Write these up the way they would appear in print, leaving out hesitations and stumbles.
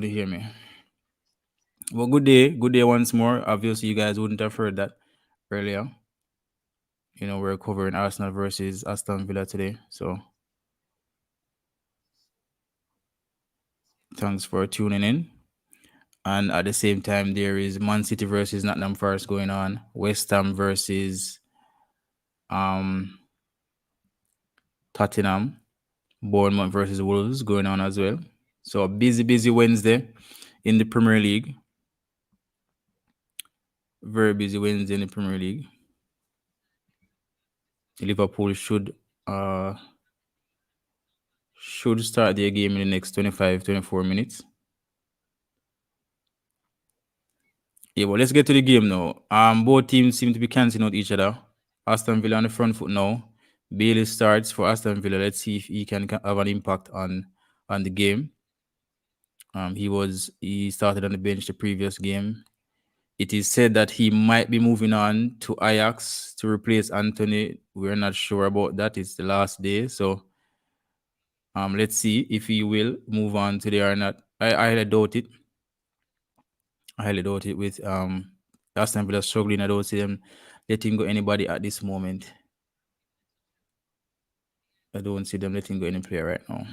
Do you hear me? Well, good day once more. Obviously, you guys wouldn't have heard that earlier. We're covering Arsenal versus Aston Villa today. So thanks for tuning in. And at the same time, there is Man City versus Nottingham Forest going on. West Ham versus um Tottenham. Bournemouth versus Wolves going on as well. So a busy Wednesday in the Premier League. Very busy Wednesday in the Premier League. Liverpool should start their game in the next 25-24 minutes. Yeah, well, let's get to the game now. Both teams seem to be cancelling out each other. Aston Villa on the front foot now. Bailey starts for Aston Villa. Let's see if he can have an impact on the game. He started on the bench the previous game. It is said that he might be moving on to Ajax to replace Anthony. We're not sure about that. It's the last day, so let's see if he will move on today or not. I highly doubt it. I highly doubt it. With Aston Villa struggling, I don't see them letting go anybody at this moment. I don't see them letting go any player right now.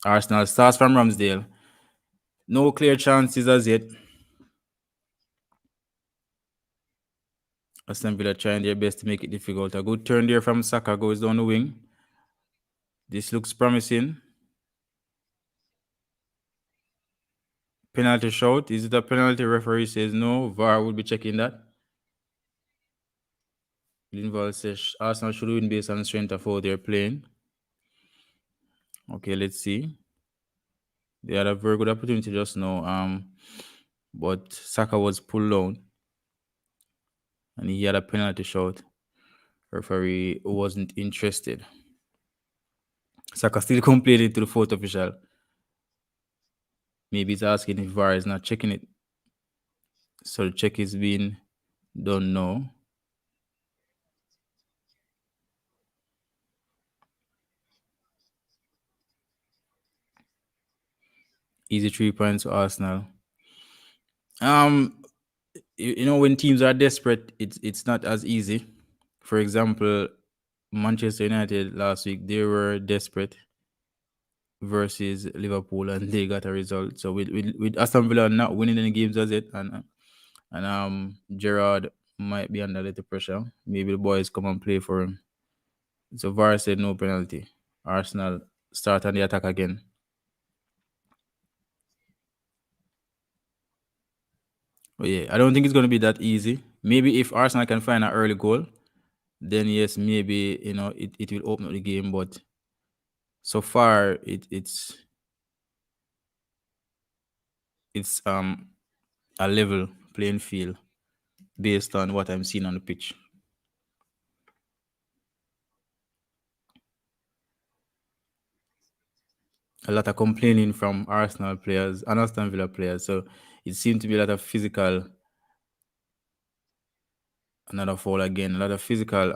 Arsenal starts from Ramsdale. No clear chances as yet. Aston Villa trying their best to make it difficult. A good turn there from Saka goes down the wing. This looks promising. Penalty shout. Is it a penalty? Referee says no. VAR will be checking that. Linval says Arsenal should win based on the strength of how they're playing. Okay, let's see. They had a very good opportunity just now. But Saka was pulled down. And he had a penalty shout. Referee wasn't interested. Saka still complaining to the fourth official. Maybe he's asking if VAR is not checking it. So the check is being done now. Easy 3 points to Arsenal. When teams are desperate, it's not as easy. For example, Manchester United last week, they were desperate versus Liverpool and they got a result. So with Aston Villa not winning any games as yet, and Gerrard might be under a little pressure. Maybe the boys come and play for him. So VAR said no penalty. Arsenal start on the attack again. But yeah, I don't think it's going to be that easy. Maybe if Arsenal can find an early goal, then yes, maybe it will open up the game. But so far, it's a level playing field based on what I'm seeing on the pitch. A lot of complaining from Arsenal players and Aston Villa players. So it seemed to be a lot of physical. Another foul again. A lot of physical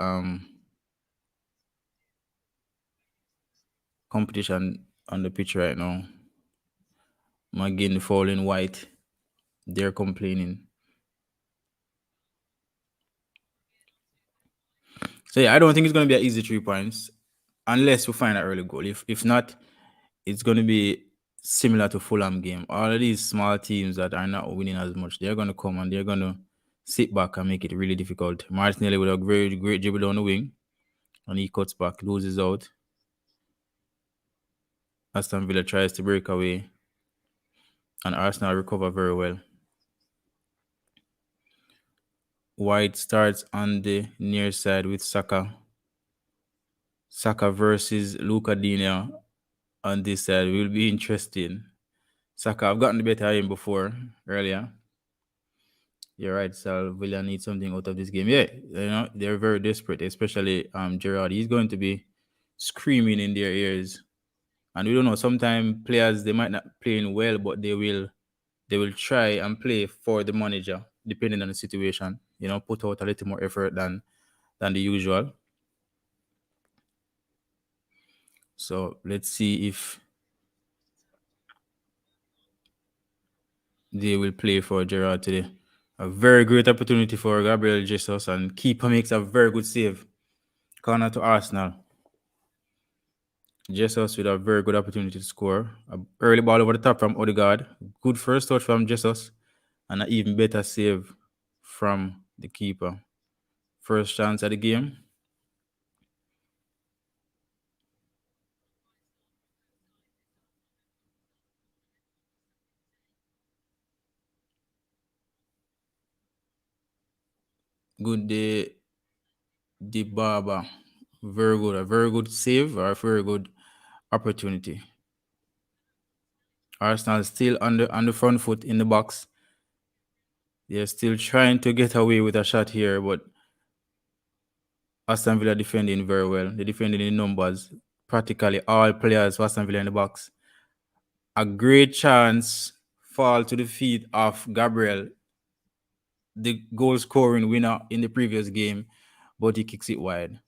competition on the pitch right now. McGinn falling white. They're complaining. So yeah, I don't think it's going to be an easy 3 points unless we find an early goal. If not, it's going to be similar to Fulham game. All of these small teams that are not winning as much, they're going to come and they're going to sit back and make it really difficult. Martinelli with a very great dribble down the wing, and he cuts back, loses out. Aston Villa tries to break away, and Arsenal recover very well. White starts on the near side with Saka. Saka versus Luka Digne on this side will be interesting. Saka, I've gotten the better of him before, earlier. You're right, Sal. Villa needs something out of this game. Yeah, they're very desperate, especially Gerrard. He's going to be screaming in their ears. And we don't know, sometimes players, they might not playing well, but they will try and play for the manager, depending on the situation. Put out a little more effort than the usual. So let's see if they will play for Gerard today. A very great opportunity for Gabriel Jesus, and keeper makes a very good save. Corner to Arsenal. Jesus with a very good opportunity to score. A early ball over the top from Odegaard. Good first touch from Jesus, and an even better save from the keeper. First chance of the game. Good day, the Barber. Very good. A very good save or a very good opportunity. Arsenal still on the front foot in the box. They're still trying to get away with a shot here, but Aston Villa defending very well. They're defending in numbers. Practically all players for Aston Villa in the box. A great chance fall to the feet of Gabriel, the goal scoring winner in the previous game, but he kicks it wide.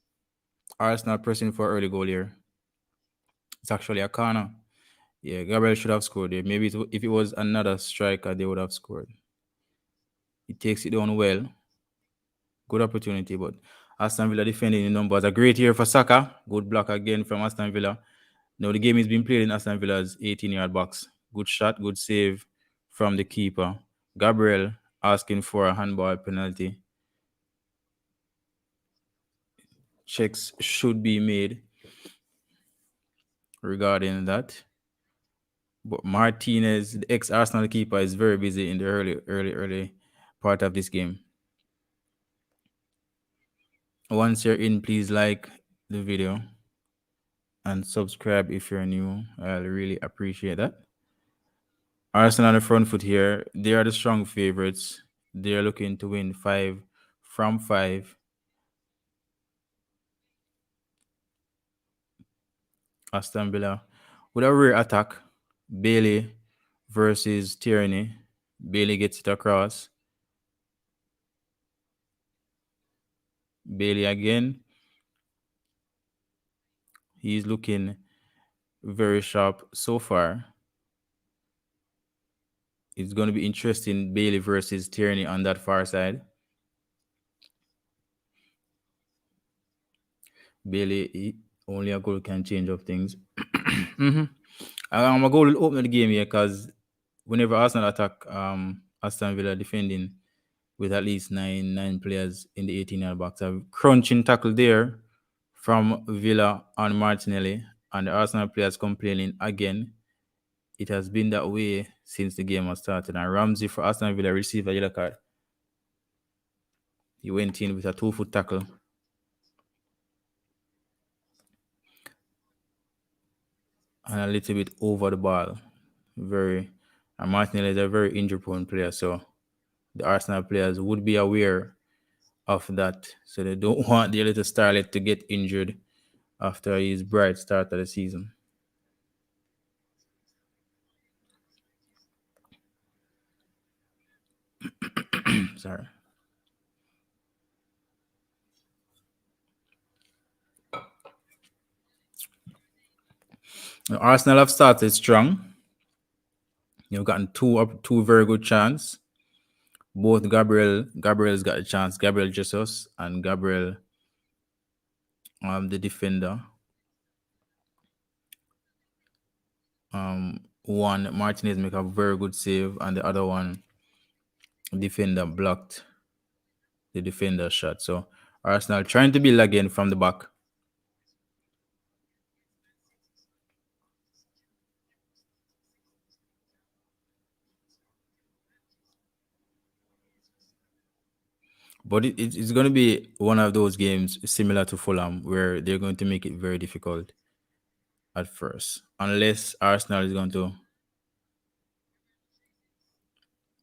Arsenal pressing for early goal here. It's actually a corner. Yeah, Gabriel should have scored there. Maybe if it was another striker, they would have scored. He takes it down well. Good opportunity, but Aston Villa defending in numbers. A great year for Saka. Good block again from Aston Villa. Now the game is being played in Aston Villa's 18-yard box. Good shot, good save from the keeper. Gabriel asking for a handball penalty. Checks should be made regarding that. But Martinez, the ex-Arsenal keeper, is very busy in the early part of this game. Once you're in, please like the video and subscribe if you're new. I'll really appreciate that. Arsenal on the front foot here. They are the strong favorites. They are looking to win 5 from 5. Aston Villa with a rear attack. Bailey versus Tierney. Bailey gets it across. Bailey again. He's looking very sharp so far. It's going to be interesting. Bailey versus Tierney on that far side. Bailey, only a goal can change up things. Mm-hmm. A goal will open the game here because whenever Arsenal attack Aston Villa defending with at least nine players in the 18-yard box, a crunching tackle there from Villa on Martinelli, and the Arsenal players complaining again. It has been that way since the game was started. And Ramsey for Aston Villa received a yellow card. He went in with a 2-foot tackle. And a little bit over the ball. And Martinelli is a very injury-prone player, so the Arsenal players would be aware of that. So they don't want their little starlet to get injured after his bright start of the season. Sorry. Now, Arsenal have started strong. You've gotten two very good chance. Both Gabriel's got a chance. Gabriel Jesus and Gabriel, the defender. One Martinez make a very good save, and the other one defender blocked the defender shot. So Arsenal trying to build again from the back. But it's going to be one of those games similar to Fulham where they're going to make it very difficult at first. Unless Arsenal is going to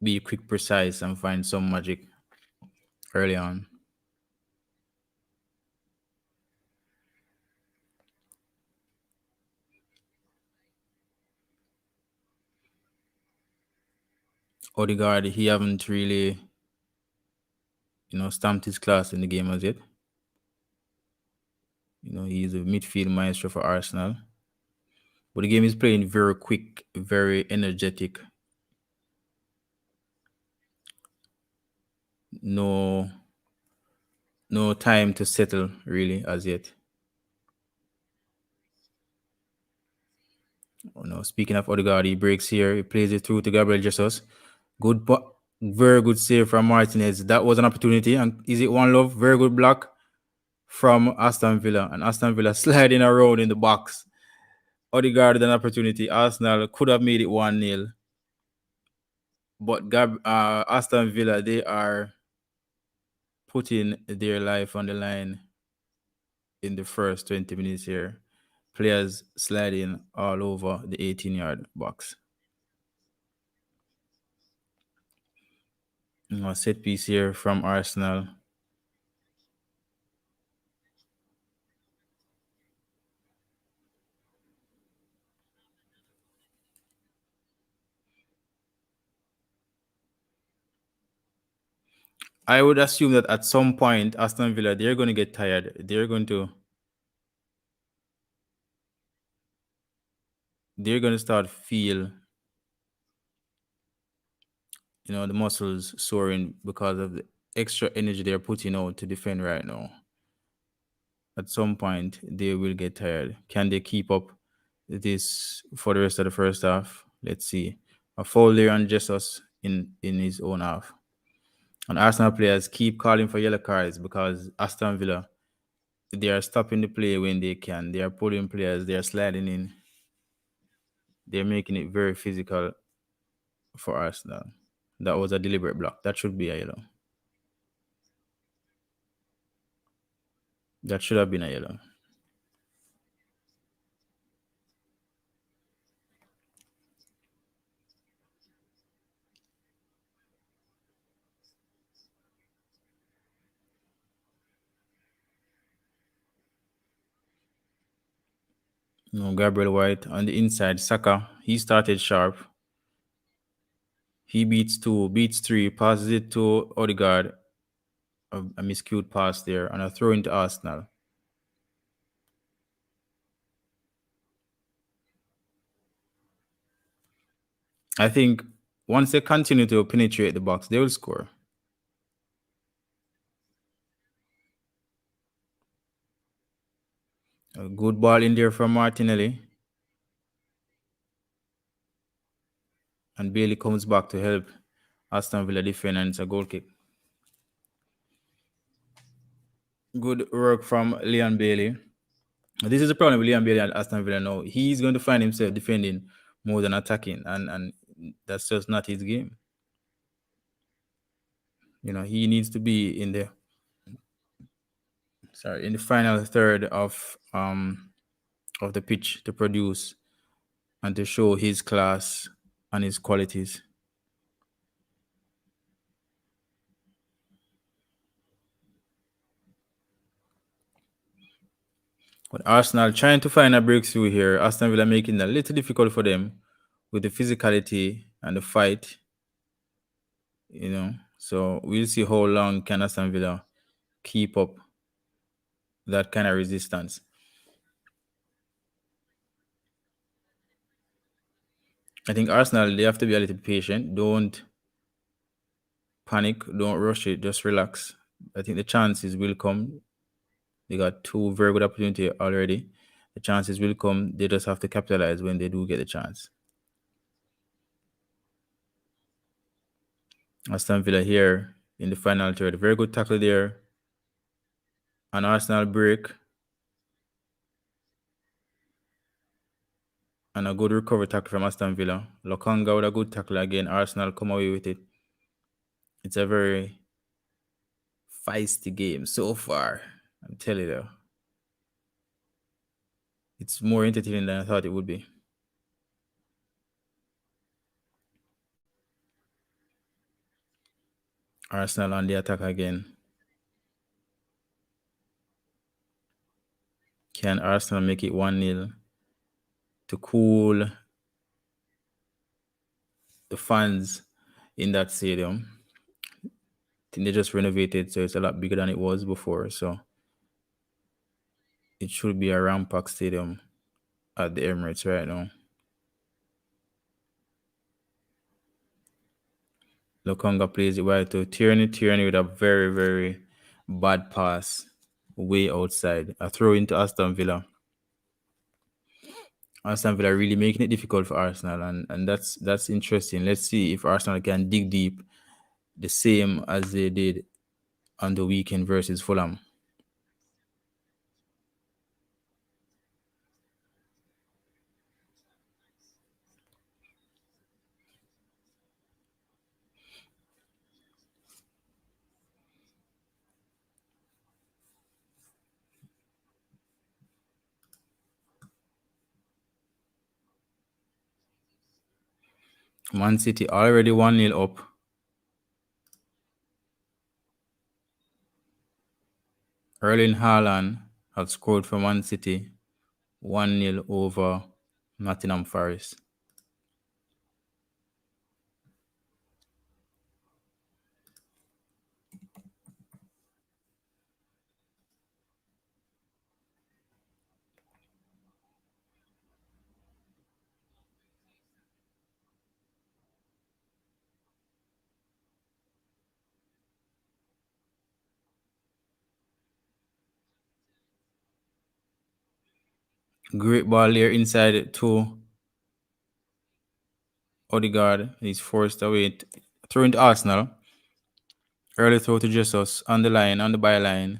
be quick, precise, and find some magic early on. Odegaard, he haven't really, stamped his class in the game as yet. He's a midfield maestro for Arsenal. But the game is playing very quick, very energetic. no no time to settle really as yet. Oh, no, speaking of Odegaard, he breaks here. He plays it through to Gabriel Jesus. Very good save from Martinez. That was an opportunity. And is it one love? Very good block from Aston Villa. And Aston Villa sliding around in the box. Odegaard had an opportunity. Arsenal could have made it 1-0. But Aston Villa, they are putting their life on the line in the first 20 minutes here. Players sliding all over the 18-yard box. Set piece here from Arsenal. I would assume that at some point, Aston Villa, they're going to get tired. They're going to start feel, the muscles soaring because of the extra energy they're putting out to defend right now. At some point, they will get tired. Can they keep up this for the rest of the first half? Let's see. A foul there on Jesus in his own half. And Arsenal players keep calling for yellow cards because Aston Villa, they are stopping the play when they can. They are pulling players. They are sliding in. They're making it very physical for Arsenal. That was a deliberate block. That should be a yellow. That should have been a yellow. No, Gabriel White on the inside. Saka, he started sharp. He beats two, beats three, passes it to Odegaard. A miscued pass there, and a throw into Arsenal. I think once they continue to penetrate the box, they will score. A good ball in there from Martinelli. And Bailey comes back to help Aston Villa defend, and it's a goal kick. Good work from Leon Bailey. This is the problem with Leon Bailey at Aston Villa now. He's going to find himself defending more than attacking, and that's just not his game. He needs to be in the final third of the pitch to produce and to show his class and his qualities. But Arsenal trying to find a breakthrough here. Aston Villa making it a little difficult for them with the physicality and the fight. So we'll see how long can Aston Villa keep up that kind of resistance. I think Arsenal, they have to be a little patient. Don't panic. Don't rush it. Just relax. I think the chances will come. They got two very good opportunities already. The chances will come. They just have to capitalize when they do get the chance. Aston Villa here in the final third. Very good tackle there. An Arsenal break. And a good recovery tackle from Aston Villa. Lokonga with a good tackle again. Arsenal come away with it. It's a very feisty game so far. I'm telling you. It's more entertaining than I thought it would be. Arsenal on the attack again. Can Arsenal make it 1-0 to cool the fans in that stadium? I think they just renovated, so it's a lot bigger than it was before. So it should be a rampacked stadium at the Emirates right now. Lokonga plays it wide to Tierney. Tierney with a very, very bad pass way outside. A throw into Aston Villa. Aston Villa really making it difficult for Arsenal, and that's interesting. Let's see if Arsenal can dig deep the same as they did on the weekend versus Fulham. Man City already 1-0 up. Erling Haaland have scored for Man City 1-0 over Nottingham Forest. Great ball there inside to Odegaard. He's forced away. Throw into Arsenal. Early throw to Jesus on the line, on the byline.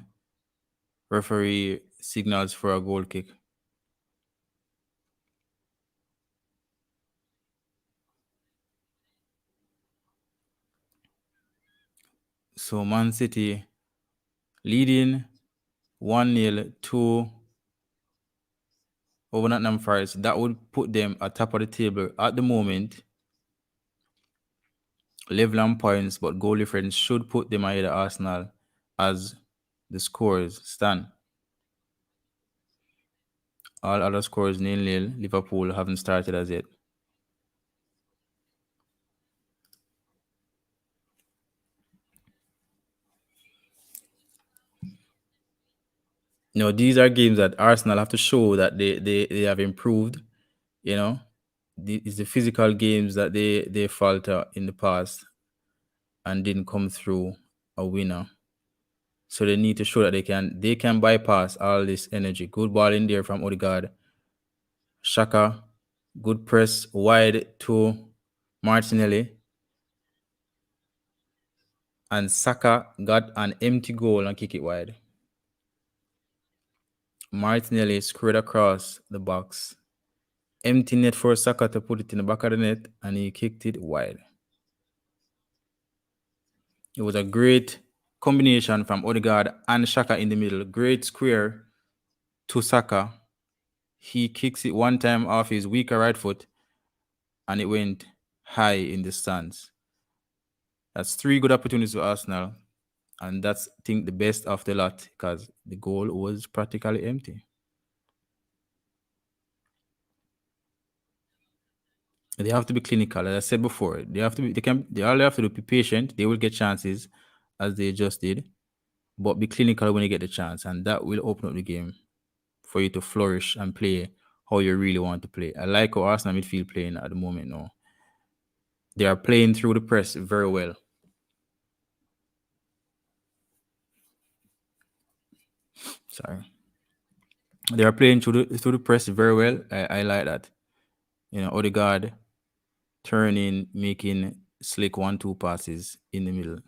Referee signals for a goal kick. So Man City leading 1-0 to over Nottingham Forest. That would put them at top of the table at the moment. Level on points, but goal difference should put them ahead of Arsenal as the scores stand. All other scores 0-0. Liverpool haven't started as yet. No, these are games that Arsenal have to show that they have improved. You know, it's the physical games that they falter in the past and didn't come through a winner. So they need to show that they can bypass all this energy. Good ball in there from Odegaard. Shaka, good press wide to Martinelli. And Saka got an empty goal and kick it wide. Martinelli squared across the box. Empty net for Saka to put it in the back of the net, and he kicked it wide. It was a great combination from Odegaard and Shaka in the middle. Great square to Saka. He kicks it one time off his weaker right foot, and it went high in the stands. That's 3 good opportunities for Arsenal, and that's, I think, the best of the lot because the goal was practically empty. They have to be clinical, as I said before. They have to be. They all have to do be patient. They will get chances, as they just did, but be clinical when you get the chance, and that will open up the game for you to flourish and play how you really want to play. I like how Arsenal midfield playing at the moment now. They are playing through the press very well. Sorry. They are playing through the press very well. I like that. Odegaard turning, making slick 1-2 passes in the middle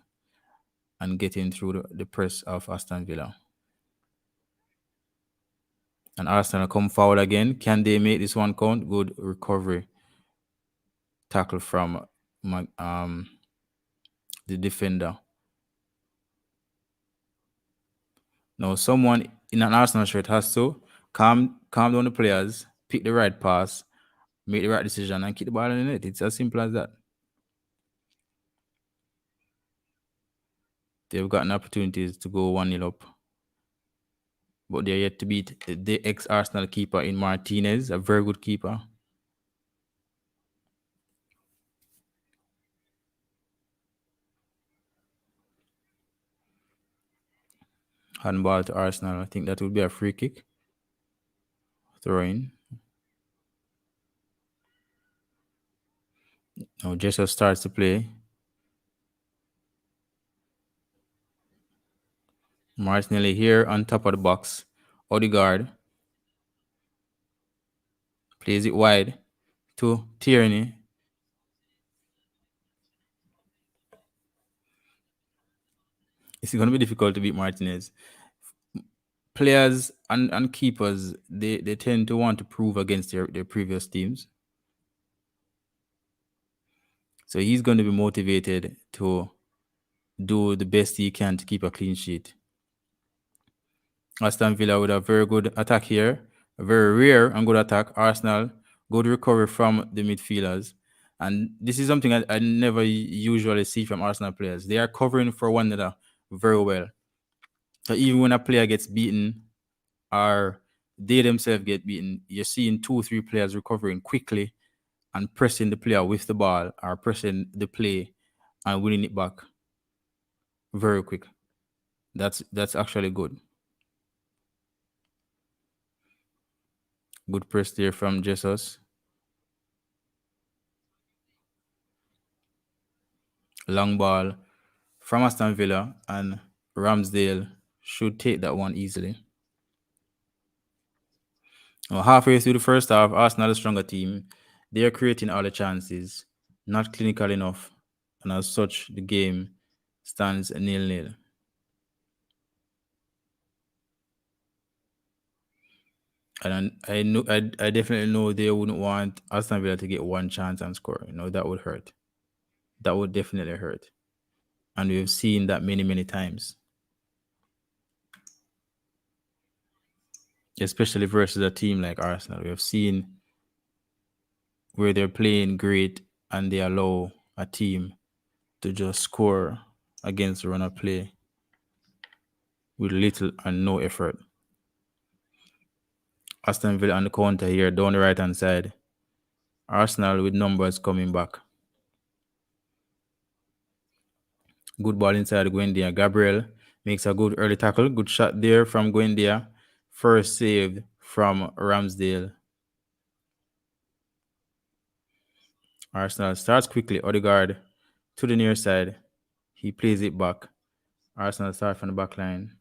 and getting through the press of Aston Villa. And Arsenal come forward again. Can they make this one count? Good recovery tackle from the defender. Now, someone in an Arsenal shirt has to calm down the players, pick the right pass, make the right decision, and keep the ball in the net. It's as simple as that. They've gotten opportunities to go 1-0 up, but they're yet to beat the ex-Arsenal keeper in Martinez, a very good keeper. Handball to Arsenal. I think that would be a free kick. Throw in. Now Jesus starts to play. Martinelli here on top of the box. Odegaard plays it wide to Tierney. It's going to be difficult to beat Martinez. Players and keepers, they tend to want to prove against their previous teams. So he's going to be motivated to do the best he can to keep a clean sheet. Aston Villa with a very good attack here, a very rare and good attack. Arsenal, good recovery from the midfielders. And this is something I never usually see from Arsenal players. They are covering for one another very well. So even when a player gets beaten or they themselves get beaten, you're seeing 2 or 3 players recovering quickly and pressing the player with the ball or pressing the play and winning it back very quick. That's actually good. Good press there from Jesus. Long ball from Aston Villa, and Ramsdale should take that one easily. Well, halfway through the first half, Arsenal, a stronger team, they are creating all the chances, not clinical enough, and as such, the game stands 0-0. And I know, I definitely know they wouldn't want Aston Villa to get one chance and score. That would hurt. That would definitely hurt, and we've seen that many times, especially versus a team like Arsenal. We have seen where they're playing great and they allow a team to just score against the run of play with little and no effort. Aston Villa on the counter here down the right hand side. Arsenal with numbers coming back. Good ball inside Gwendia. Gabriel makes a good early tackle. Good shot there from Gwendia. First saved from Ramsdale. Arsenal starts quickly. Odegaard to the near side. He plays it back. Arsenal start from the back line.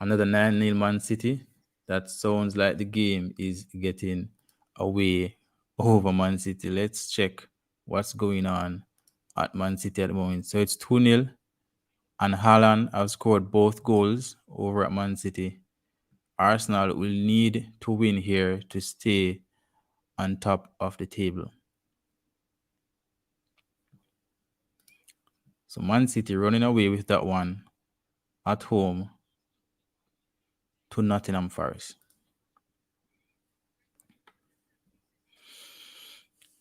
Another 9-0 Man City. That sounds like the game is getting away over Man City. Let's check what's going on at Man City at the moment. So it's 2-0, and Haaland have scored both goals over at Man City. Arsenal will need to win here to stay on top of the table. So Man City running away with that one at home to Nottingham Forest.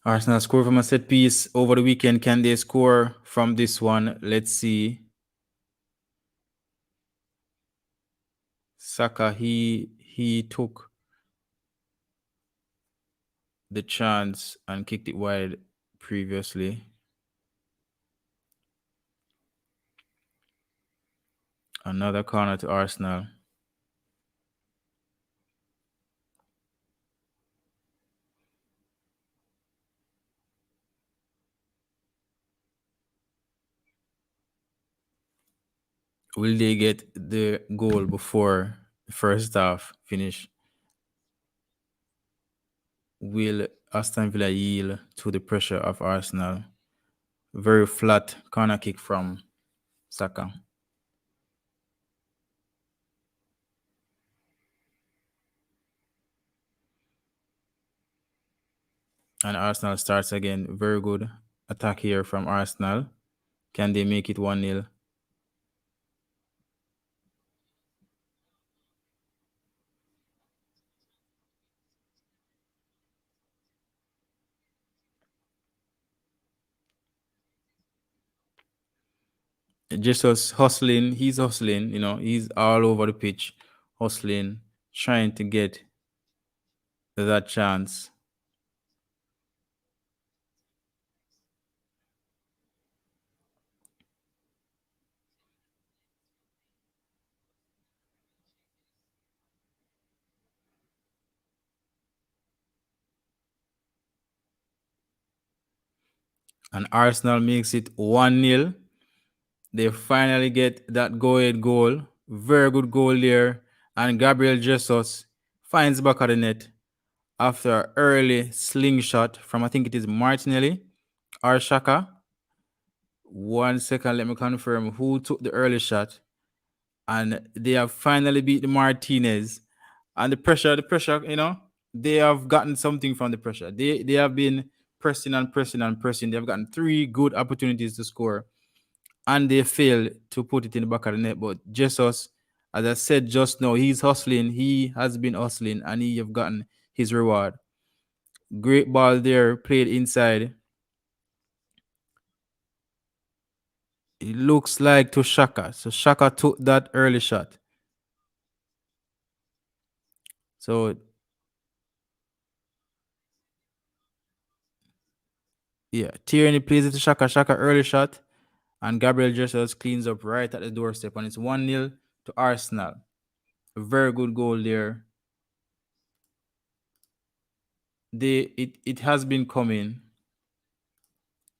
Arsenal score from a set piece over the weekend. Can they score from this one? Let's see. Saka, he took the chance and kicked it wide previously. Another corner to Arsenal. Will they get the goal before the first half finish? Will Aston Villa yield to the pressure of Arsenal? Very flat corner kick from Saka. And Arsenal starts again. Very good attack here from Arsenal. Can they make it 1-0? Jesus hustling. He's hustling. He's all over the pitch, hustling, trying to get that chance. And Arsenal makes it 1-0. They finally get that go-ahead goal Very good goal there. And Gabriel Jesus finds back of the net after an early slingshot from, I think it is Martinelli or Shaka. 1 second, let me confirm who took the early shot. And they have finally beat the Martinez. And the pressure, they have gotten something from the pressure. They have been pressing and pressing and pressing. They've gotten three good opportunities to score, and they failed to put it in the back of the net. But Jesus, as I said just now, he's hustling. He has been hustling, and he have gotten his reward. Great ball there, played inside. It looks like to Shaka. So Shaka took that early shot. So yeah, Tierney plays it to Shaka. Shaka early shot, and Gabriel Jesus cleans up right at the doorstep, and it's 1-0 to Arsenal. A very good goal there. It has been coming.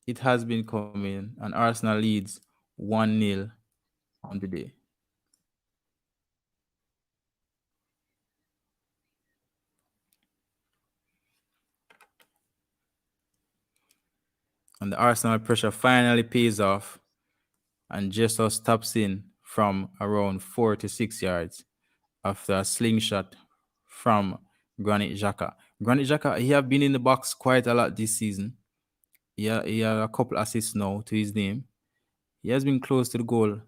It has been coming, and Arsenal leads 1-0 on the day. And the Arsenal pressure finally pays off, and Jesus taps in from around 4 to 6 yards after a slingshot from Granit Xhaka. Granit Xhaka, he have been in the box quite a lot this season. He had a couple assists now to his name. He has been close to the goal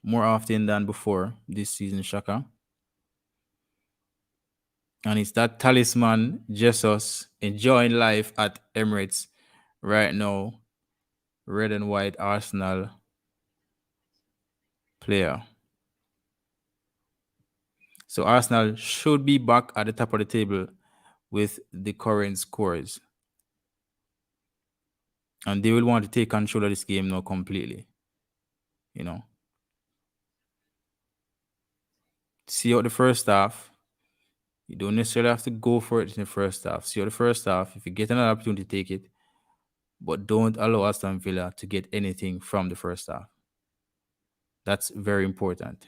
more often than before this season, Shaka. And it's that talisman, Jesus, enjoying life at Emirates right now. Red and white Arsenal player. So Arsenal should be back at the top of the table with the current scores. And they will want to take control of this game now completely. See out the first half. You don't necessarily have to go for it in the first half. See out the first half. If you get another opportunity, take it. But don't allow Aston Villa to get anything from the first half. That's very important.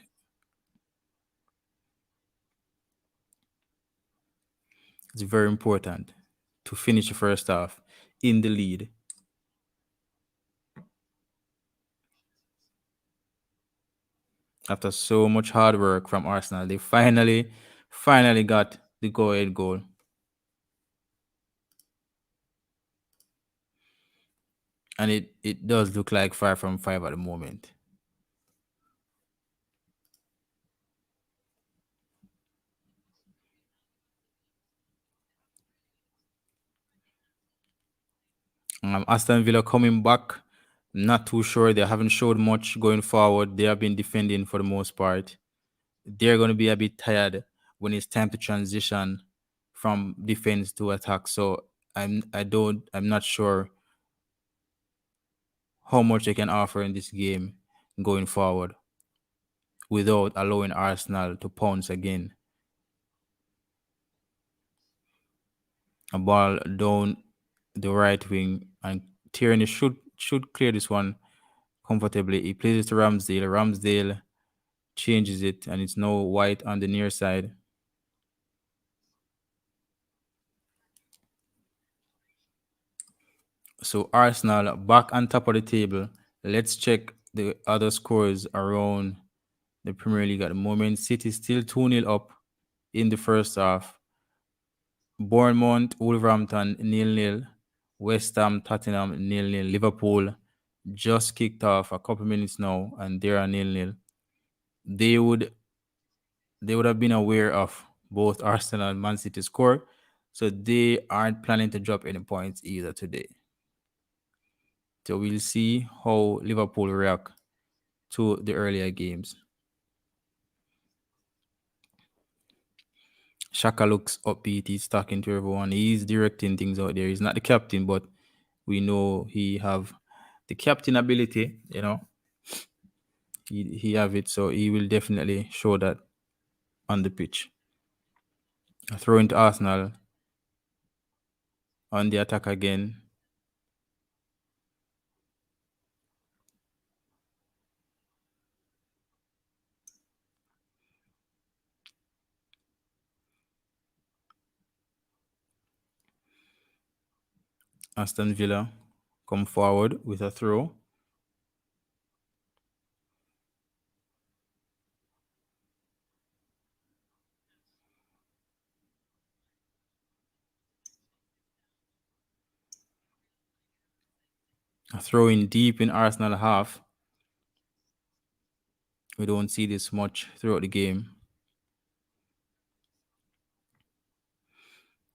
It's very important to finish the first half in the lead. After so much hard work from Arsenal, they finally got the go-ahead goal. And it does look like 5 from 5 at the moment. Aston Villa coming back. Not too sure. They haven't showed much going forward. They have been defending for the most part. They're going to be a bit tired when it's time to transition from defense to attack. So I'm not sure how much they can offer in this game going forward without allowing Arsenal to pounce again. A ball down the right wing, and Tierney should clear this one comfortably. He plays it to Ramsdale. Ramsdale changes it, and it's now White on the near side. So Arsenal back on top of the table. Let's check the other scores around the Premier League at the moment. City still 2-0 up in the first half. Bournemouth, Wolverhampton 0-0. West Ham, Tottenham 0-0. Liverpool just kicked off a couple minutes now, and they're 0-0. They would have been aware of both Arsenal and Man City score, so they aren't planning to drop any points either today. So we'll see how Liverpool react to the earlier games. Shaka looks upbeat. He's talking to everyone. He's directing things out there. He's not the captain, but we know he have the captain ability. He have it, so he will definitely show that on the pitch. A throw into Arsenal on the attack again. Aston Villa come forward with a throw. A throw in deep in Arsenal half. We don't see this much throughout the game.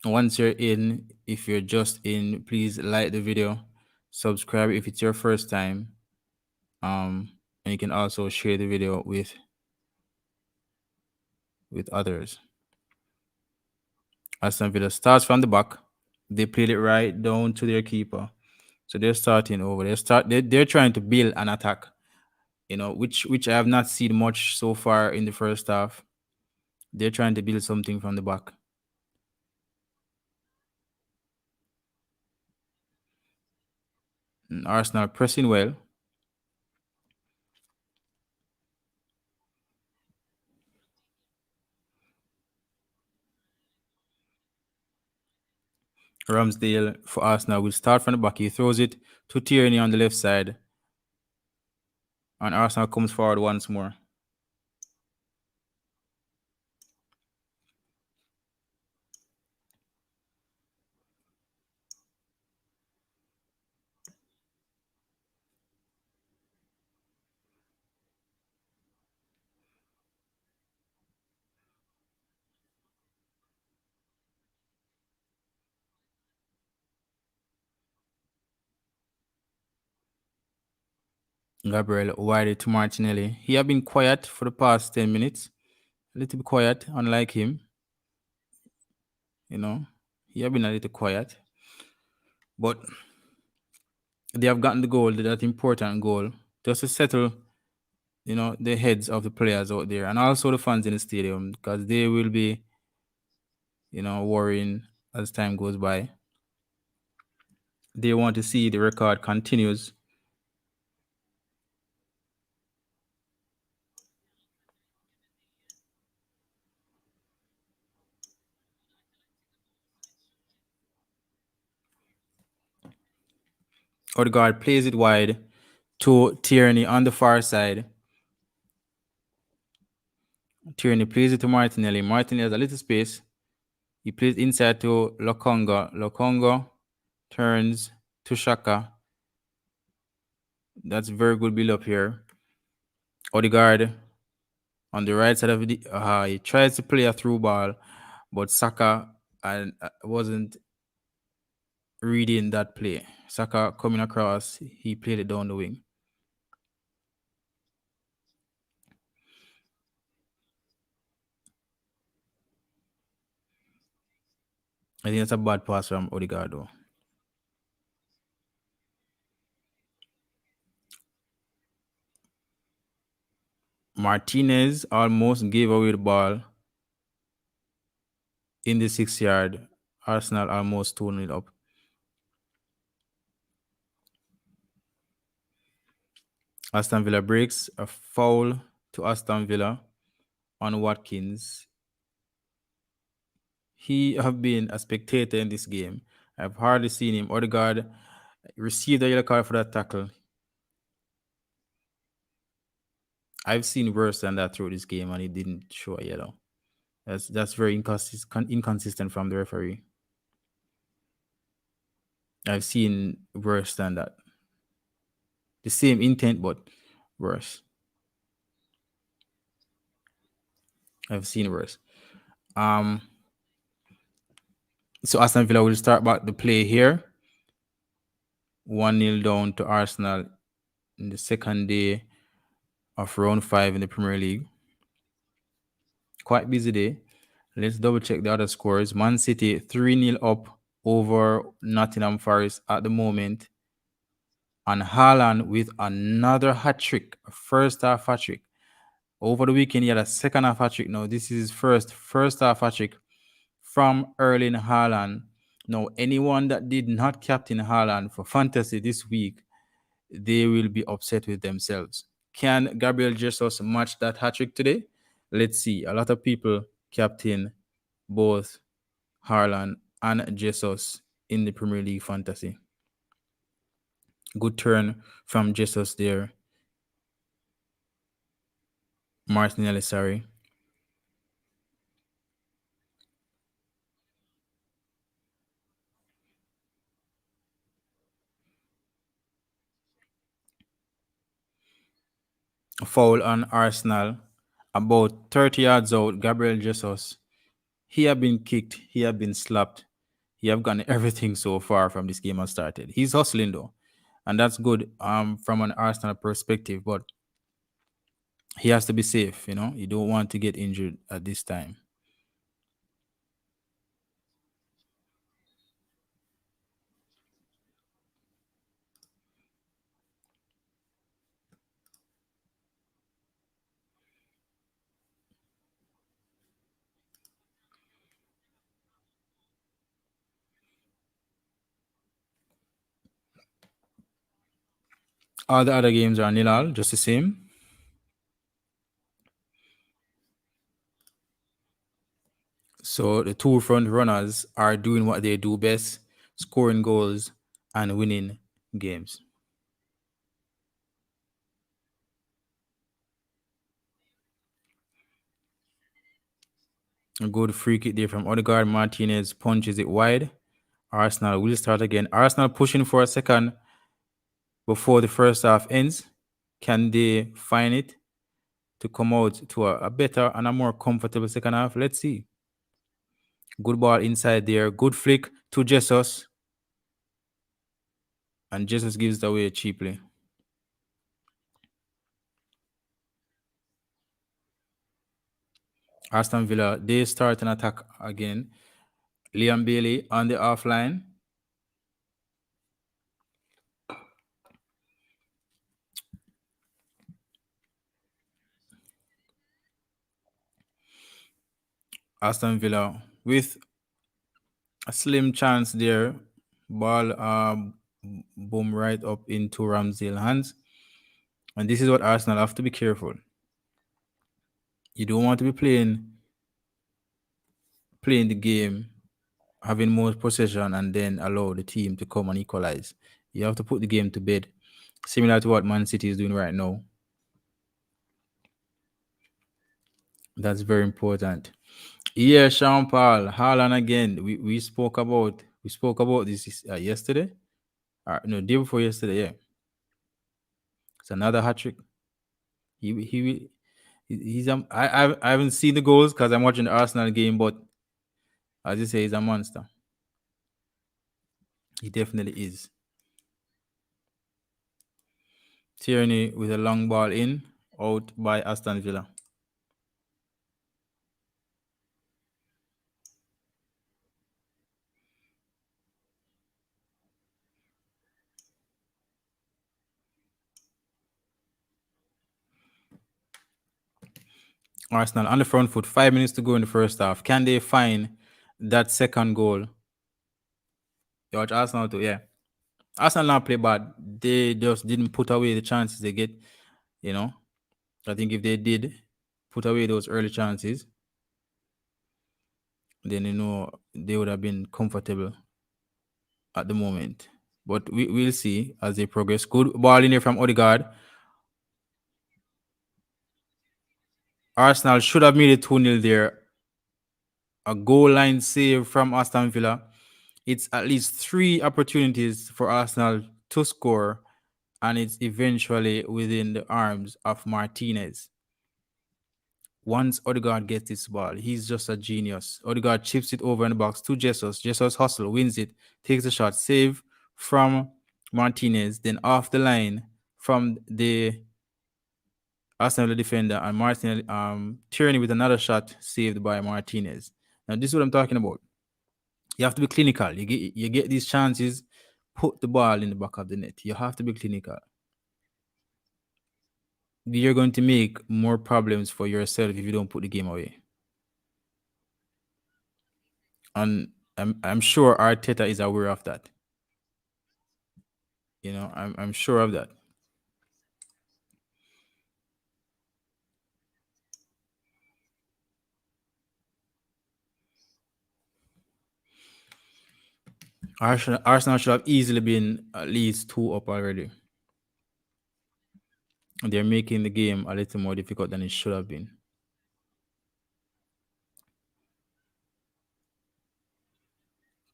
Once you're in, if you're just in, please like the video, subscribe if it's your first time. And you can also share the video with others. Aston Villa starts from the back. They played it right down to their keeper. So they're starting over. They're trying to build an attack, which I have not seen much so far in the first half. They're trying to build something from the back. And Arsenal pressing well. Ramsdale for Arsenal will start from the back. He throws it to Tierney on the left side. And Arsenal comes forward once more. Gabriel wide to Martinelli. He had been quiet for the past 10 minutes. A little bit quiet, unlike him. He had been a little quiet. But they have gotten the goal, that important goal, just to settle, the heads of the players out there and also the fans in the stadium, because they will be, worrying as time goes by. They want to see the record continues. Odegaard plays it wide to Tierney on the far side. Tierney plays it to Martinelli. Martinelli has a little space. He plays inside to Lokonga. Lokonga turns to Shaka. That's very good build up here. Odegaard on the right side of the he tries to play a through ball, but Saka wasn't reading that play. Saka coming across, he played it down the wing. I think that's a bad pass from Odegaard though. Martinez almost gave away the ball in the 6 yard. Arsenal almost 2-0 up. Aston Villa breaks a foul to Aston Villa on Watkins. He have been a spectator in this game. I've hardly seen him. Odegaard received a yellow card for that tackle. I've seen worse than that through this game, and he didn't show a yellow. That's very inconsistent from the referee. I've seen worse than that. The same intent, but worse. I've seen worse. So Aston Villa will start back the play here. 1-0 down to Arsenal in the second day of round 5 in the Premier League. Quite busy day. Let's double check the other scores. Man City 3-0 up over Nottingham Forest at the moment. And Haaland with another hat-trick, a first half hat-trick. Over the weekend, he had a second half hat-trick. Now, this is his first half hat-trick from Erling Haaland. Now, anyone that did not captain Haaland for fantasy this week, they will be upset with themselves. Can Gabriel Jesus match that hat-trick today? Let's see. A lot of people captain both Haaland and Jesus in the Premier League fantasy. Good turn from Jesus there. Martinelli, sorry. A foul on Arsenal. About 30 yards out, Gabriel Jesus. He had been kicked. He had been slapped. He have gotten everything so far from this game has started. He's hustling though. And that's good from an Arsenal perspective, but he has to be safe, you know. You don't want to get injured at this time. All the other games are nil all, just the same. So the two front runners are doing what they do best, scoring goals and winning games. A good free kick there from Odegaard. Martinez punches it wide. Arsenal will start again. Arsenal pushing for a second before the first half ends. Can they find it to come out to a better and a more comfortable second half? Let's see. Good ball inside there. Good flick to Jesus. And Jesus gives it away cheaply. Aston Villa, they start an attack again. Liam Bailey on the offline. Aston Villa with a slim chance there. Ball boom right up into Ramsdale hands. And this is what Arsenal have to be careful. You don't want to be playing the game, having more possession, and then allow the team to come and equalize. You have to put the game to bed, similar to what Man City is doing right now. That's very important. Yeah, Sean Paul, Haaland again. We spoke about this yesterday. No, day before yesterday. Yeah, it's another hat trick. He he's I haven't seen the goals because I'm watching the Arsenal game, but as you say, he's a monster. He definitely is. Tierney with a long ball in, out by Aston Villa. Arsenal on the front foot. 5 minutes to go in the first half. Can they find that second goal? You watch Arsenal too, yeah. Arsenal not play bad. They just didn't put away the chances they get. You know, I think if they did put away those early chances, then they would have been comfortable at the moment. But we'll see as they progress. Good ball in here from Odegaard. Arsenal should have made it 2-0 there. A goal line save from Aston Villa. It's at least three opportunities for Arsenal to score, and it's eventually within the arms of Martinez. Once Odegaard gets this ball, he's just a genius. Odegaard chips it over in the box to Jesus. Jesus hustle, wins it, takes the shot, save from Martinez, then off the line from the Arsenal defender, and Martinez Tierney with another shot saved by Martinez. Now, this is what I'm talking about. You have to be clinical. You get these chances, put the ball in the back of the net. You have to be clinical. You're going to make more problems for yourself if you don't put the game away. And I'm sure Arteta is aware of that. I'm sure of that. Arsenal should have easily been at least two up already. They're making the game a little more difficult than it should have been.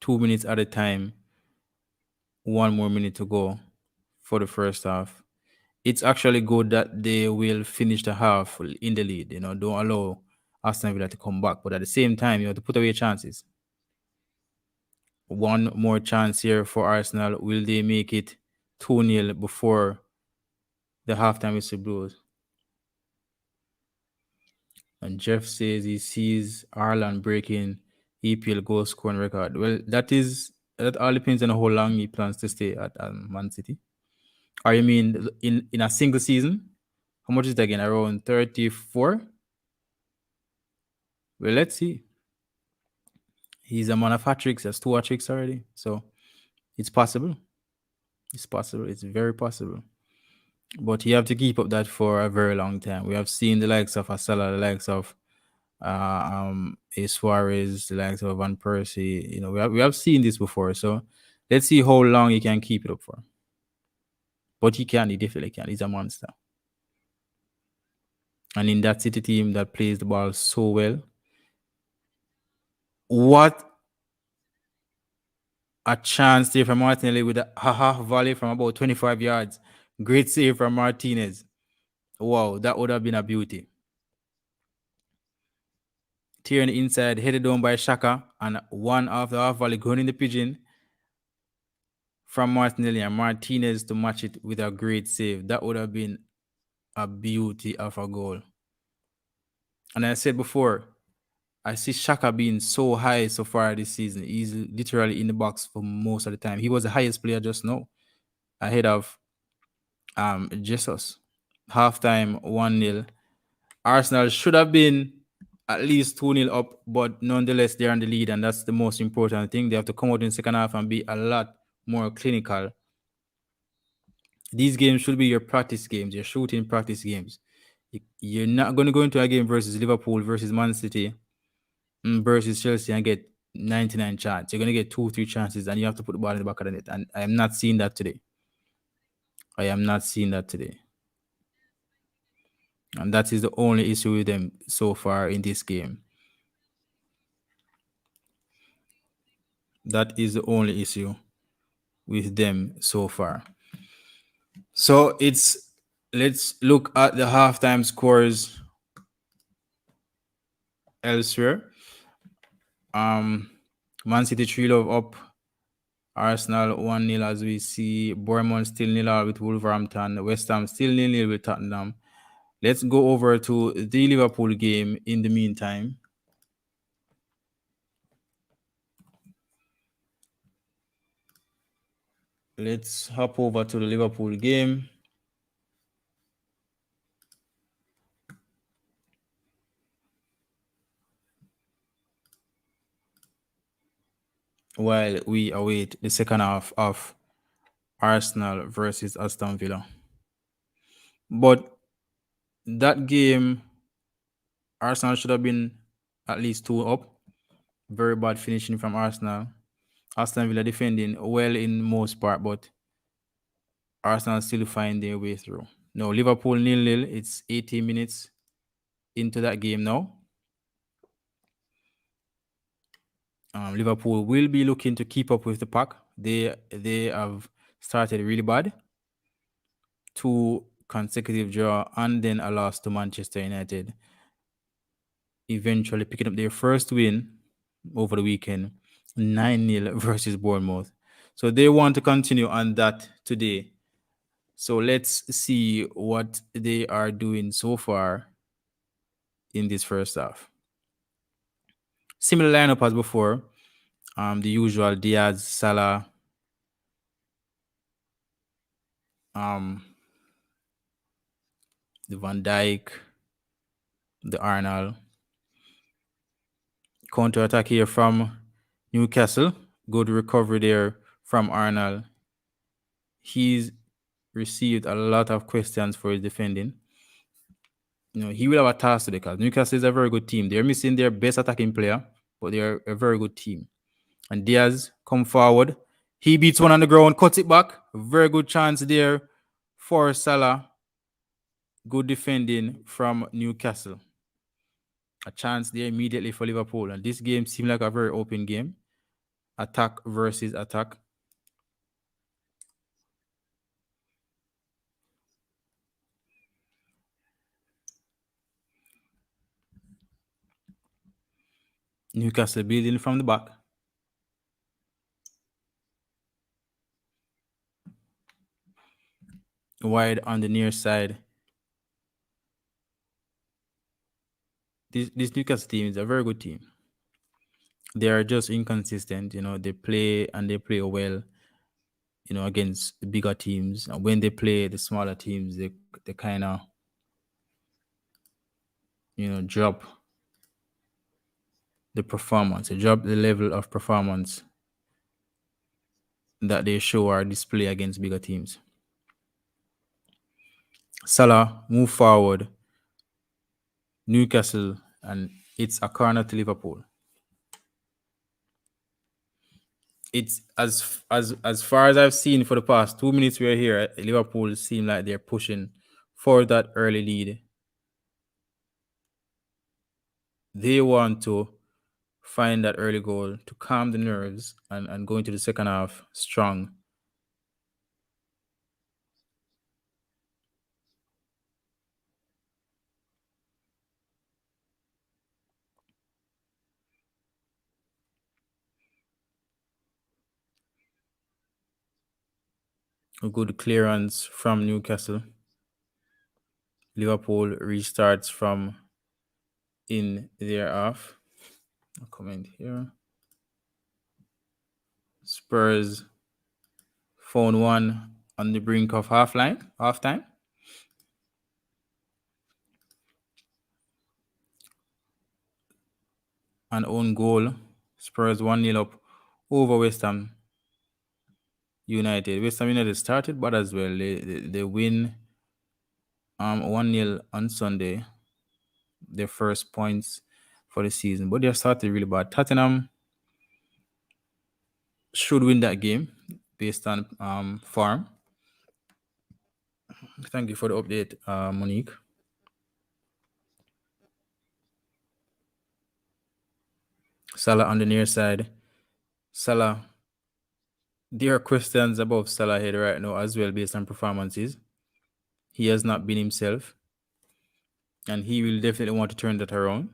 2 minutes at a time, one more minute to go for the first half. It's actually good that they will finish the half in the lead. Don't allow Aston Villa to come back. But at the same time, you have to put away chances. One more chance here for Arsenal. Will they make it 2-0 before the halftime whistle blows? And Jeff says he sees Ireland breaking EPL goal scoring record. Well, that all depends on how long he plans to stay at Man City. Or you mean in a single season? How much is that again? Around 34? Well, let's see. He's a man of hat tricks. He has two hat tricks already. So it's possible. It's possible. It's very possible. But you have to keep up that for a very long time. We have seen the likes of Asala, the likes of A Suarez, the likes of Van Persie. We have seen this before. So let's see how long he can keep it up for. But he can. He definitely can. He's a monster. And in that City team that plays the ball so well, what a chance there from Martinelli with a half volley from about 25 yards. Great save from Martinez. Wow, that would have been a beauty. Tear on the inside, headed down by Shaka, and one after half volley going in the pigeon from Martinelli and Martinez to match it with a great save. That would have been a beauty of a goal. And I said before, I see Shaka being so high so far this season. He's literally in the box for most of the time. He was the highest player just now, ahead of Jesus. Halftime 1-0. Arsenal should have been at least 2-0 up, but nonetheless, they're on the lead, and that's the most important thing. They have to come out in the second half and be a lot more clinical. These games should be your practice games, your shooting practice games. You're not going to go into a game versus Liverpool, versus Man City, versus Chelsea and get 99 chances. You're going to get 2-3 chances, and you have to put the ball in the back of the net. And I am not seeing that today. And that is the only issue with them so far in this game. That is the only issue with them so far. So let's look at the halftime scores elsewhere. Man City 3-0 up. Arsenal 1-0 as we see. Bournemouth still 0 with Wolverhampton. West Ham still 0 with Tottenham. Let's go over to the Liverpool game in the meantime. Let's hop over to the Liverpool game. While we await the second half of Arsenal versus Aston Villa. But that game, Arsenal should have been at least 2 up. Very bad finishing from Arsenal. Aston Villa defending well in most part, but Arsenal still find their way through. No, Liverpool 0-0. It's 80 minutes into that game now. Liverpool will be looking to keep up with the pack. They have started really bad. 2 consecutive draw and then a loss to Manchester United. Eventually picking up their first win over the weekend, 9-0 versus Bournemouth. So they want to continue on that today. So let's see what they are doing so far in this first half. Similar lineup as before. The usual Diaz, Salah, the Van Dijk, the Arnold. Counter attack here from Newcastle. Good recovery there from Arnold. He's received a lot of questions for his defending. He will have a task today because Newcastle is a very good team. They're missing their best attacking player, but they're a very good team. And Diaz come forward He beats one on the ground, cuts it back. Very good chance there for Salah. Good defending from Newcastle. A chance there immediately for Liverpool. And this game seemed like a very open game. Attack versus attack. Newcastle building from the back. Wide on the near side. This Newcastle team is a very good team. They are just inconsistent. They play and they play well, against the bigger teams. And when they play the smaller teams, they kind of, drop the performance. They drop the level of performance that they show or display against bigger teams. Salah move forward. Newcastle, and it's a corner to Liverpool. It's as far as I've seen for the past 2 minutes we're here, Liverpool seem like they're pushing for that early lead. They want to find that early goal to calm the nerves and go into the second half strong. A good clearance from Newcastle. Liverpool restarts from in their half. I'll comment here. Spurs phone one on the brink of half time. An own goal. Spurs 1-0 up over West Ham United. West Ham United started but as well. They win 1-0 on Sunday. Their first points for the season. But they started really bad. Tottenham should win that game based on form. Thank you for the update, Monique. Salah on the near side. Salah. There are questions above Salah head right now as well based on performances. He has not been himself. And he will definitely want to turn that around.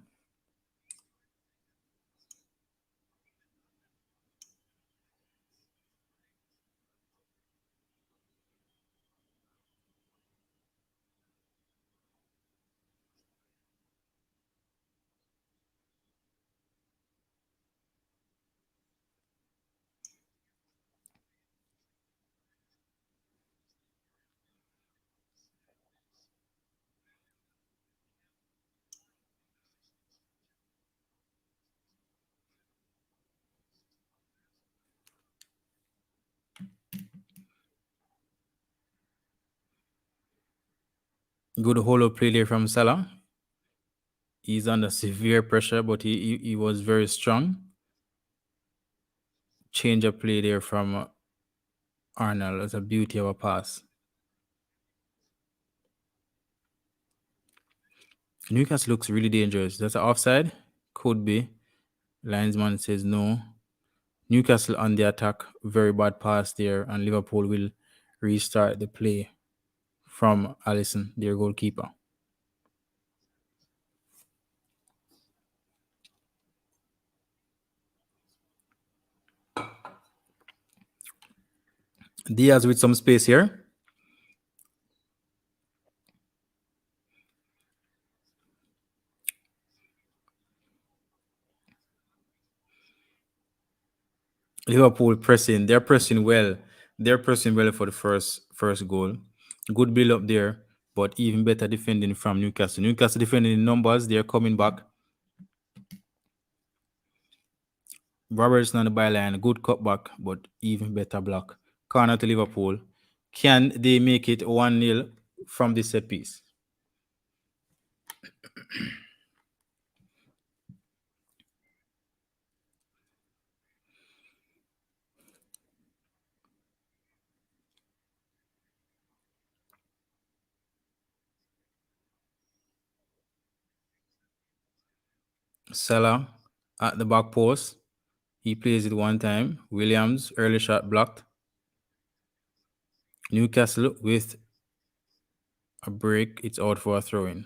Good hold-up play there from Salah. He's under severe pressure, but he was very strong. Change of play there from Arnold. That's a beauty of a pass. Newcastle looks really dangerous. That's an offside? Could be. Linesman says no. Newcastle on the attack. Very bad pass there, and Liverpool will restart the play from Alisson, their goalkeeper. Diaz with some space here. Liverpool pressing. They're pressing well. They're pressing well for the first goal. Good build up there, but even better defending from Newcastle. Newcastle defending in numbers. They're coming back. Robertson on the byline. Good cutback, but even better block. Corner to Liverpool. Can they make it 1-0 from this set piece? Salah at the back post. He plays it one time. Williams, early shot blocked. Newcastle with a break. It's out for a throw in.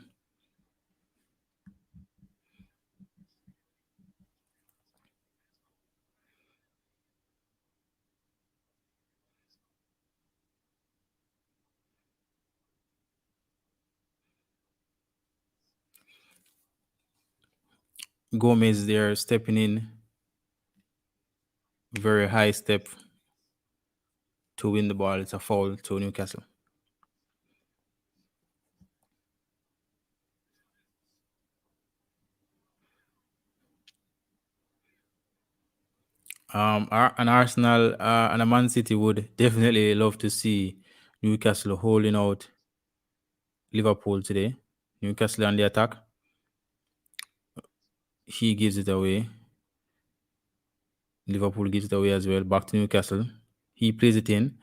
Gomez there stepping in. Very high step to win the ball. It's a foul to Newcastle. An Arsenal and a Man City would definitely love to see Newcastle holding out Liverpool today. Newcastle on the attack. He gives it away. Liverpool gives it away as well. Back to Newcastle. He plays it in.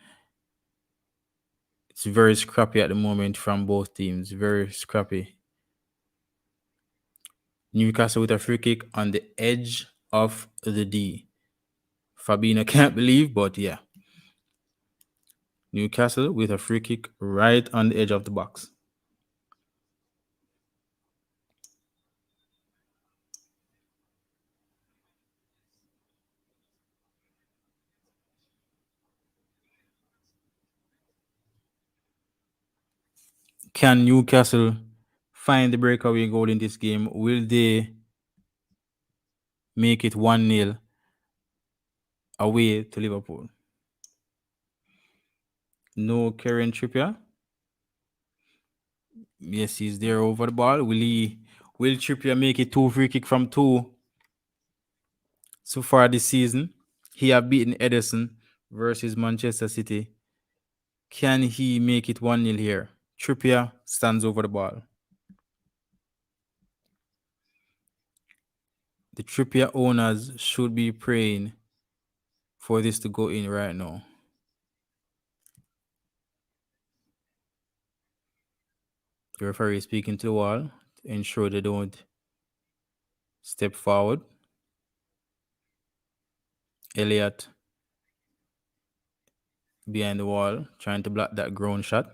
It's very scrappy at the moment from both teams. Very scrappy. Newcastle with a free kick on the edge of the D. Fabinho can't believe, but yeah. Newcastle with a free kick right on the edge of the box. Can Newcastle find the breakaway goal in this game? Will they make it 1-0 away to Liverpool? No Kieran Trippier. Yes, he's there over the ball. Will Trippier make it 2 free kick from 2 so far this season? He have beaten Edison versus Manchester City. Can he make it 1-0 here? Trippier stands over the ball. The Trippier owners should be praying for this to go in right now. The referee is speaking to the wall to ensure they don't step forward. Elliott behind the wall trying to block that ground shot.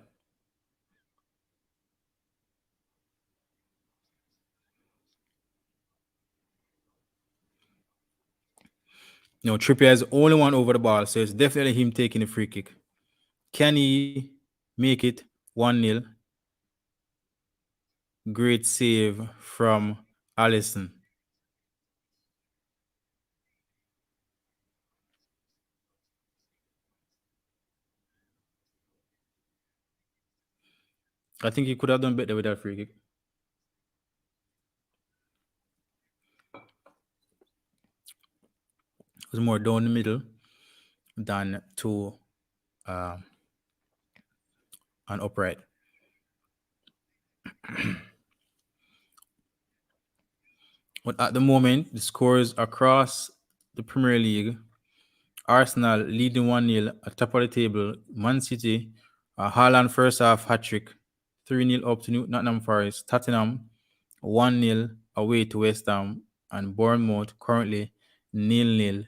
No, Trippier is the only one over the ball, so it's definitely him taking the free kick. Can he make it 1-0? Great save from Alisson. I think he could have done better with that free kick. It was more down the middle than to an upright. But at the moment, the scores across the Premier League: Arsenal leading 1-0 at top of the table. Man City, Haaland first half hat-trick, 3-0 up to Nottingham Forest. Tottenham 1-0 away to West Ham. And Bournemouth currently 0-0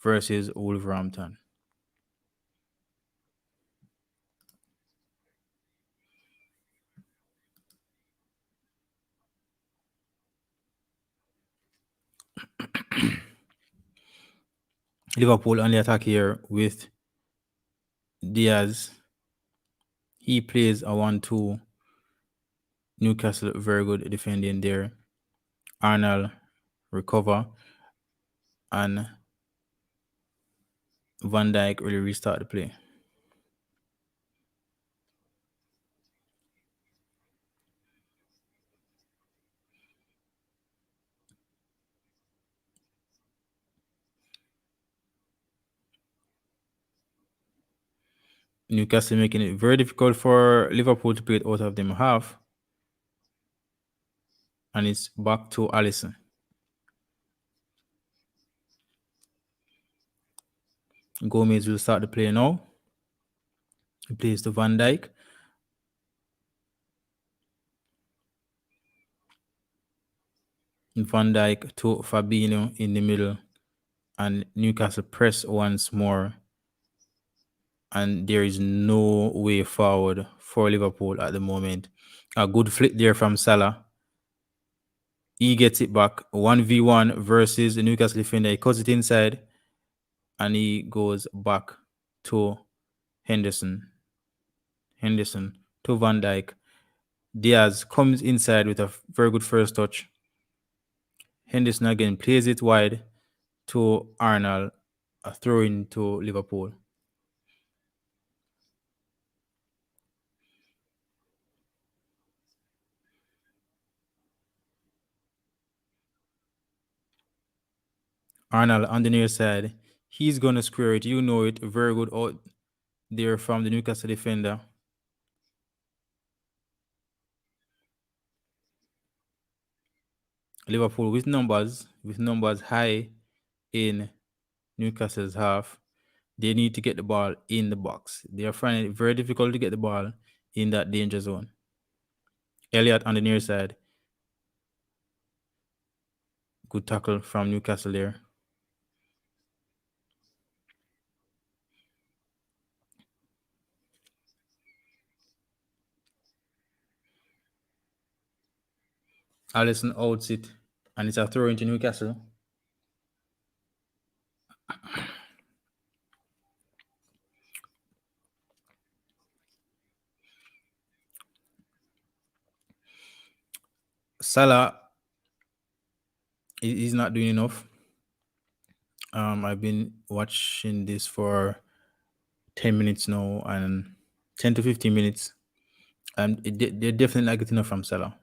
versus Wolverhampton. Liverpool on the attack here with Diaz. He plays a 1-2. Newcastle very good defending there. Arnold recover and Van Dijk really restart the play. Newcastle making it very difficult for Liverpool to play it out of them half. And it's back to Alisson. Gomez will start the play now. He plays to Van Dijk. Van Dijk to Fabinho in the middle, and Newcastle press once more. And there is no way forward for Liverpool at the moment. A good flick there from Salah. He gets it back 1v1 versus the Newcastle defender. He cuts it inside and he goes back to Henderson. Henderson to Van Dijk. Diaz comes inside with a very good first touch. Henderson again plays it wide to Arnold, a throw in to Liverpool. Arnold on the near side. He's going to square it. You know it. Very good out there from the Newcastle defender. Liverpool with numbers high in Newcastle's half. They need to get the ball in the box. They are finding it very difficult to get the ball in that danger zone. Elliott on the near side. Good tackle from Newcastle there. Allison outs it, and it's a throw into Newcastle. Salah is not doing enough. I've been watching this for 10 minutes now, and 10 to 15 minutes, and they're definitely not getting enough from Salah.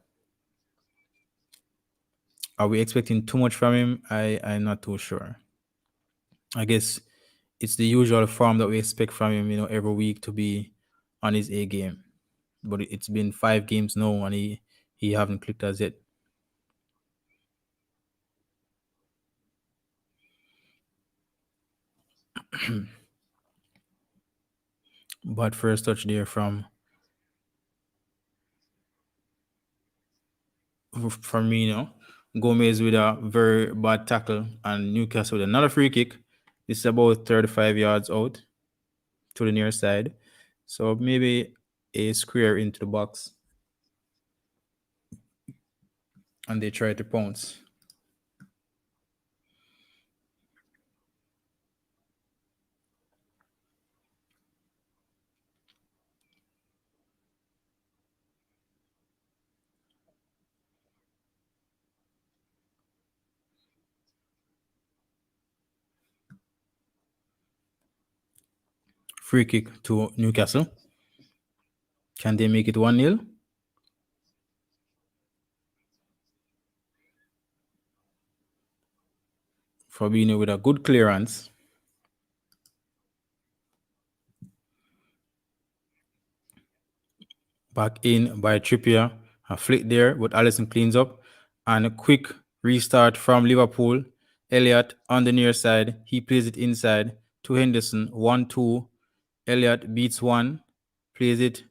Are we expecting too much from him? I'm not too sure. I guess it's the usual form that we expect from him, every week to be on his A game. But it's been 5 games now, and he haven't clicked as yet. But first touch there from Firmino. Gomez with a very bad tackle, and Newcastle with another free kick. This is about 35 yards out to the near side. So maybe a square into the box. And they try to pounce. Free kick to Newcastle. Can they make it 1-0? Fabinho with a good clearance. Back in by Trippier. A flick there, but Allison cleans up. And a quick restart from Liverpool. Elliott on the near side. He plays it inside to Henderson. 1-2. Elliott beats one. Plays it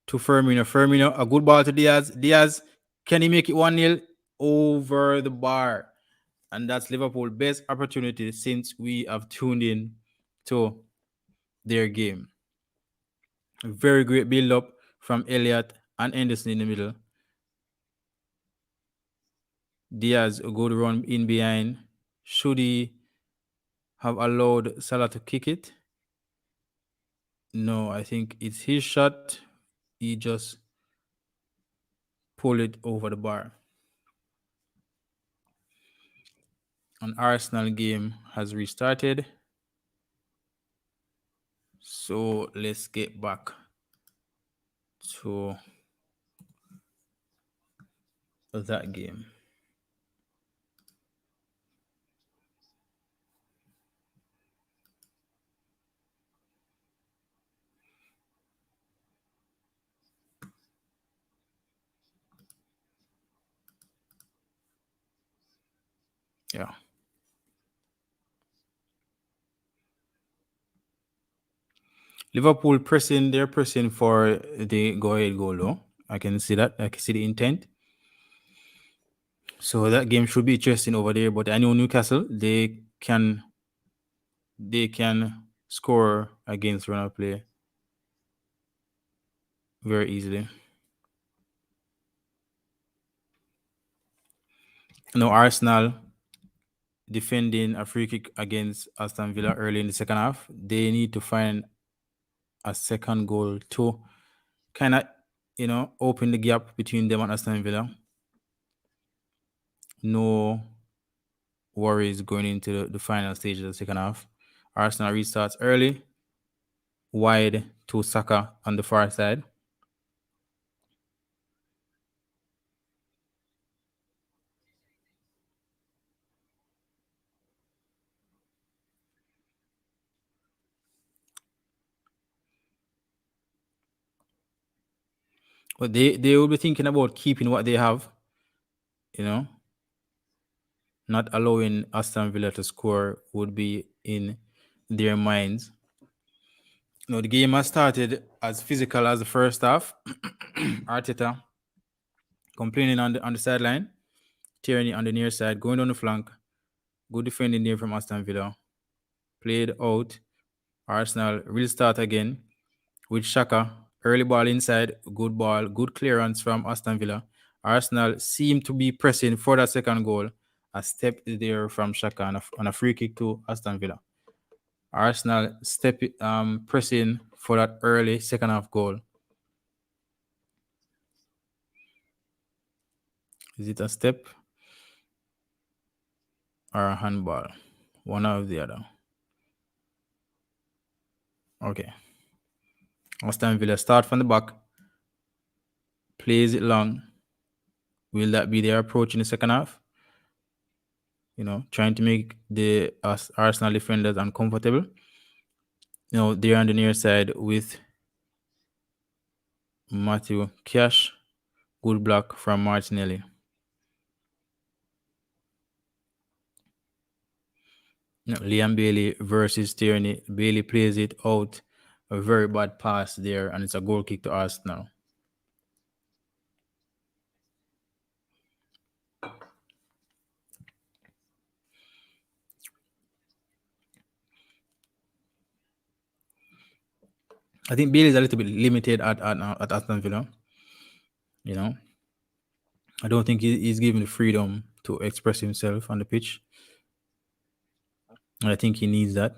to Firmino. Firmino, a good ball to Diaz. Diaz, can he make it 1-0? Over the bar. And that's Liverpool's best opportunity since we have tuned in to their game. A very great build-up from Elliott and Henderson in the middle. Diaz, a good run in behind. Should he have allowed Salah to kick it? No, I think it's his shot. He just pulled it over the bar. An Arsenal game has restarted. So let's get back to that game. Yeah. Liverpool they're pressing for the go ahead goal though. I can see that. I can see the intent. So that game should be interesting over there. But I know Newcastle, they can score against run of play very easily. Now Arsenal defending a free kick against Aston Villa early in the second half. They need to find a second goal to kind of, open the gap between them and Aston Villa. No worries going into the final stage of the second half. Arsenal restarts early, wide to Saka on the far side. But they will be thinking about keeping what they have, you know, not allowing Aston Villa to score would be in their minds. The game has started as physical as the first half. Arteta complaining on the sideline, Tierney on the near side, going on the flank. Good defending there from Aston Villa. Played out. Arsenal will start again with Shaka. Early ball inside, good ball, good clearance from Aston Villa. Arsenal seem to be pressing for that second goal. A step there from Shaka on a free kick to Aston Villa. Arsenal pressing for that early second half goal. Is it a step or a handball? One or the other. Okay. Aston Villa start from the back, plays it long. Will that be their approach in the second half? Trying to make the Arsenal defenders uncomfortable. They're on the near side with Matthew Cash. Good block from Martinelli. Liam Bailey versus Tierney. Bailey plays it out. A very bad pass there, and it's a goal kick to Arsenal. I think Bailey is a little bit limited at Aston Villa. I don't think he's given the freedom to express himself on the pitch. And I think he needs that.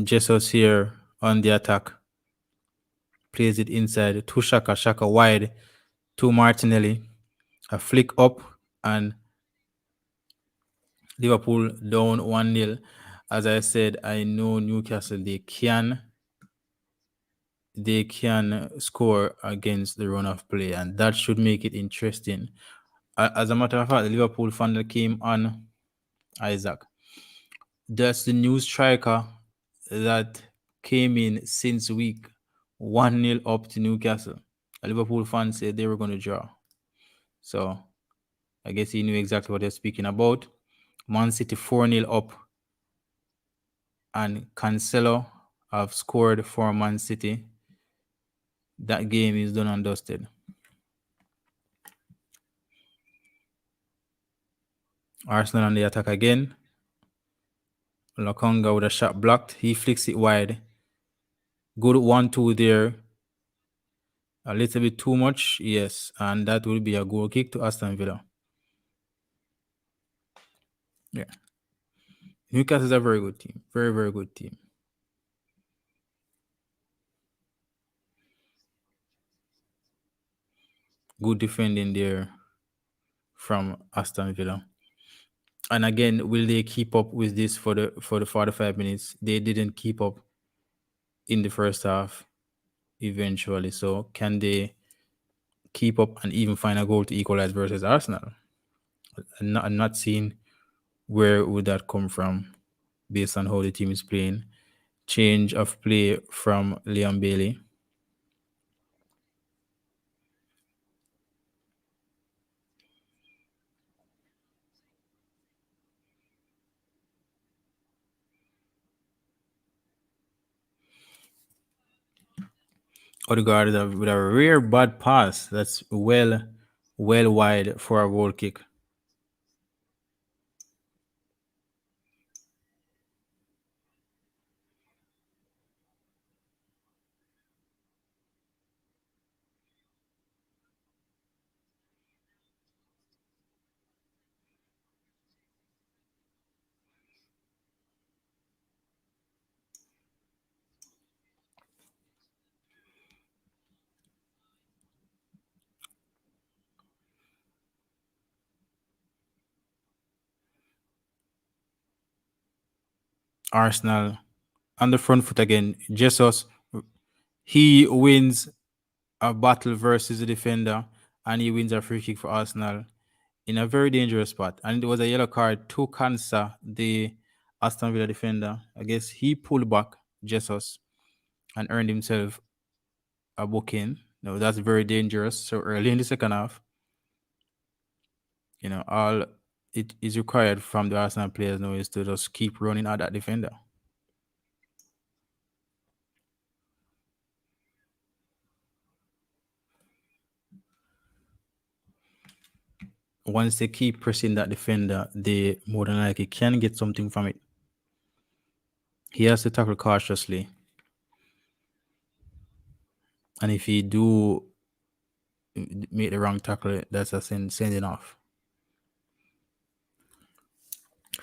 Jesus here on the attack. Plays it inside to Shaka. Shaka wide to Martinelli. A flick up and Liverpool down 1-0. As I said, I know Newcastle, they can score against the run of play, and that should make it interesting. As a matter of fact, the Liverpool fan that came on, Isaac, that's the new striker that came in since week 1-0 up to Newcastle. A Liverpool fan said they were going to draw. So I guess he knew exactly what they're speaking about. Man City 4-0 up, and Cancelo have scored for Man City. That game is done and dusted. Arsenal on the attack again. Lokonga with a shot blocked. He flicks it wide. Good 1-2 there. A little bit too much, yes. And that will be a goal kick to Aston Villa. Yeah. Newcastle is a very good team. Very, very good team. Good defending there from Aston Villa. And again, will they keep up with this for the 45 minutes? They didn't keep up in the first half eventually. So can they keep up and even find a goal to equalize versus Arsenal? I'm not seeing where would that come from based on how the team is playing. Change of play from Liam Bailey. Odegaard with a rare bad pass. That's well well wide for a goal kick. Arsenal on the front foot again. Jesus, he wins a battle versus the defender and he wins a free kick for Arsenal in a very dangerous spot. And it was a yellow card to Kansa, the Aston Villa defender. I guess he pulled back Jesus and earned himself a booking. No, that's very dangerous. So early in the second half, all it is required from the Arsenal players now is to just keep running at that defender. Once they keep pressing that defender, they more than likely can get something from it. He has to tackle cautiously. And if he do make the wrong tackle, that's a sending off.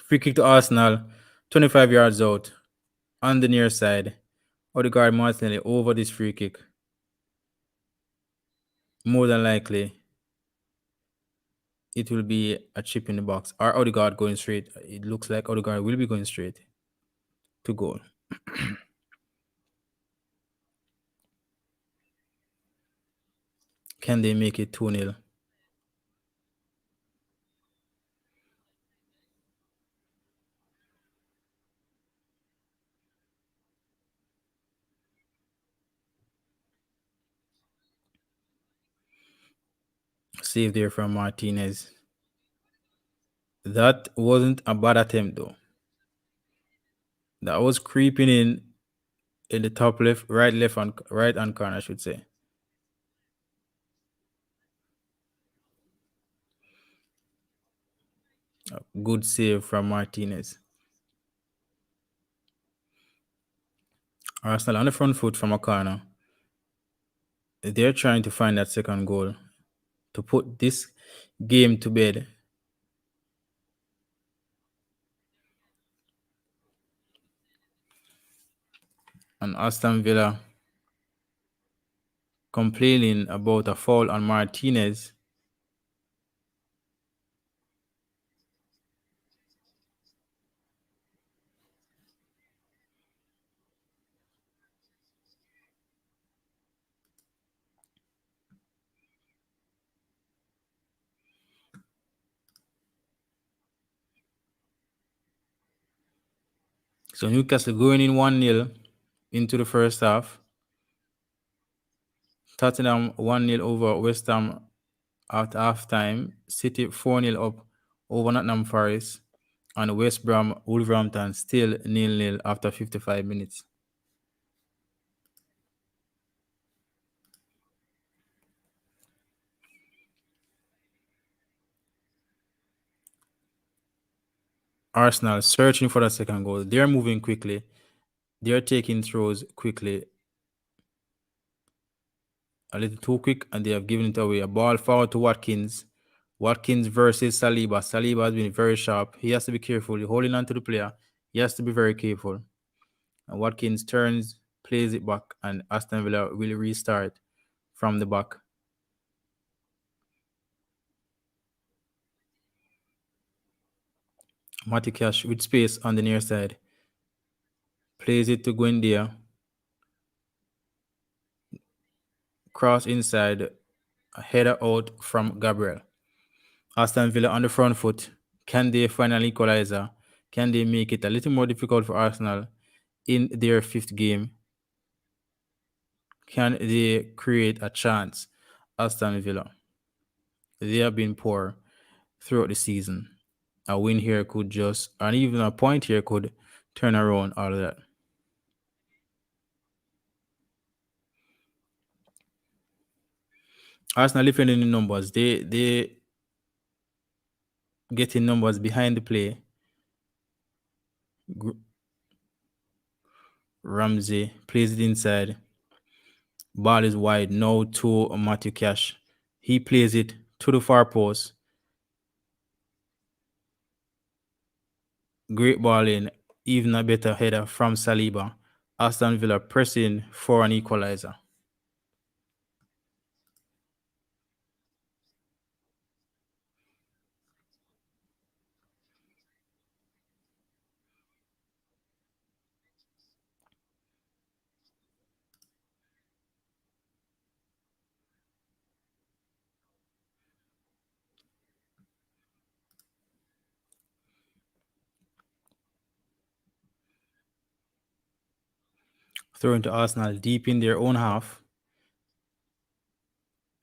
Free kick to Arsenal, 25 yards out, on the near side. Odegaard Martinelli over this free kick. More than likely, it will be a chip in the box. Or Odegaard going straight. It looks like Odegaard will be going straight to goal. Can they make it 2-0? Save there from Martinez. That wasn't a bad attempt though. That was creeping in the top left, right hand corner, I should say. A good save from Martinez. Arsenal on the front foot from a corner. They're trying to find that second goal to put this game to bed. And Aston Villa complaining about a foul on Martinez. So Newcastle going in 1-0 into the first half. Tottenham 1-0 over West Ham at halftime. City 4-0 up over Nottingham Forest. And West Brom Wolverhampton still 0-0 after 55 minutes. Arsenal searching for the second goal. They're moving quickly. They're taking throws quickly. A little too quick, and they have given it away. A ball forward to Watkins. Watkins versus Saliba. Saliba has been very sharp. He has to be careful. He's holding on to the player. He has to be very careful. And Watkins turns, plays it back, and Aston Villa will restart from the back. Matty Cash with space on the near side. Plays it to Gwendia. Cross inside. A header out from Gabriel. Aston Villa on the front foot. Can they find an equalizer? Can they make it a little more difficult for Arsenal in their fifth game? Can they create a chance? Aston Villa. They have been poor throughout the season. A win here could just, and even a point here could turn around all of that. Arsenal defending in numbers. They getting numbers behind the play. Ramsey plays it inside. Ball is wide now to Matthew Cash. He plays it to the far post. Great ball in. Even a better header from Saliba. Aston Villa pressing for an equalizer. Throwing to Arsenal deep in their own half.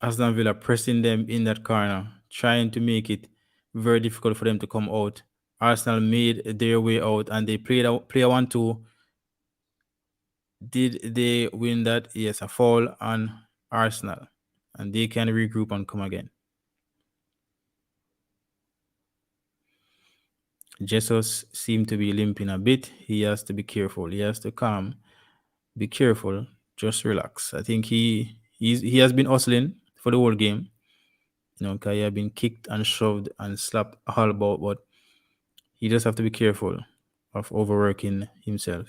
Aston Villa pressing them in that corner, trying to make it very difficult for them to come out. Arsenal made their way out and they played a play 1-2. Did they win that? Yes, a foul on Arsenal. And they can regroup and come again. Jesus seemed to be limping a bit. He has to be careful. He has to calm. Be careful. Just relax. I think he has been hustling for the whole game. Because he has been kicked and shoved and slapped all about, but he just have to be careful of overworking himself.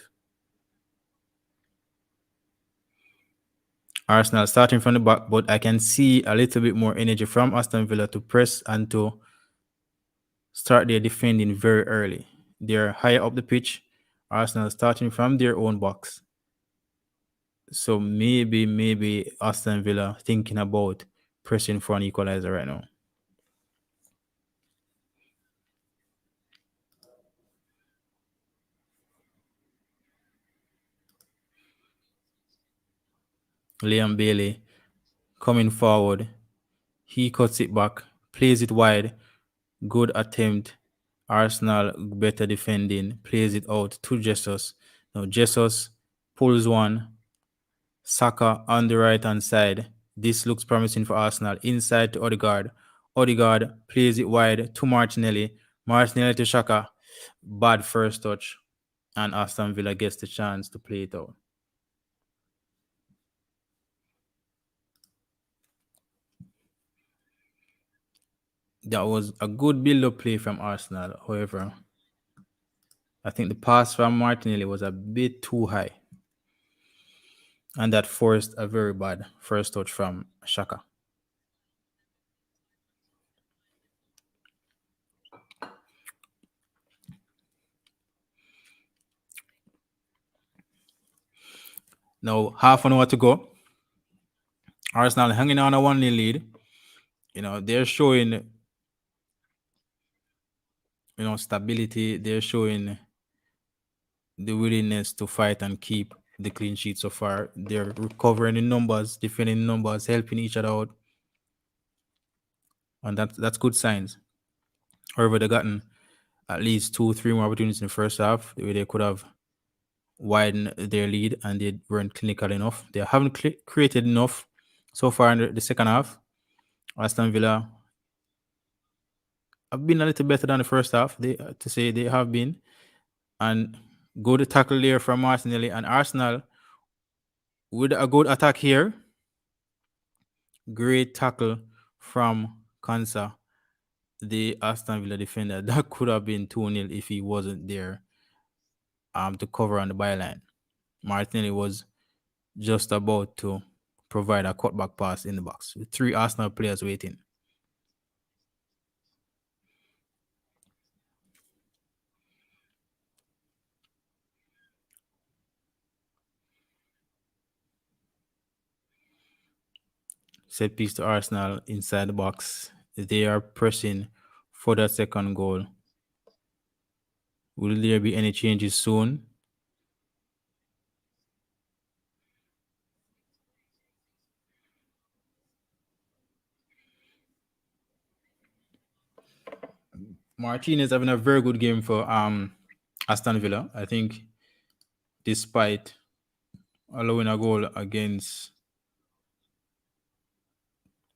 Arsenal starting from the back, but I can see a little bit more energy from Aston Villa to press and to start their defending very early. They're higher up the pitch. Arsenal starting from their own box. So maybe Aston Villa thinking about pressing for an equalizer right now. Liam Bailey coming forward. He cuts it back, plays it wide. Good attempt. Arsenal better defending, plays it out to Jesus. Now Jesus pulls one. Saka on the right hand side. This looks promising for Arsenal. Inside to Odegaard. Odegaard plays it wide to Martinelli. Martinelli to Shaka. Bad first touch. And Aston Villa gets the chance to play it out. That was a good build-up play from Arsenal. However, I think the pass from Martinelli was a bit too high. And that forced a very bad first touch from Shaka. Now, half an hour to go. Arsenal hanging on a 1-0 lead. They're showing, stability. They're showing the willingness to fight and keep the clean sheet so far. They're recovering in numbers, defending in numbers, helping each other out. And that's good signs. However, they've gotten at least 2-3 more opportunities in the first half where they could have widened their lead and they weren't clinical enough. They haven't created enough so far in the second half. Aston Villa have been a little better than the first half. To say they have been. And good tackle there from Martinelli and Arsenal with a good attack here. Great tackle from Kansa, the Aston Villa defender. That could have been 2-0 if he wasn't there to cover on the byline. Martinelli was just about to provide a cutback pass in the box with 3 Arsenal players waiting. Set piece to Arsenal inside the box. They are pressing for that second goal. Will there be any changes soon? Martinez having a very good game for Aston Villa. I think despite allowing a goal against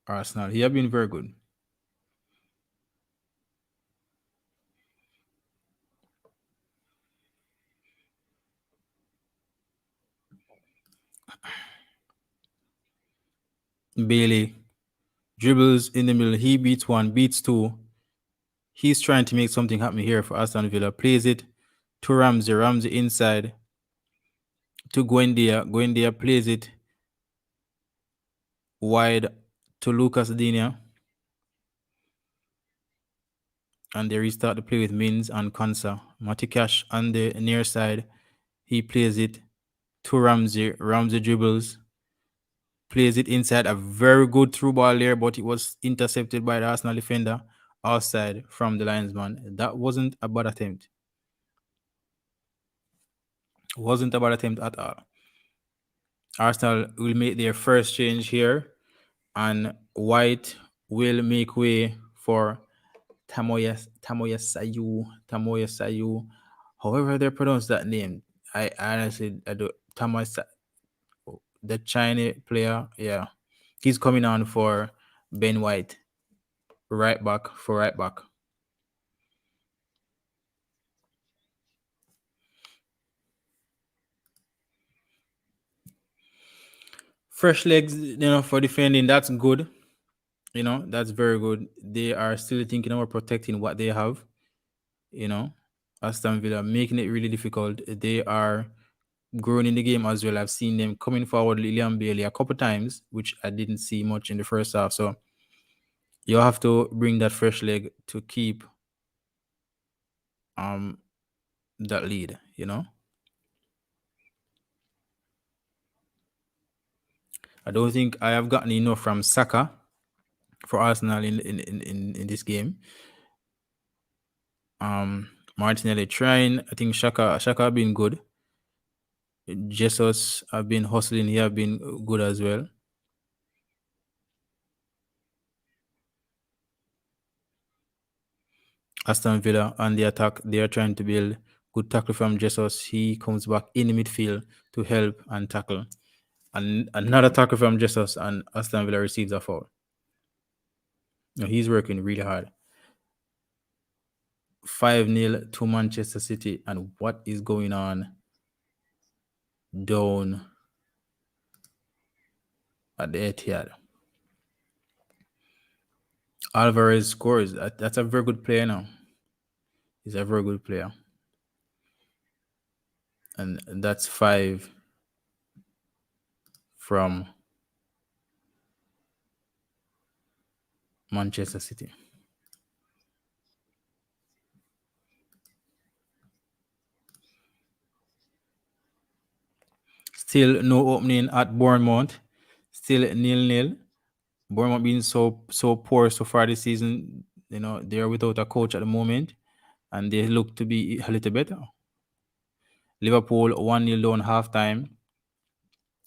Arsenal. He have been very good. Bailey dribbles in the middle. He beats one, beats two. He's trying to make something happen here for Aston Villa. Plays it to Ramsey. Ramsey inside to Gwendia. Gwendia plays it wide to Lucas Digne. And they restart the play with Mins and Konsa. Matikash on the near side. He plays it to Ramsey. Ramsey dribbles. Plays it inside. A very good through ball there, but it was intercepted by the Arsenal defender outside from the linesman. That wasn't a bad attempt. Wasn't a bad attempt at all. Arsenal will make their first change here, and White will make way for Tamoya Sayu. However they pronounce that name, I honestly I do. Tamoya, the Chinese player, yeah, he's coming on for Ben White, right back for right back. Fresh legs, for defending. That's good. That's very good. They are still thinking about protecting what they have. You know, Aston Villa making it really difficult. They are growing in the game as well. I've seen them coming forward, Lillian Bailey, a couple times, which I didn't see much in the first half. So you have to bring that fresh leg to keep um that lead. I don't think I have gotten enough from Saka for Arsenal in this game. Martinelli trying. I think Shaka have been good. Jesus have been hustling. He have been good as well. Aston Villa on the attack, they are trying to build good tackle from Jesus. He comes back in the midfield to help and tackle. And another tackle from Jesus, and Aston Villa receives a foul. He's working really hard. 5-0 to Manchester City. And what is going on down at the Etihad? Alvarez scores. That's a very good player now. He's a very good player. And that's 5 from Manchester City. Still no opening at Bournemouth. Still 0-0. Bournemouth being so poor so far this season. They're without a coach at the moment, and they look to be a little better. Liverpool 1-0 down halftime.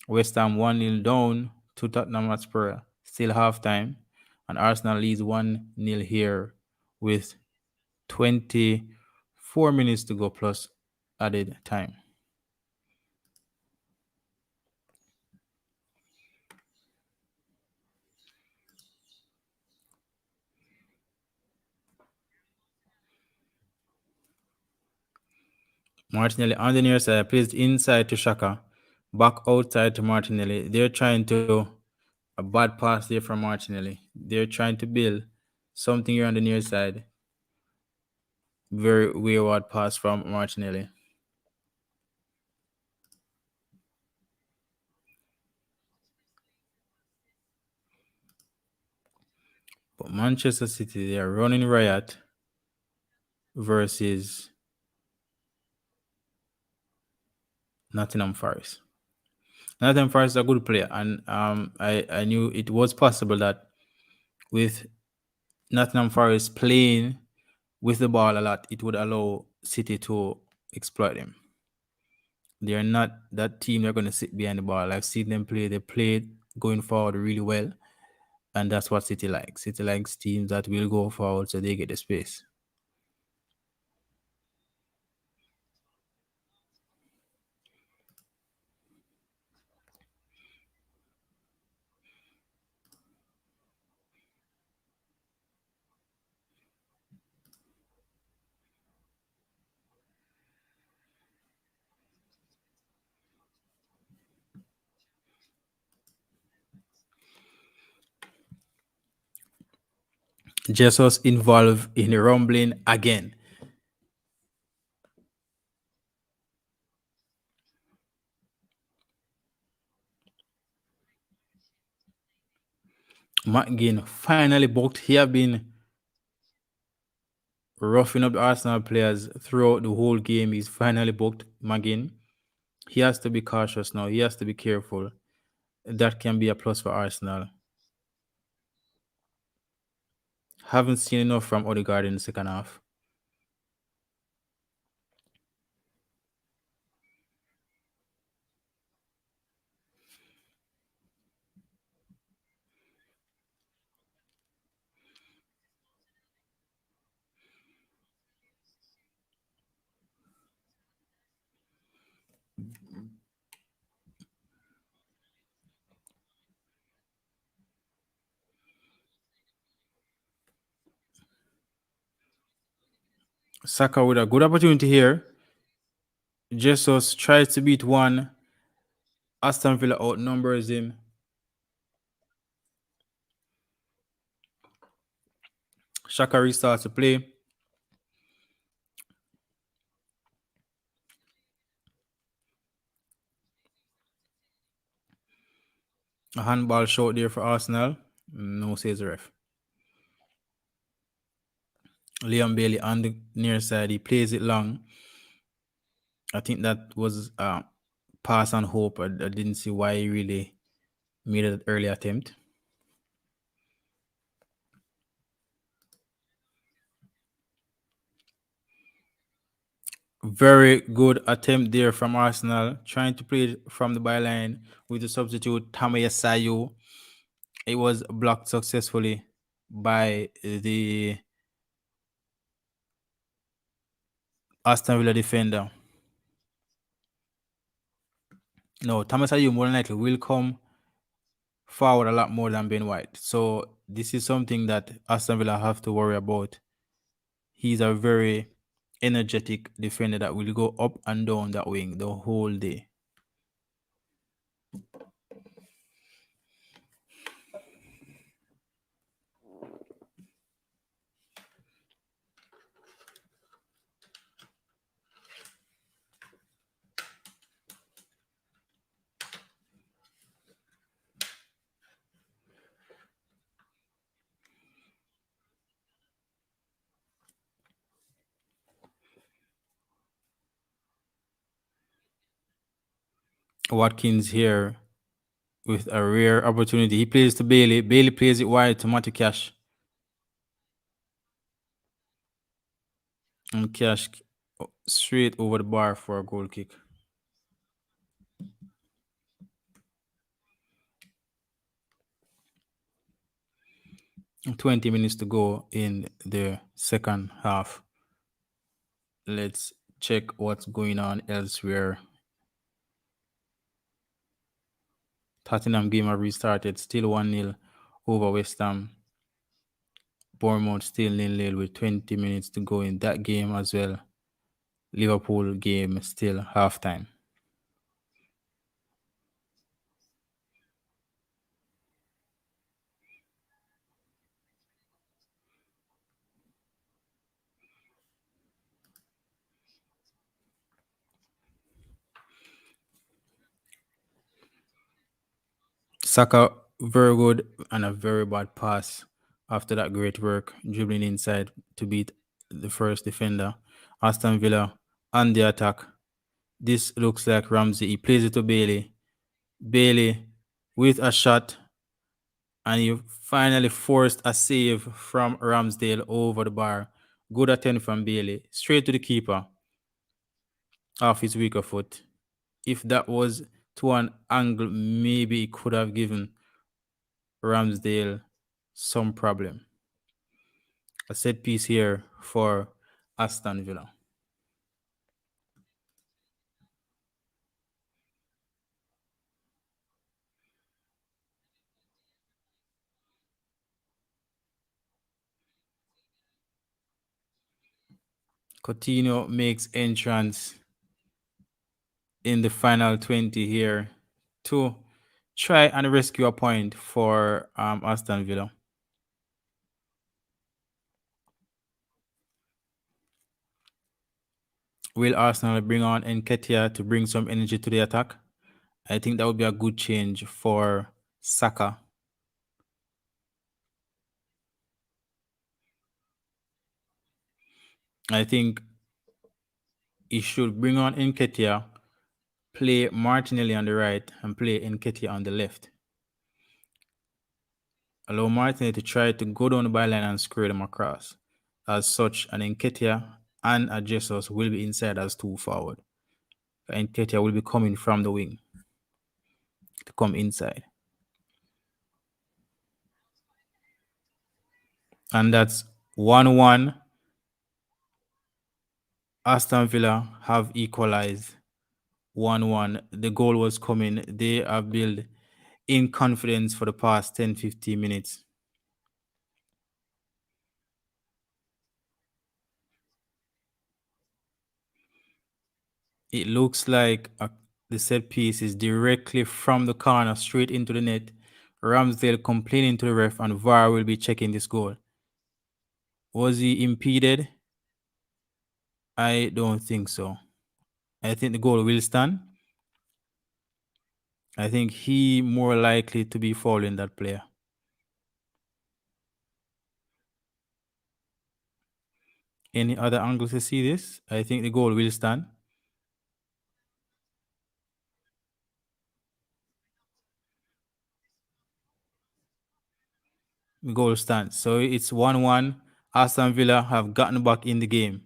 West Ham 1-0 down to Tottenham Hotspur. Still halftime, and Arsenal leads 1-0 here with 24 minutes to go plus added time. Martinelli on the near side, placed inside to Shaka, back outside to Martinelli. They're trying to a bad pass there from Martinelli. They're trying to build something here on the near side. Very wayward pass from Martinelli. But Manchester City, they are running riot versus Nottingham Forest. Nottingham Forest is a good player, and I knew it was possible that with Nottingham Forest playing with the ball a lot, it would allow City to exploit them. They are not that team they're going to sit behind the ball. I've seen them play. They played going forward really well, and that's what City likes. City likes teams that will go forward so they get the space. Jesus involved in rumbling again. McGinn finally booked. He have been roughing up the Arsenal players throughout the whole game. He's finally booked McGinn. He has to be cautious now. He has to be careful. That can be a plus for Arsenal. Haven't seen enough from Odegaard in the second half. Saka with a good opportunity here. Jesus tries to beat one. Aston Villa outnumbers him. Shaka restarts to play. A handball short there for Arsenal. No, says the ref. Liam Bailey on the near side. He plays it long. I think that was pass on hope. I didn't see why he really made an early attempt. Very good attempt there from Arsenal, trying to play it from the byline with the substitute Tamaya Sayo. It was blocked successfully by the Aston Villa defender. No, Thomas Ayew more than likely will come forward a lot more than Ben White. So this is something that Aston Villa have to worry about. He's a very energetic defender that will go up and down that wing the whole day. Watkins here with a rare opportunity. He plays to Bailey. Bailey plays it wide to Matty Cash. And Cash straight over the bar for a goal kick. 20 minutes to go in the second half. Let's check what's going on elsewhere. Tottenham game have restarted, still 1-0 over West Ham. Bournemouth still 0-0 with 20 minutes to go in that game as well. Liverpool game still halftime. Saka very good and a very bad pass after that great work, dribbling inside to beat the first defender. Aston Villa on the attack. This looks like Ramsey. He plays it to Bailey. Bailey with a shot, and he finally forced a save from Ramsdale over the bar. Good attempt from Bailey. Straight to the keeper off his weaker foot. If that was to an angle, maybe it could have given Ramsdale some problem. A set piece here for Aston Villa. Coutinho makes entrance in the final 20 here to try and rescue a point for Aston Villa. Will Arsenal bring on Nketiah to bring some energy to the attack? I think that would be a good change for Saka. I think he should bring on Nketiah, play Martinelli on the right, and play Nketiah on the left. Allow Martinelli to try to go down the byline and square them across. As such, and Nketiah and Jesus will be inside as two forward. Nketiah will be coming from the wing to come inside. And that's 1-1. Aston Villa have equalized 1-1. The goal was coming. They have built in confidence for the past 10-15 minutes. It looks like the set piece is directly from the corner straight into the net. Ramsdale complaining to the ref, and VAR will be checking this goal. Was he impeded? I don't think so. I think the goal will stand. I think he more likely to be fouling that player. Any other angles to see this? I think the goal will stand. The goal stands. So it's 1-1. Aston Villa have gotten back in the game.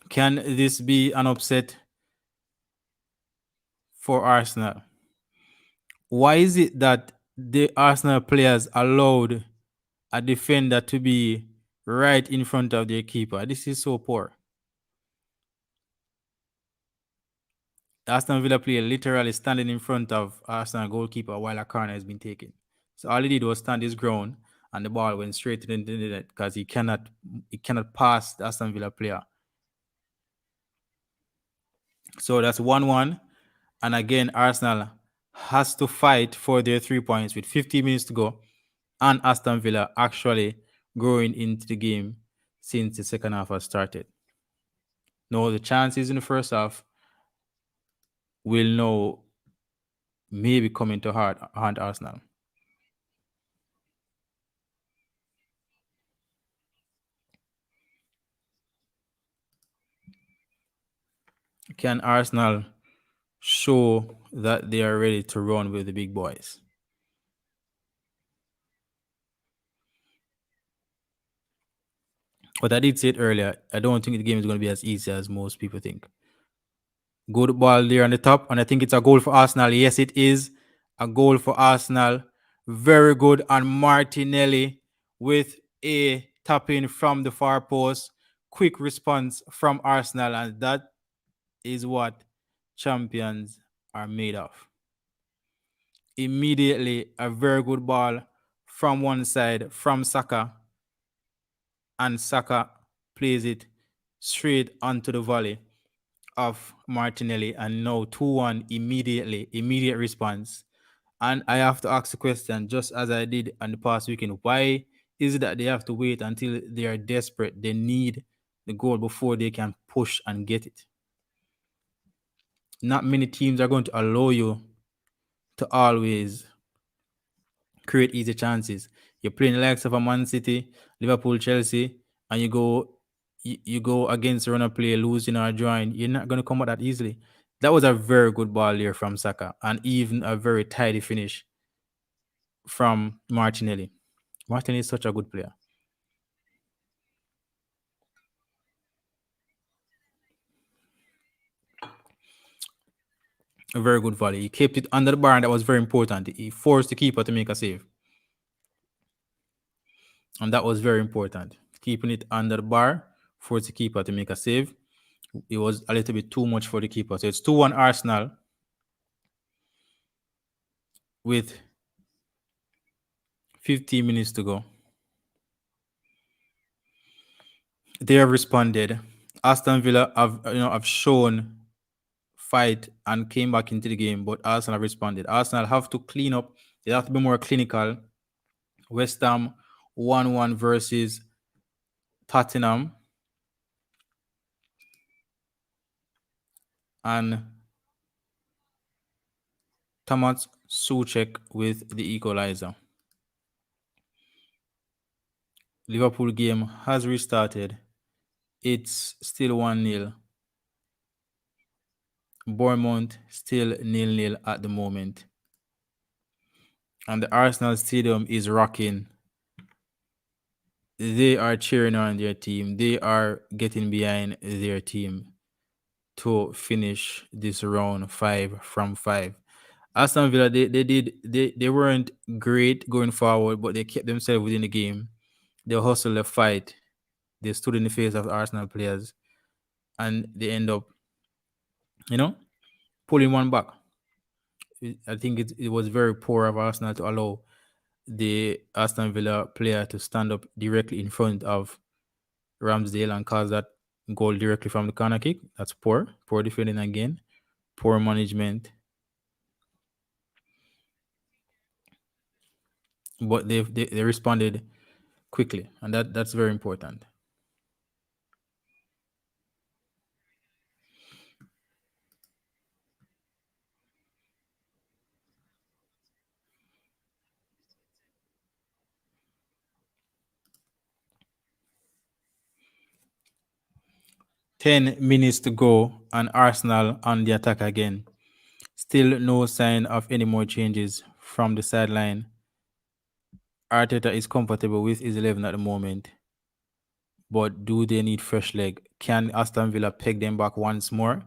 Can this be an upset for Arsenal? Why is it that the Arsenal players allowed a defender to be right in front of their keeper? This is so poor. The Aston Villa player literally standing in front of Arsenal goalkeeper while a corner has been taken. So all he did was stand his ground, and the ball went straight to the net because he cannot pass the Aston Villa player. So that's 1-1. And again, Arsenal has to fight for their 3 points with 50 minutes to go. And Aston Villa actually growing into the game since the second half has started. No, the chances in the first half will now maybe come into haunt Arsenal. Can Arsenal show that they are ready to run with the big boys? But I did say it earlier, I don't think the game is going to be as easy as most people think. Good ball there on the top, and I think it's a goal for Arsenal. Yes, it is a goal for Arsenal. Very good on Martinelli with a tapping from the far post. Quick response from Arsenal, and that is what champions are made of. Immediately, a very good ball from one side from Saka, and Saka plays it straight onto the volley of Martinelli, and now 2-1 immediately, immediate response. And I have to ask the question, just as I did on the past weekend, why is it that they have to wait until they are desperate? They need the goal before they can push and get it. Not many teams are going to allow you to always create easy chances. You're playing the likes of a Man City, Liverpool, Chelsea, and you go against a runner player losing or drawing. You're not going to come out that easily. That was a very good ball there from Saka, and even a very tidy finish from Martinelli. Martinelli is such a good player. A very good volley. He kept it under the bar, and that was very important. He forced the keeper to make a save. And that was very important. Keeping it under the bar, forced the keeper to make a save. It was a little bit too much for the keeper. So it's 2-1 Arsenal with 15 minutes to go. They have responded. Aston Villa have shown fight and came back into the game, but Arsenal have responded. Arsenal have to clean up. They have to be more clinical. West Ham 1-1 versus Tottenham. and Tomas Soucek with the equalizer. Liverpool game has restarted. It's still 1-0. Bournemouth still 0-0 at the moment. And the Arsenal Stadium is rocking. They are cheering on their team. They are getting behind their team to finish this round 5 from 5. Aston Villa, they weren't great going forward, but they kept themselves within the game. They hustled, the fight. They stood in the face of the Arsenal players, and they end up, you know, pulling one back. I think it was very poor of Arsenal to allow the Aston Villa player to stand up directly in front of Ramsdale and cause that goal directly from the corner kick. That's poor. Poor defending again. Poor management. But they responded quickly, and that's very important. 10 minutes to go, and Arsenal on the attack again. Still no sign of any more changes from the sideline. Arteta is comfortable with his 11 at the moment, but do they need fresh leg? Can Aston Villa peg them back once more?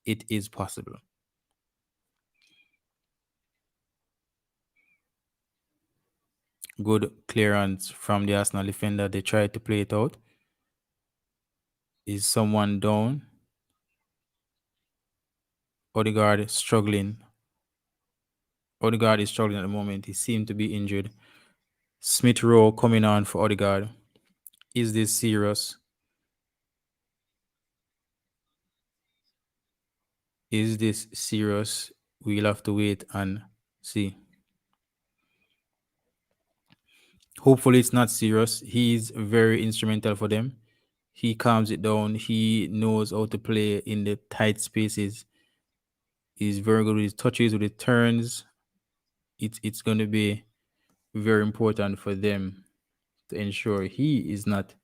It is possible. Good clearance from the Arsenal defender. They tried to play it out. Is someone down? Odegaard struggling. Odegaard is struggling at the moment. He seemed to be injured. Smith Rowe coming on for Odegaard. Is this serious? Is this serious? We'll have to wait and see. Hopefully, it's not serious. He's very instrumental for them. He calms it down. He knows how to play in the tight spaces. He's very good with his touches, with his turns. It's going to be very important for them to ensure he is not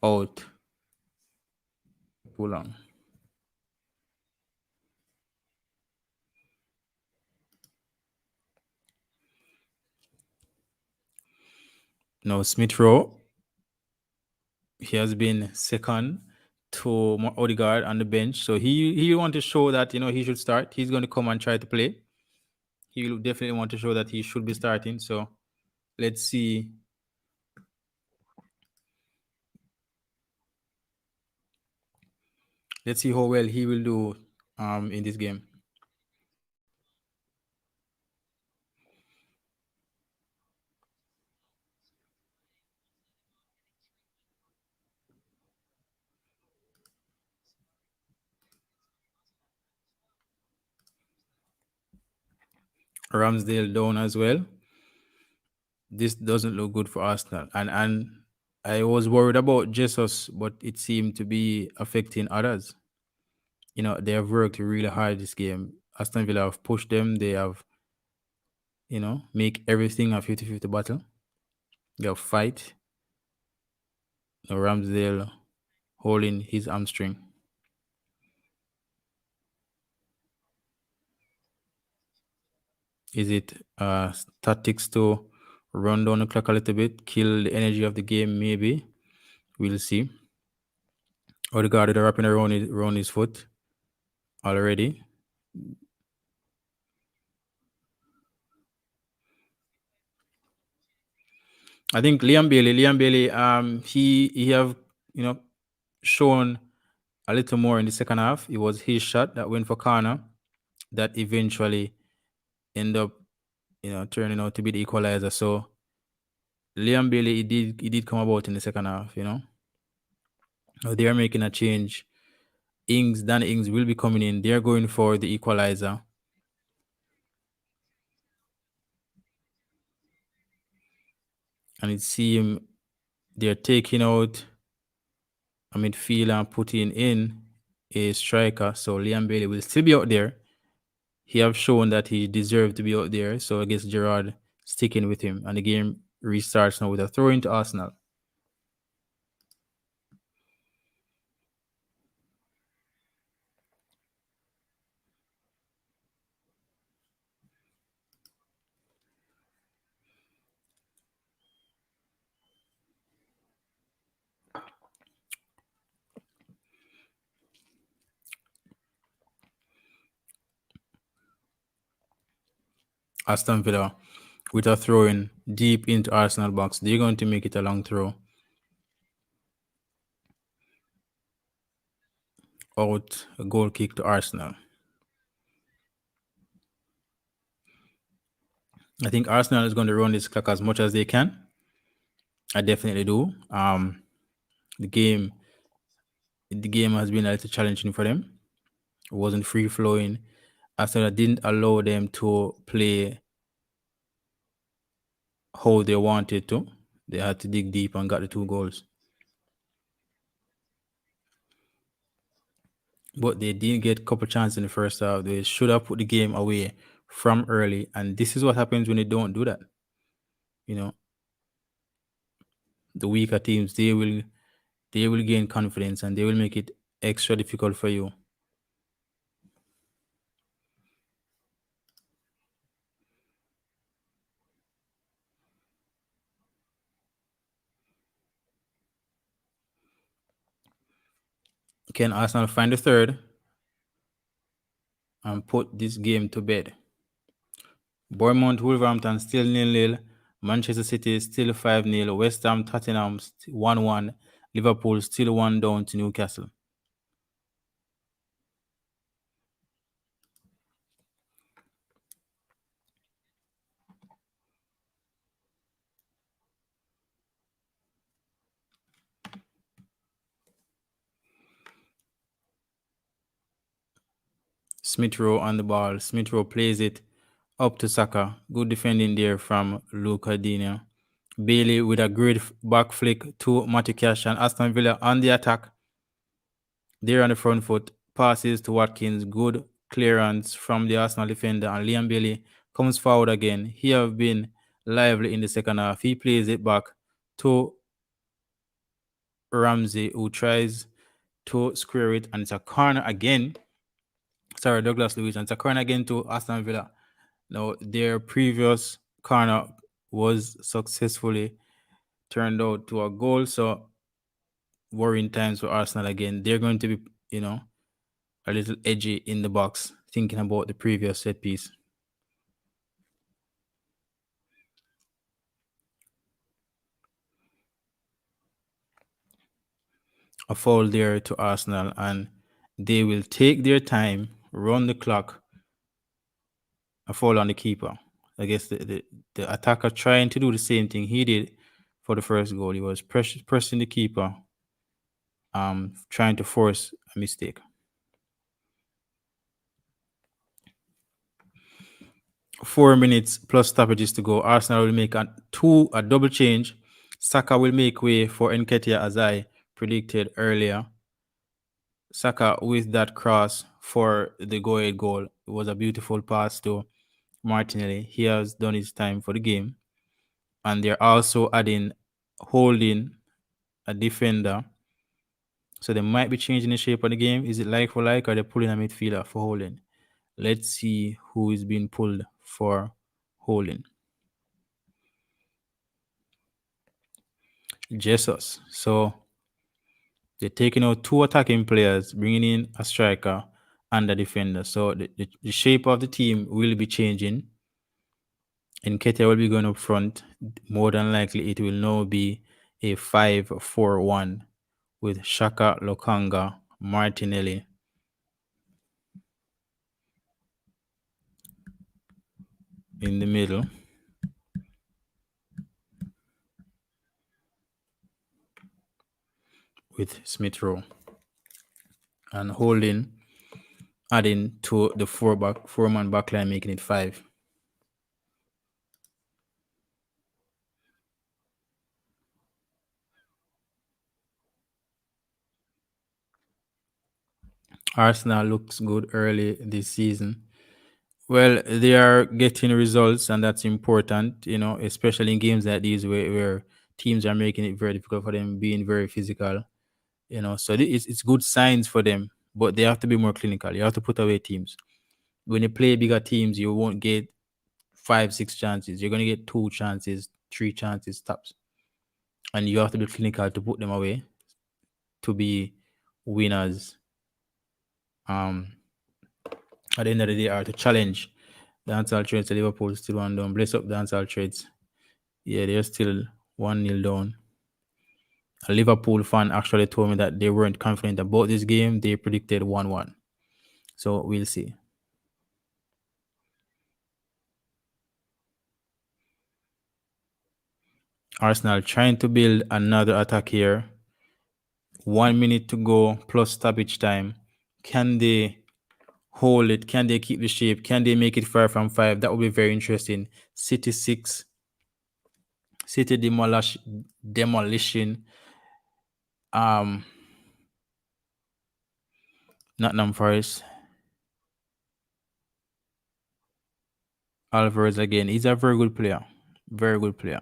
out too long. Now, Smith Rowe, he has been second to Odegaard on the bench. So he want to show that, he should start. He's going to come and try to play. He will definitely want to show that he should be starting. So let's see. Let's see how well he will do in this game. Ramsdale down as well. This doesn't look good for Arsenal. And I was worried about Jesus, but it seemed to be affecting others. They have worked really hard this game. Aston Villa have pushed them. They have, make everything a 50-50 battle. They have fight. Ramsdale holding his hamstring. Is it tactics to run down the clock a little bit, kill the energy of the game? Maybe. We'll see. Odegaard wrapping around his foot already. I think Liam Bailey, he have, shown a little more in the second half. It was his shot that went for corner that eventually end up, turning out to be the equalizer. So Liam Bailey, he did come about in the second half. They are making a change. Dan Ings will be coming in. They're going for the equalizer. And it seems they're taking out a midfielder and putting in a striker. So Liam Bailey will still be out there. He have shown that he deserved to be out there. So I guess Gerard sticking with him. And the game restarts now with a throw into Arsenal. Aston Villa with a throw in deep into Arsenal box. They're going to make it a long throw. Out, a goal kick to Arsenal. I think Arsenal is going to run this clock as much as they can. I definitely do. The game has been a little challenging for them. It wasn't free flowing. Arsenal didn't allow them to play how they wanted to. They had to dig deep and got the 2 goals. But they didn't get a couple chances in the first half. They should have put the game away from early. And this is what happens when they don't do that. You know, the weaker teams, they will gain confidence and they will make it extra difficult for you. Can Arsenal find the third and put this game to bed? Bournemouth, Wolverhampton still 0-0. Manchester City still 5-0. West Ham, Tottenham 1-1. Liverpool still 1 down to Newcastle. Smith Rowe on the ball. Smith Rowe plays it up to Saka. Good defending there from Luca Dina. Bailey with a great back flick to Matty Cash and Aston Villa on the attack. There on the front foot. Passes to Watkins. Good clearance from the Arsenal defender. And Liam Bailey comes forward again. He have been lively in the second half. He plays it back to Ramsey, who tries to square it. And it's a corner again. Sorry, Douglas Luiz. And it's a corner again to Aston Villa. Now, their previous corner was successfully turned out to a goal. So, worrying times for Arsenal again. They're going to be, a little edgy in the box, thinking about the previous set piece. A foul there to Arsenal, and they will take their time, run the clock. A foul on the keeper. I guess the attacker trying to do the same thing he did for the first goal. He was pressing the keeper, trying to force a mistake. 4 minutes plus stoppages to go. Arsenal will make a double change. Saka will make way for Nketiah as I predicted earlier. Saka with that cross for the go-ahead goal. It was a beautiful pass to Martinelli. He has done his time for the game. And they're also holding a defender. So they might be changing the shape of the game. Is it like for like, or they're pulling a midfielder for holding? Let's see who is being pulled for holding. Jesus. So they're taking out 2 attacking players, bringing in a striker and a defender. So the shape of the team will be changing. And Nketiah will be going up front. More than likely, it will now be a 5-4-1 with Xhaka, Lokanga, Martinelli. In the middle. With Smith Rowe. And Holding adding to the 4-man backline, making it 5. Arsenal looks good early this season. Well, they are getting results, and that's important, especially in games like these where teams are making it very difficult for them, being very physical, So it's good signs for them, but they have to be more clinical. You have to put away teams. When you play bigger teams, you won't get five, six chances. You're going to get two chances, three chances tops. And you have to be clinical to put them away to be winners. At the end of the day, are to challenge dancehall trades. Liverpool still one down. Bless up dancehall trades. Yeah, they're still 1-0 down. A Liverpool fan actually told me that they weren't confident about this game. They predicted 1-1. So we'll see. Arsenal trying to build another attack here. 1 minute to go plus stoppage time. Can they hold it? Can they keep the shape? Can they make it 5 from 5? That would be very interesting. City 6. City demolition. Nottingham Forest. Alvarez again. He's a very good player. Very good player.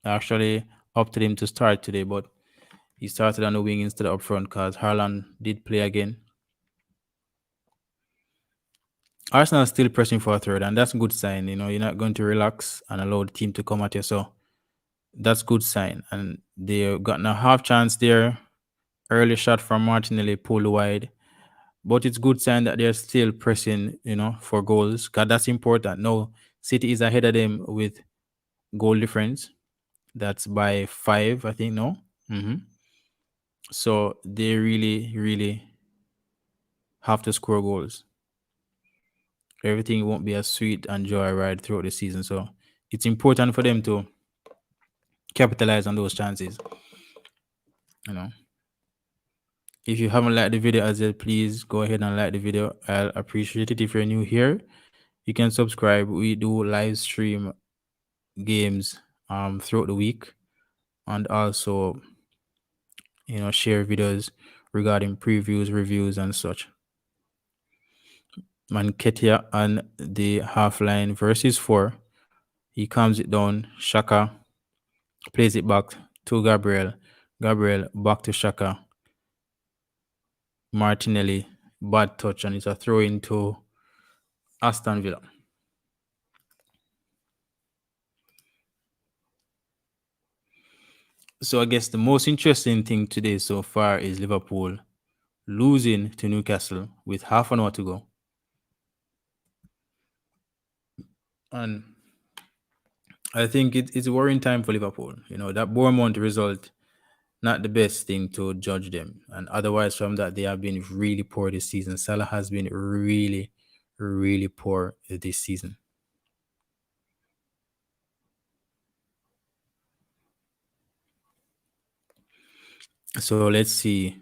Actually opted him to start today, but he started on the wing instead of up front because Haaland did play again. Arsenal is still pressing for a third, and that's a good sign. You're not going to relax and allow the team to come at you. So that's good sign. And they got a half chance there. Early shot from Martinelli pulled wide. But it's good sign that they're still pressing, for goals. Because that's important. No, City is ahead of them with goal difference. That's by 5, I think, no? So they really, really have to score goals. Everything won't be a sweet and joy ride throughout the season. So it's important for them to capitalize on those chances. If you haven't liked the video as yet, please go ahead and like the video. I'll appreciate it. If you're new here, you can subscribe. We do live stream games throughout the week, and also share videos regarding previews, reviews, and such. Manketia on the half line versus 4. He calms it down. Shaka plays it back to Gabriel. Gabriel back to Shaka. Martinelli, bad touch, and it's a throw into Aston Villa. So I guess the most interesting thing today so far is Liverpool losing to Newcastle with half an hour to go. And I think it's a worrying time for Liverpool. That Bournemouth result, not the best thing to judge them. And otherwise from that, they have been really poor this season. Salah has been really, really poor this season. So let's see.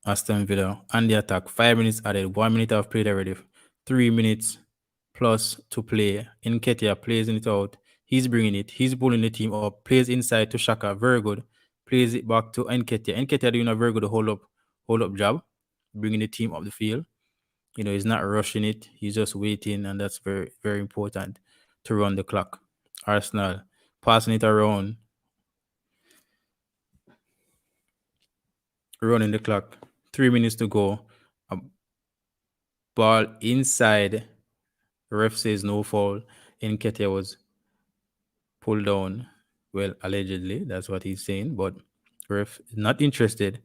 Aston Villa and the attack. 5 minutes added. 1 minute I've played already. 3 minutes plus to play. Nketiah plays it out. He's bringing it. He's pulling the team up. Plays inside to Shaka. Very good. Plays it back to Nketiah. Nketiah doing a very good hold up job, bringing the team up the field. He's not rushing it. He's just waiting, and that's very, very important to run the clock. Arsenal passing it around, running the clock. 3 minutes to go. Ball inside. Ref says no foul. Nketiah was pulled down. Well, allegedly, that's what he's saying, but ref is not interested.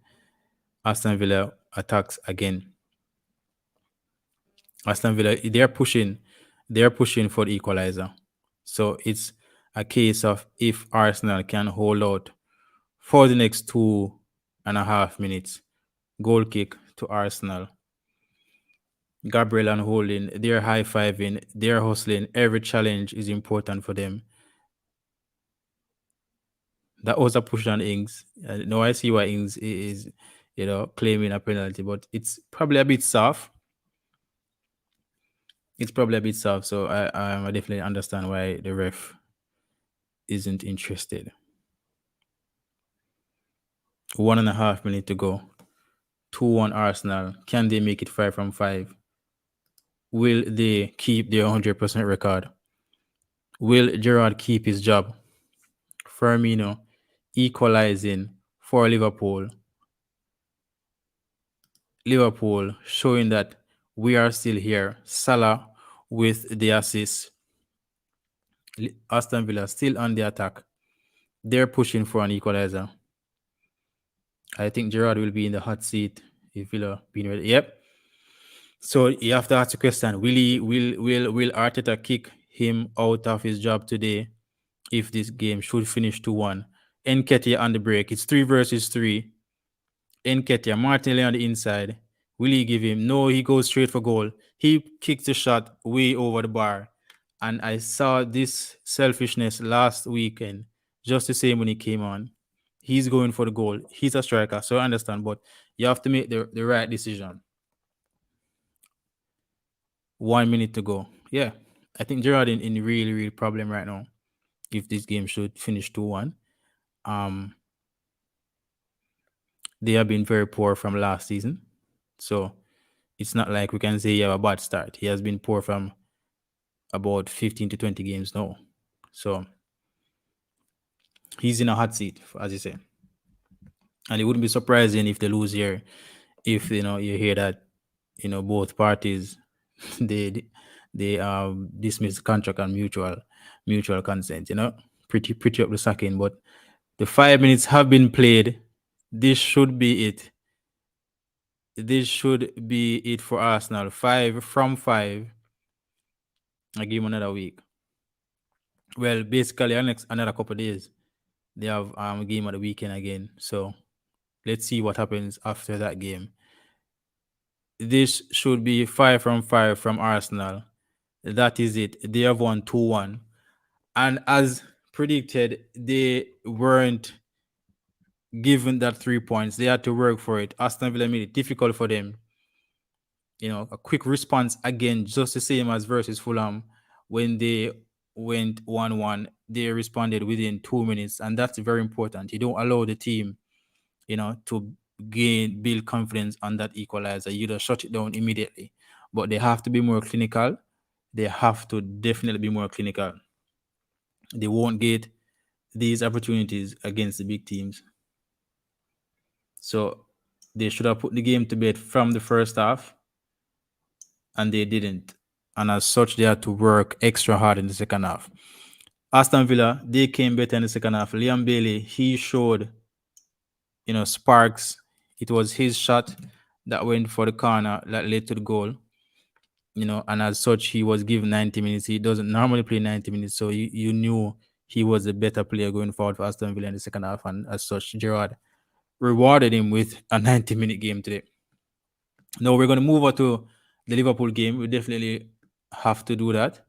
Aston Villa attacks again. Aston Villa, they're pushing for the equalizer. So it's a case of if Arsenal can hold out for the next 2.5 minutes. Goal kick to Arsenal. Gabriel and Holding, they're high-fiving, they're hustling. Every challenge is important for them. That was a push on Ings. No, I see why Ings is, claiming a penalty, but it's probably a bit soft. So I definitely understand why the ref isn't interested. 1.5 minutes to go. 2-1 Arsenal. Can they make it 5 from 5? Will they keep their 100% record? Will Gerrard keep his job? Firmino equalizing for Liverpool. Liverpool showing that we are still here. Salah with the assist. Aston Villa still on the attack. They're pushing for an equalizer. I think Gerrard will be in the hot seat if Villa being ready. Yep. So you have to ask the question: will Arteta kick him out of his job today if this game should finish 2-1? Nketiah on the break. It's 3 versus 3. Nketiah, Martinelli on the inside. Will he give him? No, he goes straight for goal. He kicks the shot way over the bar. And I saw this selfishness last weekend, just the same when he came on. He's going for the goal. He's a striker, so I understand, but you have to make the right decision. 1 minute to go. Yeah, I think Gerard in really, really problem right now if this game should finish 2-1. They have been very poor from last season. So it's not like we can say he have a bad start. He has been poor from about 15 to 20 games now. So he's in a hot seat, as you say. And it wouldn't be surprising if they lose here, if you hear that both parties they dismiss the contract on mutual consent. Pretty up the sacking. But the 5 minutes have been played. This should be it. This should be it for Arsenal. 5 from 5. I give him another week. Well, basically, another couple of days. They have a game at the weekend again. So let's see what happens after that game. This should be 5 from 5 from Arsenal. That is it. They have won 2-1. And as predicted, they weren't given that 3 points. They had to work for it. Aston Villa made it difficult for them. A quick response again, just the same as versus Fulham when they went 1-1. They responded within 2 minutes, and that's very important. You don't allow the team, to build confidence on that equalizer. You just shut it down immediately. But they have to be more clinical. They have to definitely be more clinical. They won't get these opportunities against the big teams. So they should have put the game to bed from the first half, and they didn't. And as such, they had to work extra hard in the second half. Aston Villa, they came better in the second half. Liam Bailey, he showed, sparks. It was his shot that went for the corner that led to the goal. And as such, he was given 90 minutes. He doesn't normally play 90 minutes, so you knew he was a better player going forward for Aston Villa in the second half. And as such, Gerrard rewarded him with a 90-minute game today. Now we're going to move on to the Liverpool game. We definitely have to do that.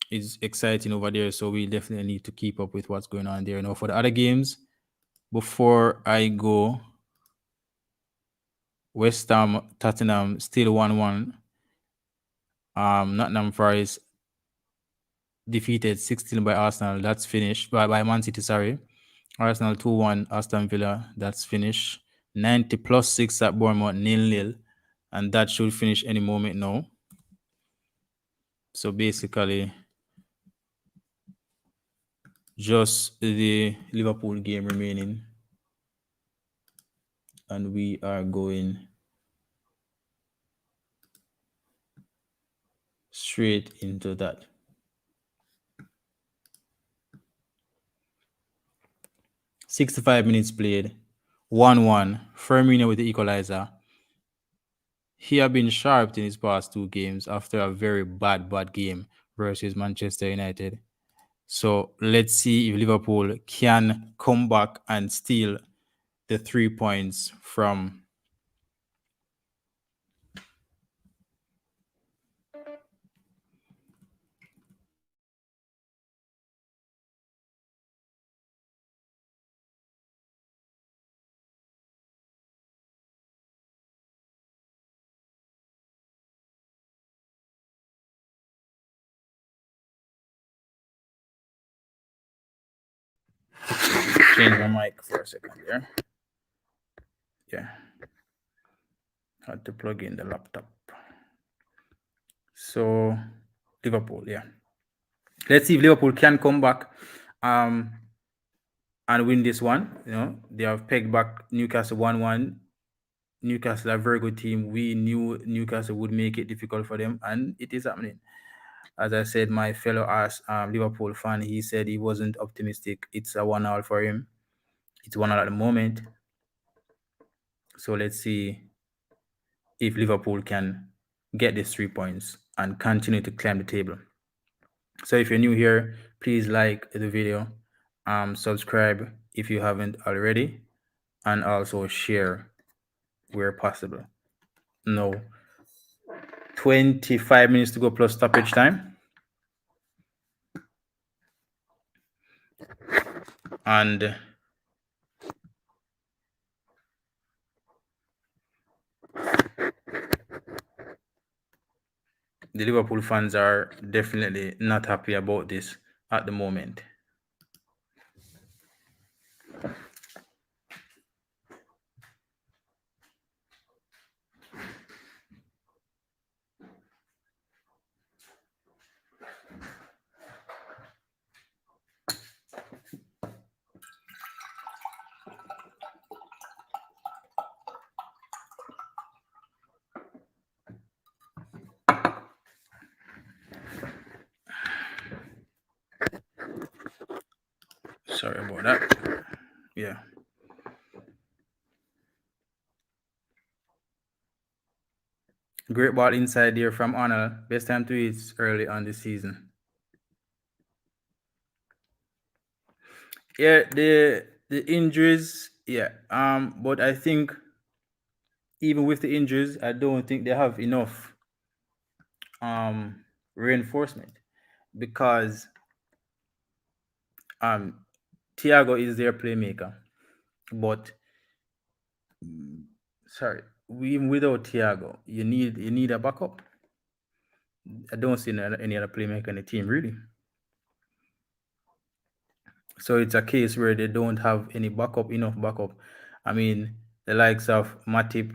It's exciting over there, so we definitely need to keep up with what's going on there. Now for the other games, before I go, West Ham, Tottenham still 1-1. Nottingham Forest defeated 16 by Arsenal. That's finished. By Man City, sorry. Arsenal 2-1, Aston Villa. That's finished. 90 plus 6 at Bournemouth, 0-0. And that should finish any moment now. So basically, just the Liverpool game remaining. And we are going straight into that. 65 minutes played. 1-1. Firmino with the equalizer. He had been sharp in his past 2 games after a very bad game versus Manchester United. So let's see if Liverpool can come back and steal the 3 points from change my mic for a second there. Yeah, had to plug in the laptop. So Liverpool, yeah. Let's see if Liverpool can come back um, and win this one. You know, they have pegged back Newcastle 1-1. Newcastle are a very good team. We knew Newcastle would make it difficult for them, and it is happening. As I said, my fellow Liverpool fan, he said he wasn't optimistic. It's a 1-1 for him. It's 1-1 at the moment. So let's see if Liverpool can get these 3 points and continue to climb the table. So if you're new here, please like the video, subscribe if you haven't already, and also share where possible. No, 25 minutes to go plus stoppage time. And the Liverpool fans are definitely not happy about this at the moment. Sorry about that. Yeah. Great ball inside there from Arnold. Best time to eat early on the season. Yeah, the injuries, yeah. But I think even with the injuries, I don't think they have enough reinforcement because Thiago is their playmaker. But sorry, even without Thiago, you need a backup. I don't see any other playmaker in the team really. So it's a case where they don't have any enough backup. I mean, the likes of Matip,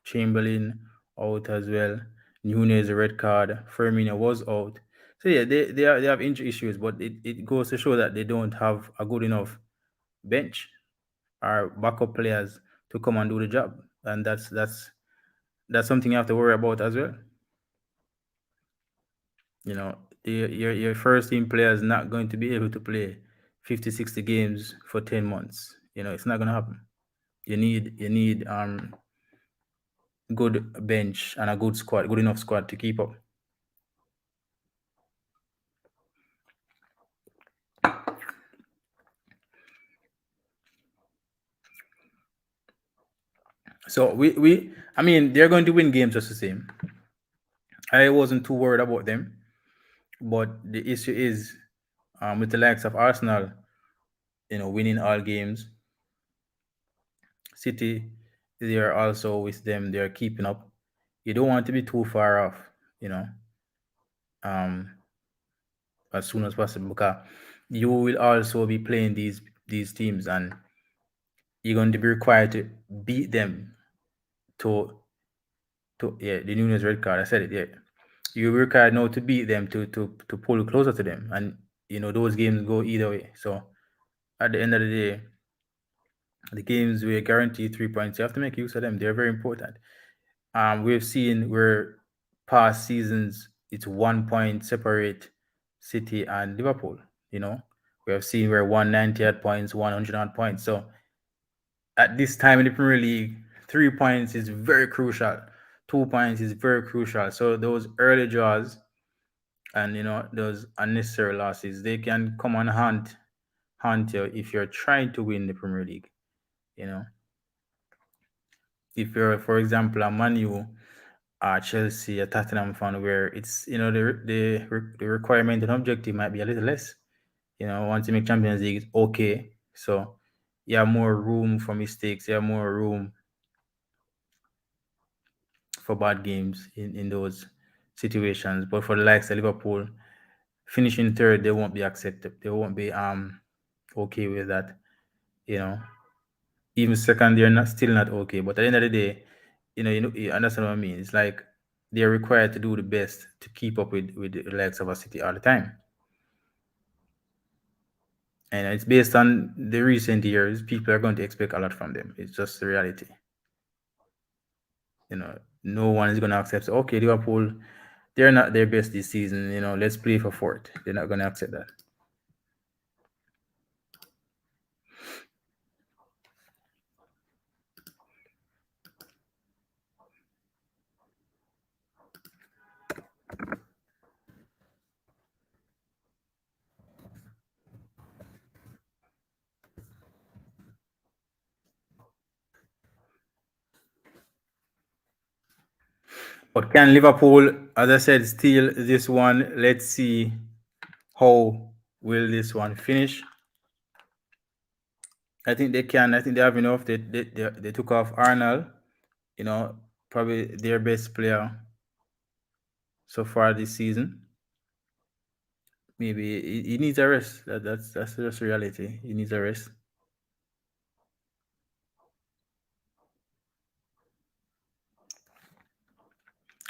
Chamberlain out as well. Nunes a red card. Firmino was out. So yeah, they have injury issues, but it goes to show that they don't have a good enough bench or backup players to come and do the job, and that's something you have to worry about as well. You know, your first team player is not going to be able to play 50, 60 games for 10 months. You know, it's not going to happen. You need good bench and a good squad, good enough squad to keep up. So I mean, they're going to win games just the same. I wasn't too worried about them, but the issue is with the likes of Arsenal, you know, winning all games. City, they are also with them. They are keeping up. You don't want to be too far off, you know, um, as soon as possible because you will also be playing these teams and you're going to be required to beat them to yeah, the Nunes red card. I said it, yeah. You're required now to beat them to pull closer to them. And you know, those games go either way. So at the end of the day, the games where guarantee 3 points, you have to make use of them. They're very important. We've seen where past seasons it's 1 point separate City and Liverpool. You know, we have seen where 190 odd points, 100 odd points. So at this time in the Premier League, 3 points is very crucial. 2 points is very crucial. So those early draws and you know those unnecessary losses, they can come and haunt you if you're trying to win the Premier League. You know, if you're, for example, a Man U, Chelsea, a Tottenham fan, where it's you know the requirement and objective might be a little less. You know, once you make Champions League, it's okay. So you have more room for mistakes. You have more room for bad games in those situations. But for the likes of Liverpool, finishing third, they won't be accepted. They won't be okay with that. You know, even second, they're not still not okay. But at the end of the day, you understand what I mean. It's like they're required to do the best to keep up with the likes of a City all the time, and it's based on the recent years. People are going to expect a lot from them. It's just the reality. No one is going to accept. Okay, Liverpool, they're not their best this season. Let's play for fourth. They're not going to accept that. But can Liverpool, as I said, steal this one? Let's see how will this one finish. I think they can. I think they have enough. They took off Arnold, probably their best player so far this season. Maybe he needs a rest. That's just reality. He needs a rest.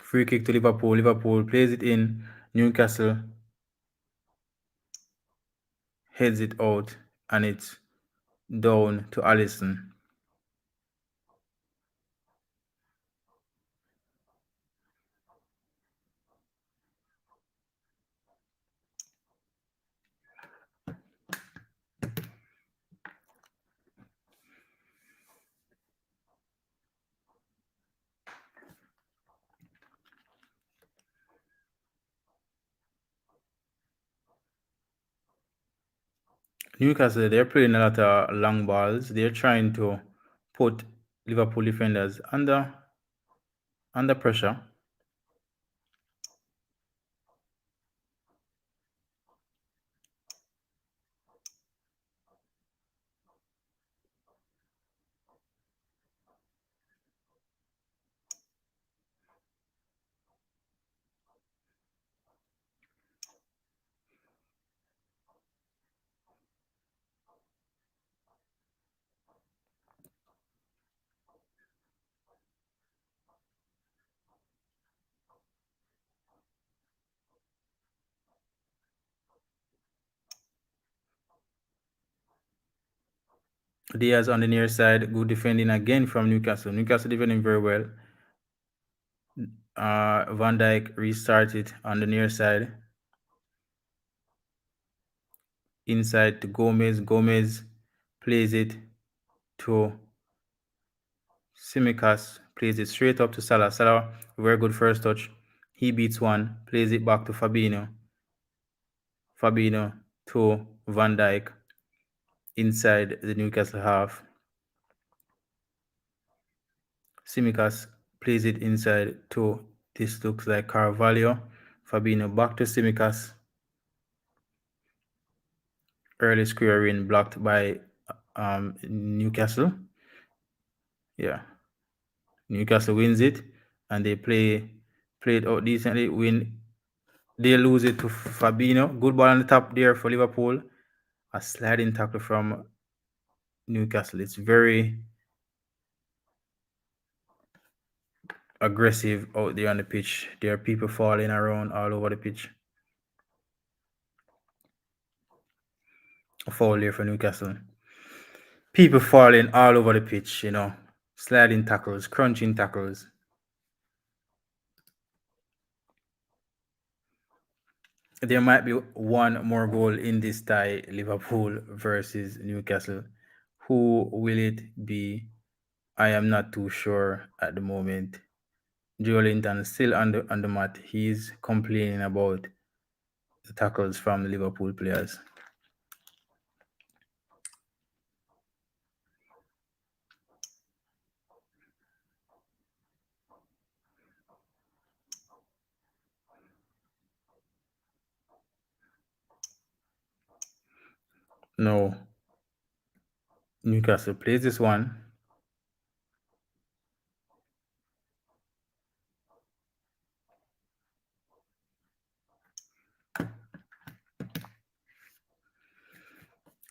Free kick to Liverpool. Liverpool plays it in. Newcastle heads it out, and it's down to Allison. Newcastle, they're playing a lot of long balls. They're trying to put Liverpool defenders under pressure. Diaz on the near side, good defending again from Newcastle. Newcastle defending very well. Van Dijk restarted on the near side. Inside to Gomez. Gomez plays it to Simicas. Plays it straight up to Salah. Salah, very good first touch. He beats one. Plays it back to Fabinho. Fabinho to Van Dijk inside the Newcastle half. Simicas plays it inside to, this looks like Carvalho. Fabinho back to Simicas. Early square in blocked by Newcastle. Yeah. Newcastle wins it and they play it out decently. They lose it to Fabinho. Good ball on the top there for Liverpool. A sliding tackle from Newcastle. It's very aggressive out there on the pitch. There are people falling around all over the pitch. A foul there for Newcastle. People falling all over the pitch, sliding tackles, crunching tackles. There might be one more goal in this tie, Liverpool versus Newcastle. Who will it be? I am not too sure at the moment. Joelinton still on the mat. He's complaining about the tackles from the Liverpool players. No. Newcastle plays this one.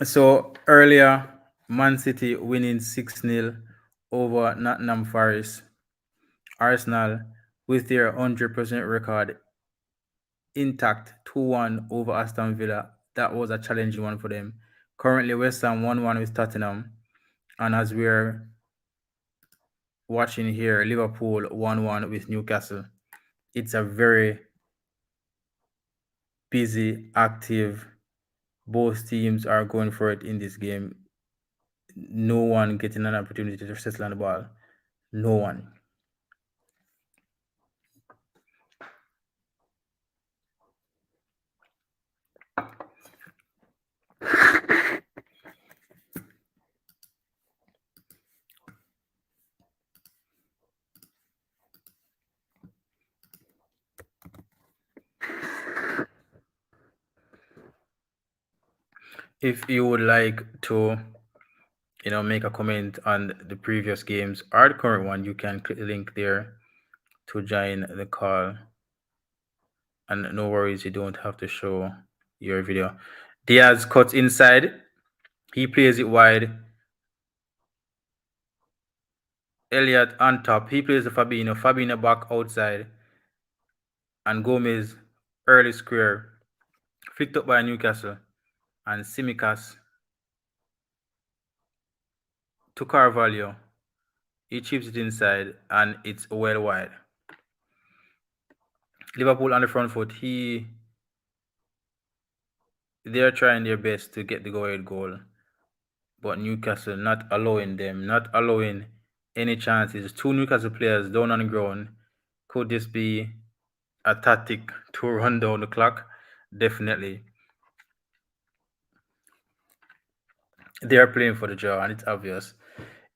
So earlier, Man City winning 6-0 over Nottingham Forest. Arsenal, with their 100% record intact, 2-1 over Aston Villa. That was a challenging one for them. Currently, West Ham 1-1 with Tottenham. And as we're watching here, Liverpool 1-1 with Newcastle. It's a very busy, active. Both teams are going for it in this game. No one getting an opportunity to settle on the ball. No one. If you would like to, make a comment on the previous games or the current one, you can click the link there to join the call. And no worries, you don't have to show your video. Diaz cuts inside. He plays it wide. Elliott on top. He plays the Fabinho. Fabinho back outside. And Gomez early square. Flicked up by Newcastle. And Simicas to Carvalho. He chips it inside and it's well wide. Liverpool on the front foot. They're trying their best to get the go-ahead goal, but Newcastle not allowing them, not allowing any chances. Two Newcastle players down on the ground. Could this be a tactic to run down the clock? Definitely. They are playing for the draw, and it's obvious.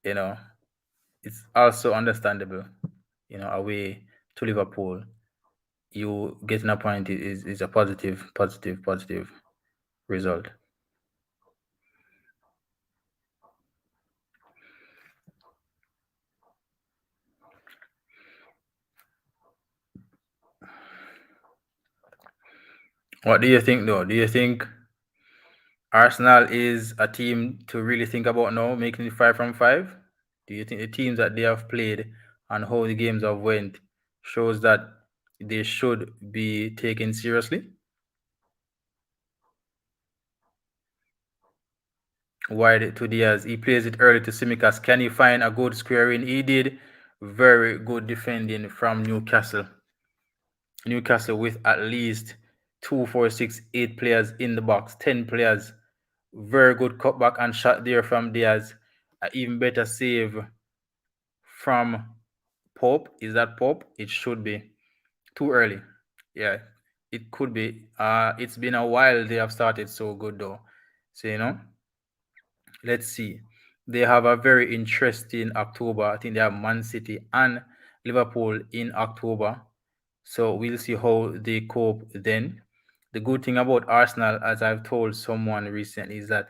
You know, it's also understandable. Away to Liverpool, you getting a point is a positive result. What do you think, though? Do you think Arsenal is a team to really think about now, making it 5 from 5? Do you think the teams that they have played and how the games have went shows that they should be taken seriously? Wide to Diaz. He plays it early to Simicas. Can he find a good square in? He did. Very good defending from Newcastle. Newcastle with at least 2, 4, 6, 8 players in the box, 10 players. Very good cutback and shot there from Diaz. An even better save from Pope. Is that Pope? It should be. Too early. Yeah, it could be. It's been a while they have started so good though. So let's see. They have a very interesting October. I think they have Man City and Liverpool in October. So we'll see how they cope then. The good thing about Arsenal, as I've told someone recently, is that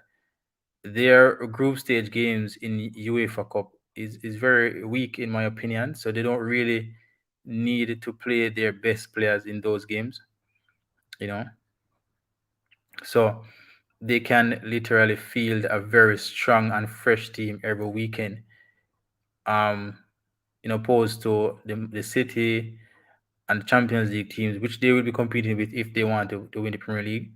their group stage games in UEFA Cup is very weak in my opinion. So they don't really need to play their best players in those games, you know. So they can literally field a very strong and fresh team every weekend. Um, opposed to the City and Champions League teams, which they will be competing with if they want to win the Premier League.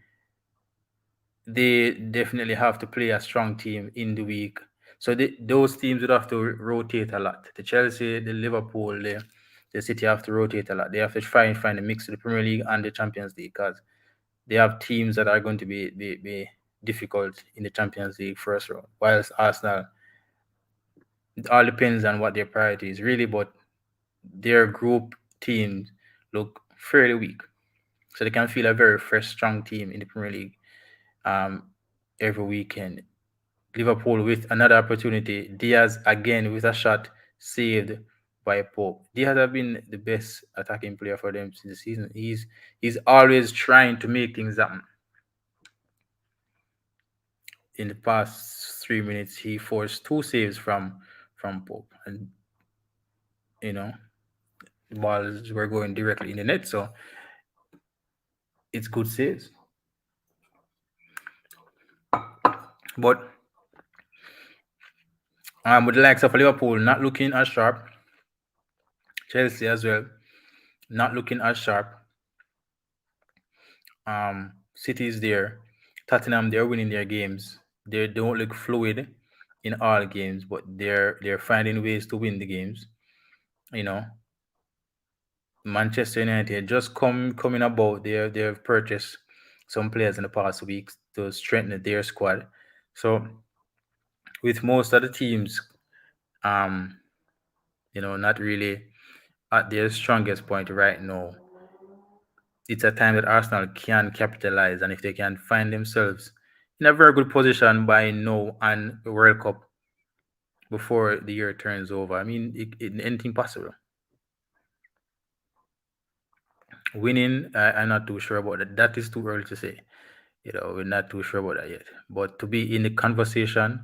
They definitely have to play a strong team in the week. So those teams would have to rotate a lot. The Chelsea, the Liverpool, the City have to rotate a lot. They have to try and find a mix of the Premier League and the Champions League because they have teams that are going to be difficult in the Champions League first round. Whilst Arsenal, it all depends on what their priority is really, but their group teams look fairly weak. So they can feel a very fresh, strong team in the Premier League um, every weekend. Liverpool with another opportunity. Diaz again with a shot saved by Pope. Diaz has been the best attacking player for them since the season. He's always trying to make things happen. In the past 3 minutes, he forced two saves from Pope, and the balls were going directly in the net. So it's good saves. But with the likes of Liverpool not looking as sharp, Chelsea as well not looking as sharp. City is there, Tottenham they're winning their games. They don't look fluid in all games, but they're finding ways to win the games. You know, Manchester United just coming about. They've purchased some players in the past weeks to strengthen their squad. So with most of the teams, um, not really at their strongest point right now, it's a time that Arsenal can capitalize, and if they can find themselves in a very good position by now and the World Cup before the year turns over, I mean, anything possible. Winning, I'm not too sure about that. That is too early to say. We're not too sure about that yet. But to be in the conversation,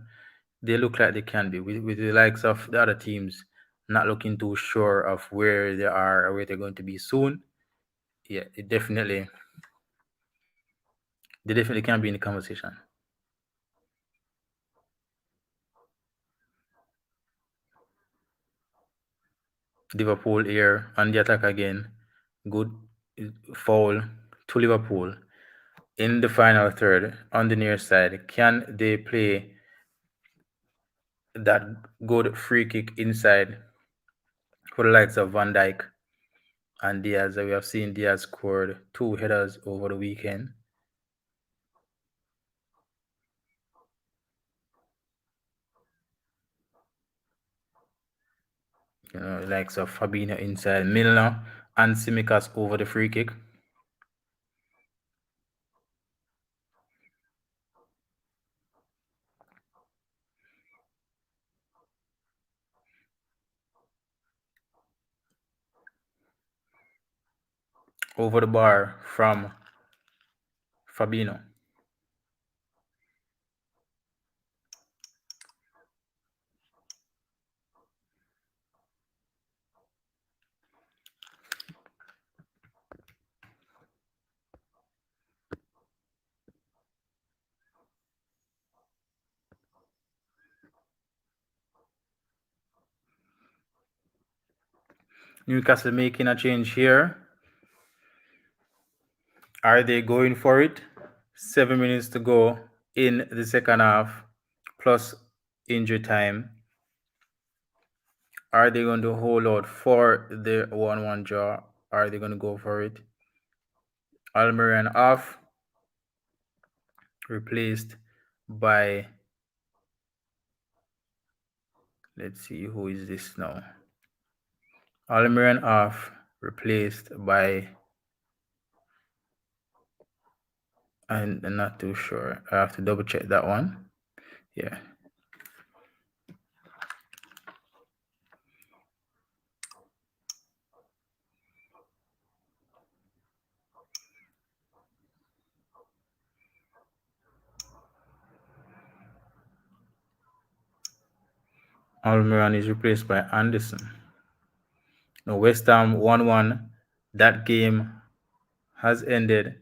they look like they can be with the likes of the other teams not looking too sure of where they are or where they're going to be soon. Yeah, they definitely can be in the conversation. Liverpool here on the attack again. Good foul to Liverpool in the final third on the near side. Can they play that good free kick inside for the likes of Van Dijk and Diaz? We have seen Diaz scored two headers over the weekend. Likes of Fabinho inside, Milner and Simikas over the free kick. Over the bar from Fabinho. Newcastle making a change here. Are they going for it? 7 minutes to go in the second half, plus injury time. Are they going to hold out for the 1-1 draw? Are they going to go for it? Almiron off, replaced by, let's see, who is this now? Almiron off, replaced by, I'm not too sure. I have to double check that one. Yeah. Almiron is replaced by Anderson. Now, West Ham 1-1. That game has ended.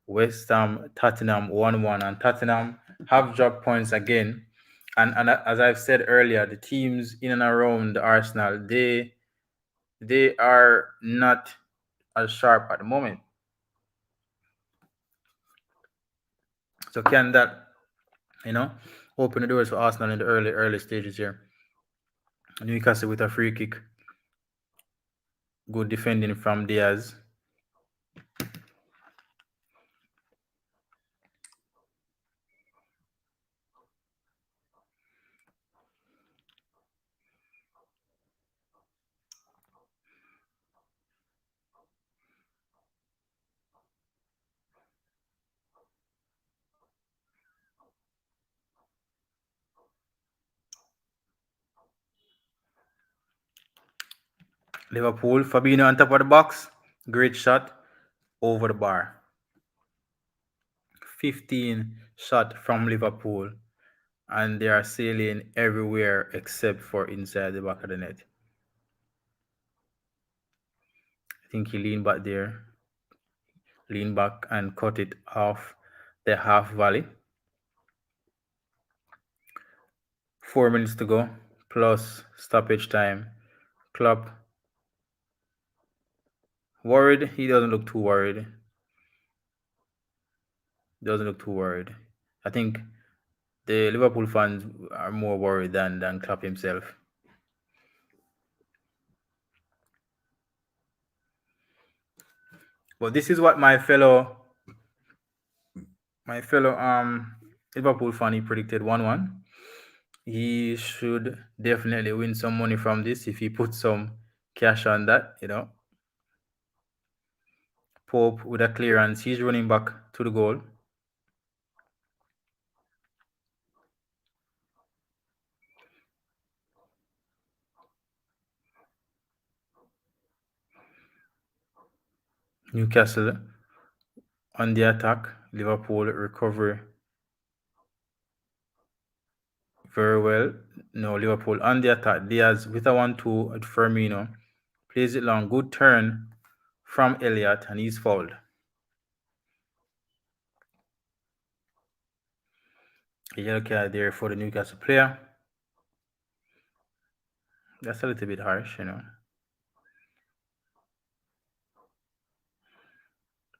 West Ham, Tottenham 1-1, and Tottenham have dropped points again. And as I've said earlier, the teams in and around Arsenal, they are not as sharp at the moment. So can that, open the doors for Arsenal in the early stages here? Newcastle with a free kick. Good defending from Diaz. Liverpool, Fabinho on top of the box. Great shot over the bar. 15 shot from Liverpool, and they are sailing everywhere except for inside the back of the net. I think he leaned back there, leaned back and cut it off the half volley. 4 minutes to go, plus stoppage time. Klopp worried? He doesn't look too worried. Doesn't look too worried. I think the Liverpool fans are more worried than Klopp himself. But this is what my fellow Liverpool fan he predicted 1-1. He should definitely win some money from this if he puts some cash on that. Pope with a clearance, he's running back to the goal. Newcastle on the attack. Liverpool recover very well. No, Liverpool on the attack. Diaz with a 1-2 at Firmino. Plays it long. Good turn from Elliott, and he's fouled. A yellow card there for the Newcastle player. That's a little bit harsh.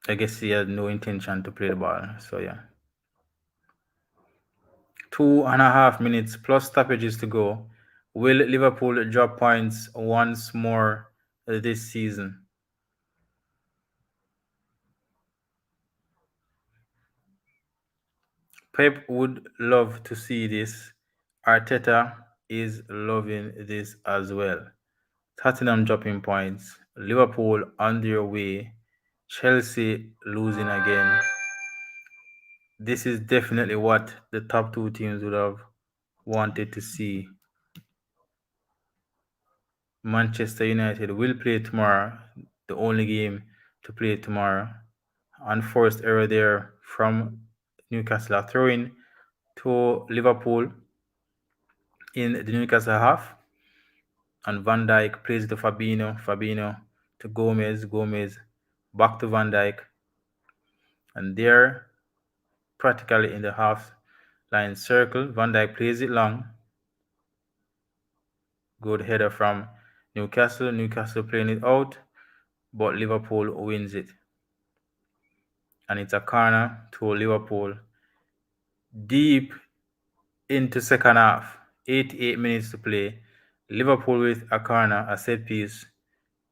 I guess he had no intention to play the ball. So yeah. 2.5 minutes plus stoppages to go. Will Liverpool drop points once more this season? Pep would love to see this. Arteta is loving this as well. Tottenham dropping points. Liverpool on their way. Chelsea losing again. This is definitely what the top two teams would have wanted to see. Manchester United will play tomorrow, the only game to play tomorrow. Unforced error there from Newcastle. A throw in to Liverpool in the Newcastle half. And Van Dijk plays to Fabinho. Fabinho to Gomez. Gomez back to Van Dijk. And they're practically in the half line circle. Van Dijk plays it long. Good header from Newcastle. Newcastle playing it out, but Liverpool wins it. And it's a corner to Liverpool. Deep into second half. 88 minutes to play. Liverpool with a corner, a set piece.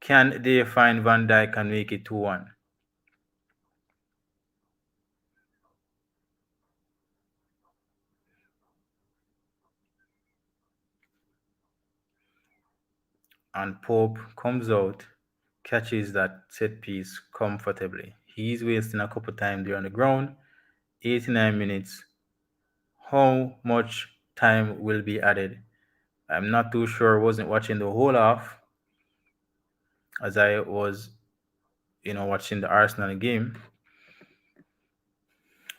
Can they find Van Dijk and make it 2-1? And Pope comes out, catches that set piece comfortably. He's wasting a couple times there on the ground. 89 minutes. How much time will be added? I'm not too sure. Wasn't watching the whole half as I was, watching the Arsenal game.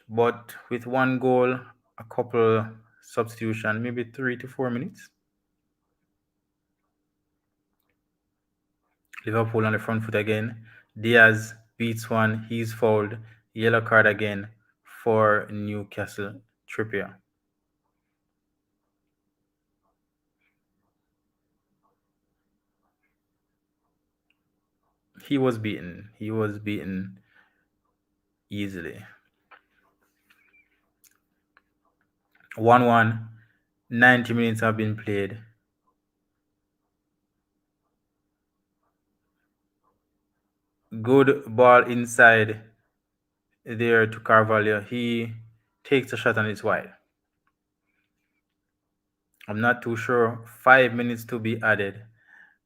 But with one goal, a couple substitution, maybe 3 to 4 minutes. Liverpool on the front foot again. Diaz beats one. He's fouled. Yellow card again for Newcastle. Trippier. He was beaten. He was beaten easily. 1-1. 90 minutes have been played. Good ball inside there to Carvalho. He takes a shot and it's wide. I'm not too sure. 5 minutes to be added.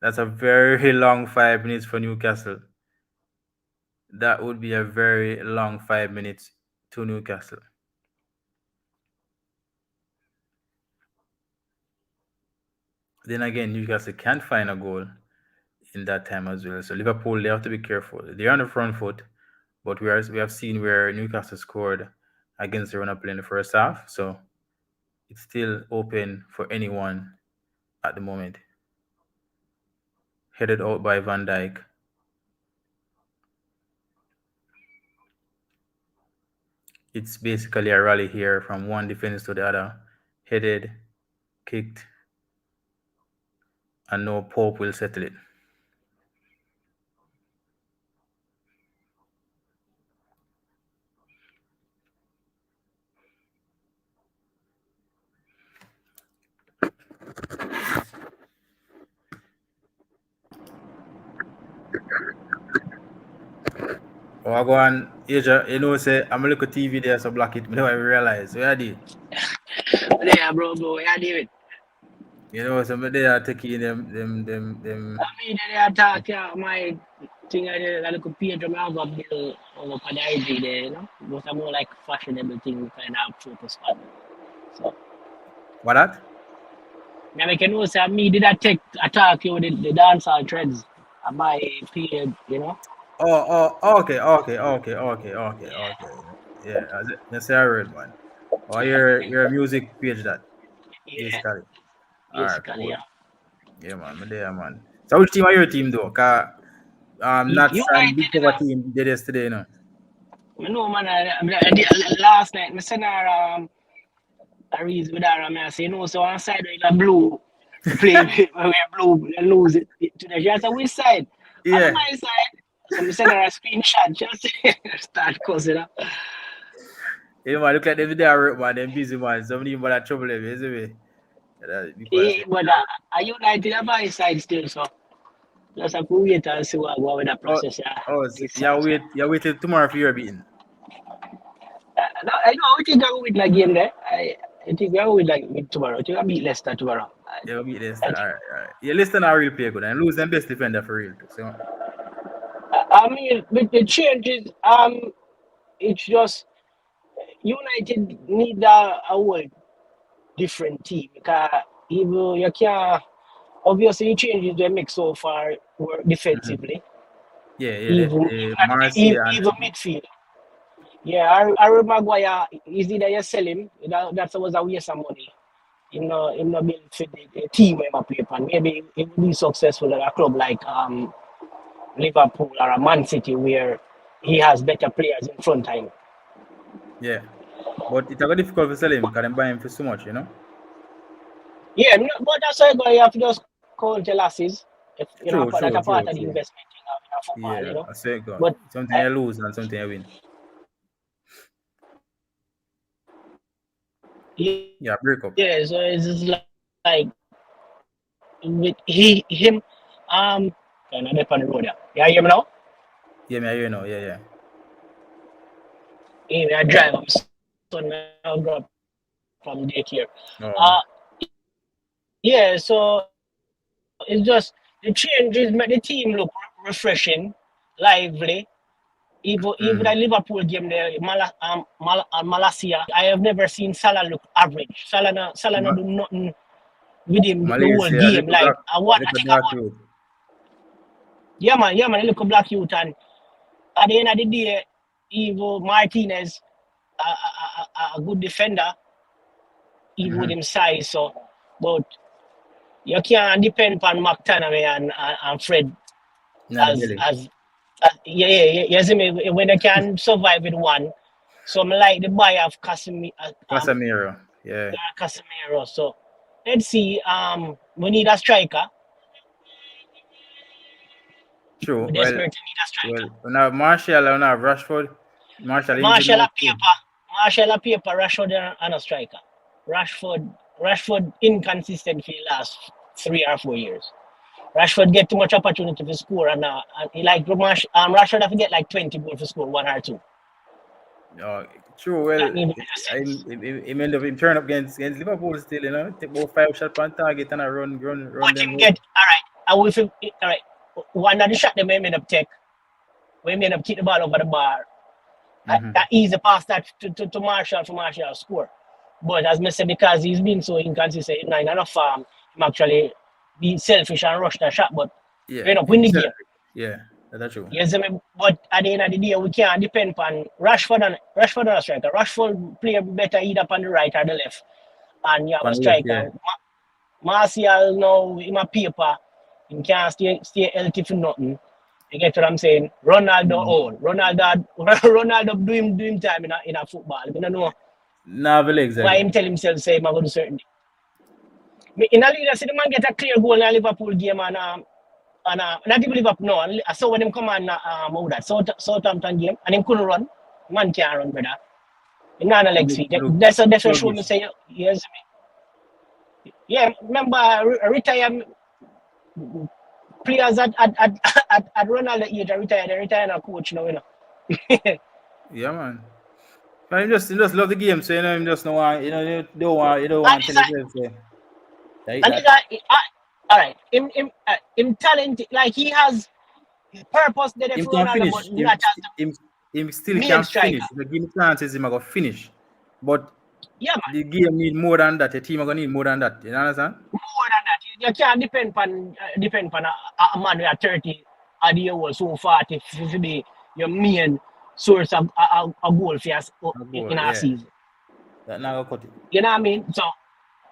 That's a very long 5 minutes for Newcastle. That would be a very long 5 minutes to Newcastle. Then again, Newcastle can't find a goal in that time as well. So Liverpool, they have to be careful. They're on the front foot, but we have seen where Newcastle scored against the run-up in the first half. So it's still open for anyone at the moment. Headed out by Van Dijk. It's basically a rally here from one defense to the other. Headed kicked, and no Pope will settle it. Oh, I go on, Asia, say, I'm a little TV there, so block it. Me never realize. Where I did? Yeah, bro, yeah, David. So me there taking them. I mean, they attack my thing. I look page from I have a bill over for the IG there, but I'm more like fashionable thing kind of focus on. So, What that? now I can know say me did I take attack you with the dancehall trends. I buy page. Okay. Yeah, that's a red one. Oh, your music page that Yeah, basically. All right, basically, cool. yeah. Yeah, man, me there, man. So which team are your team though? Cause Nats and United, Big Cover team did yesterday, I know, man. Last night, I sent her a reason with her, and I say, no, so on side with the blue, we play with we blue, and lose it today. She said, which side? I know Yeah. my side. So I send her a screenshot, just start cussing up. Yeah, man, look like them there work, man. Them busy, man. Somebody but that trouble them, isn't it? Because Eh, but are United on my side still, so just have to wait and see what go with the oh, process. Yeah, this yeah, side, so. wait till tomorrow for your beating. No, I know, I think I will win the game there. I think I will win like with tomorrow. I think I beat Leicester tomorrow. Yeah, we'll beat Leicester. I think. All right. Yeah, Leicester not real play good and lose them best defender for real too. So I mean, with the changes, it's just United need a whole different team because even you can obviously the changes they make so far were mhm. defensively, Yeah, even Marcia and even midfield. Yeah, Harry Maguire is either you sell him, that was a waste of money. Him not build for the team where he play for. Maybe he will be successful at a club like Liverpool or a Man City where he has better players in front of him. yeah. But it's a bit difficult to sell him because them buy him for so much. Yeah, but that's why you have to just count your losses. If that's a part of the True. investment in football. Yeah, I say God. But Something you lose and something you win. Yeah, break up. yeah, so it's just like with him, kind of dip on the road. Yeah, yeah, you hear me now? Yeah, me I hear now. Yeah. I drive up son now grow up from daycare. Uh, Oh. yeah, so it's just the changes make the team look refreshing, lively. Even the Mm. Liverpool game there, Malasia, I have never seen Salah look average. Salah no Ma- do nothing with him the whole Malaysia, game. Like I little think dark about road. yeah man, look a black youth and at the end of the day, Evo Martinez, a good defender, even with Mm-hmm. him size. So, but you can't depend on McTominay and Fred Not the as belly. as yeah. You see me when they can survive with one. So I'm like the buy of Casemiro. Yeah. Casemiro. So let's see. We need a striker. True. We desperately need a striker. We have Martial and we have Rashford. Martial injured Marshall now a too. paper. Marshall a paper. Rashford and a striker. Rashford inconsistent for the last 3 or 4 years. Rashford get too much opportunity to score and he like Rashford have to get like 20 goals to score one or two. Oh, true. That Well, need to make sense. him end up him turn up against Liverpool still. Take about 5 shots on target and I run But them him home. get all right. I will feel all right. One of the shot they made up take, we made up kick the ball over the bar. Mm-hmm. That easy pass that to Marshall for Marshall to score. But as I said, because he's been so inconsistent, he's not in enough form, him actually be selfish and rush the shot, but we Yeah. end up win the game. Yeah. That's true. Yes, I mean, but at the end of the day, we can't depend on Rashford and a striker. Rashford play better either on the right or the left, and you have a On the left, striker. yeah. Martial now in my paper, he can't stay healthy for nothing. You get what I'm saying? Ronaldo Mm. old. Ronaldo do him time in a football. I don't know Nah, the legs why him again. tell himself say I'm gonna do certain thing. In a league, I see the man get a clear goal in a Liverpool game and not even Liverpool. No, I saw when them come on how that Southampton game and him couldn't run. Man can't run, brother. In not a leg Look, sweep. look, That's what show me sluggish. say yes. Yeah, remember retire players at Ronaldo age, they retire a coach now, you know. Yeah, man. But you just love the game, so you just don't want, you don't And want to it's tell yourself, say, like and it's that. all right. Him talent like he has purpose there Him for can Ronaldo, finish. but not as Him the still main can striker. finish. If you give him chances, him a go finish. But Yeah, man. the game need more than that. The team are gonna need more than that. You understand? More than that, you can't depend on a man who are 30 or the year old so 40 to be your main source of a goal for us A in goal, our yeah. season. That now cut it. You know what I mean? So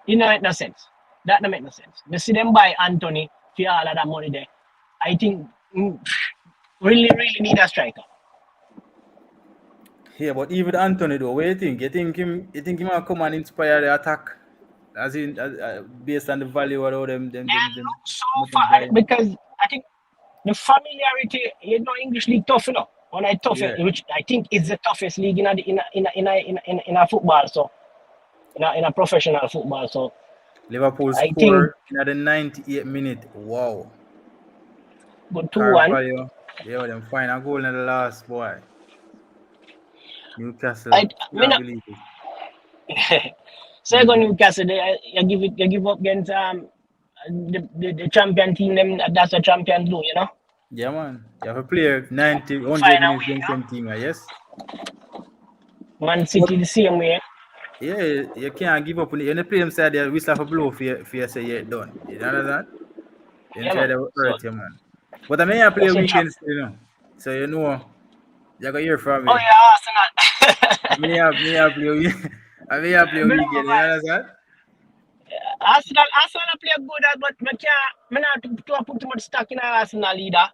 it don't make no sense. That don't make no sense. You see them buy Anthony for all of that money there. I think really need a striker. Yeah, but even Anthony though, what do you think? You think him will come and inspire the attack, as in based on the value of all They them look so nothing far buying. because I think the familiarity, English league tough, When I tough, Yeah, which I think is the toughest league in a football, so in a professional football. So Liverpool I think score in the 98th minute. Wow, good 2-1. Carvalho, yeah, them find a goal in the last boy. I Newcastle mean, can't believe it. so I go Mm-hmm. Newcastle. You give up against the champion team. Them that's what champions do, Yeah, man. You have to play 90, To 100 find a minutes way, against them team, yes. Man But City the same way. yeah, you can't give up on it. When they play them side there, whistle for blow for you say yeah, done. You understand? Then Yeah, try man. to So hurt you, man. But I mean, I play that's a trap. weekends, So you got hear from Oh me. yeah, I Arsenal. mean, I play I mean, I play Below weekend, you vibes. understand? Arsenal play good, but me not to put too much stock in Arsenal either.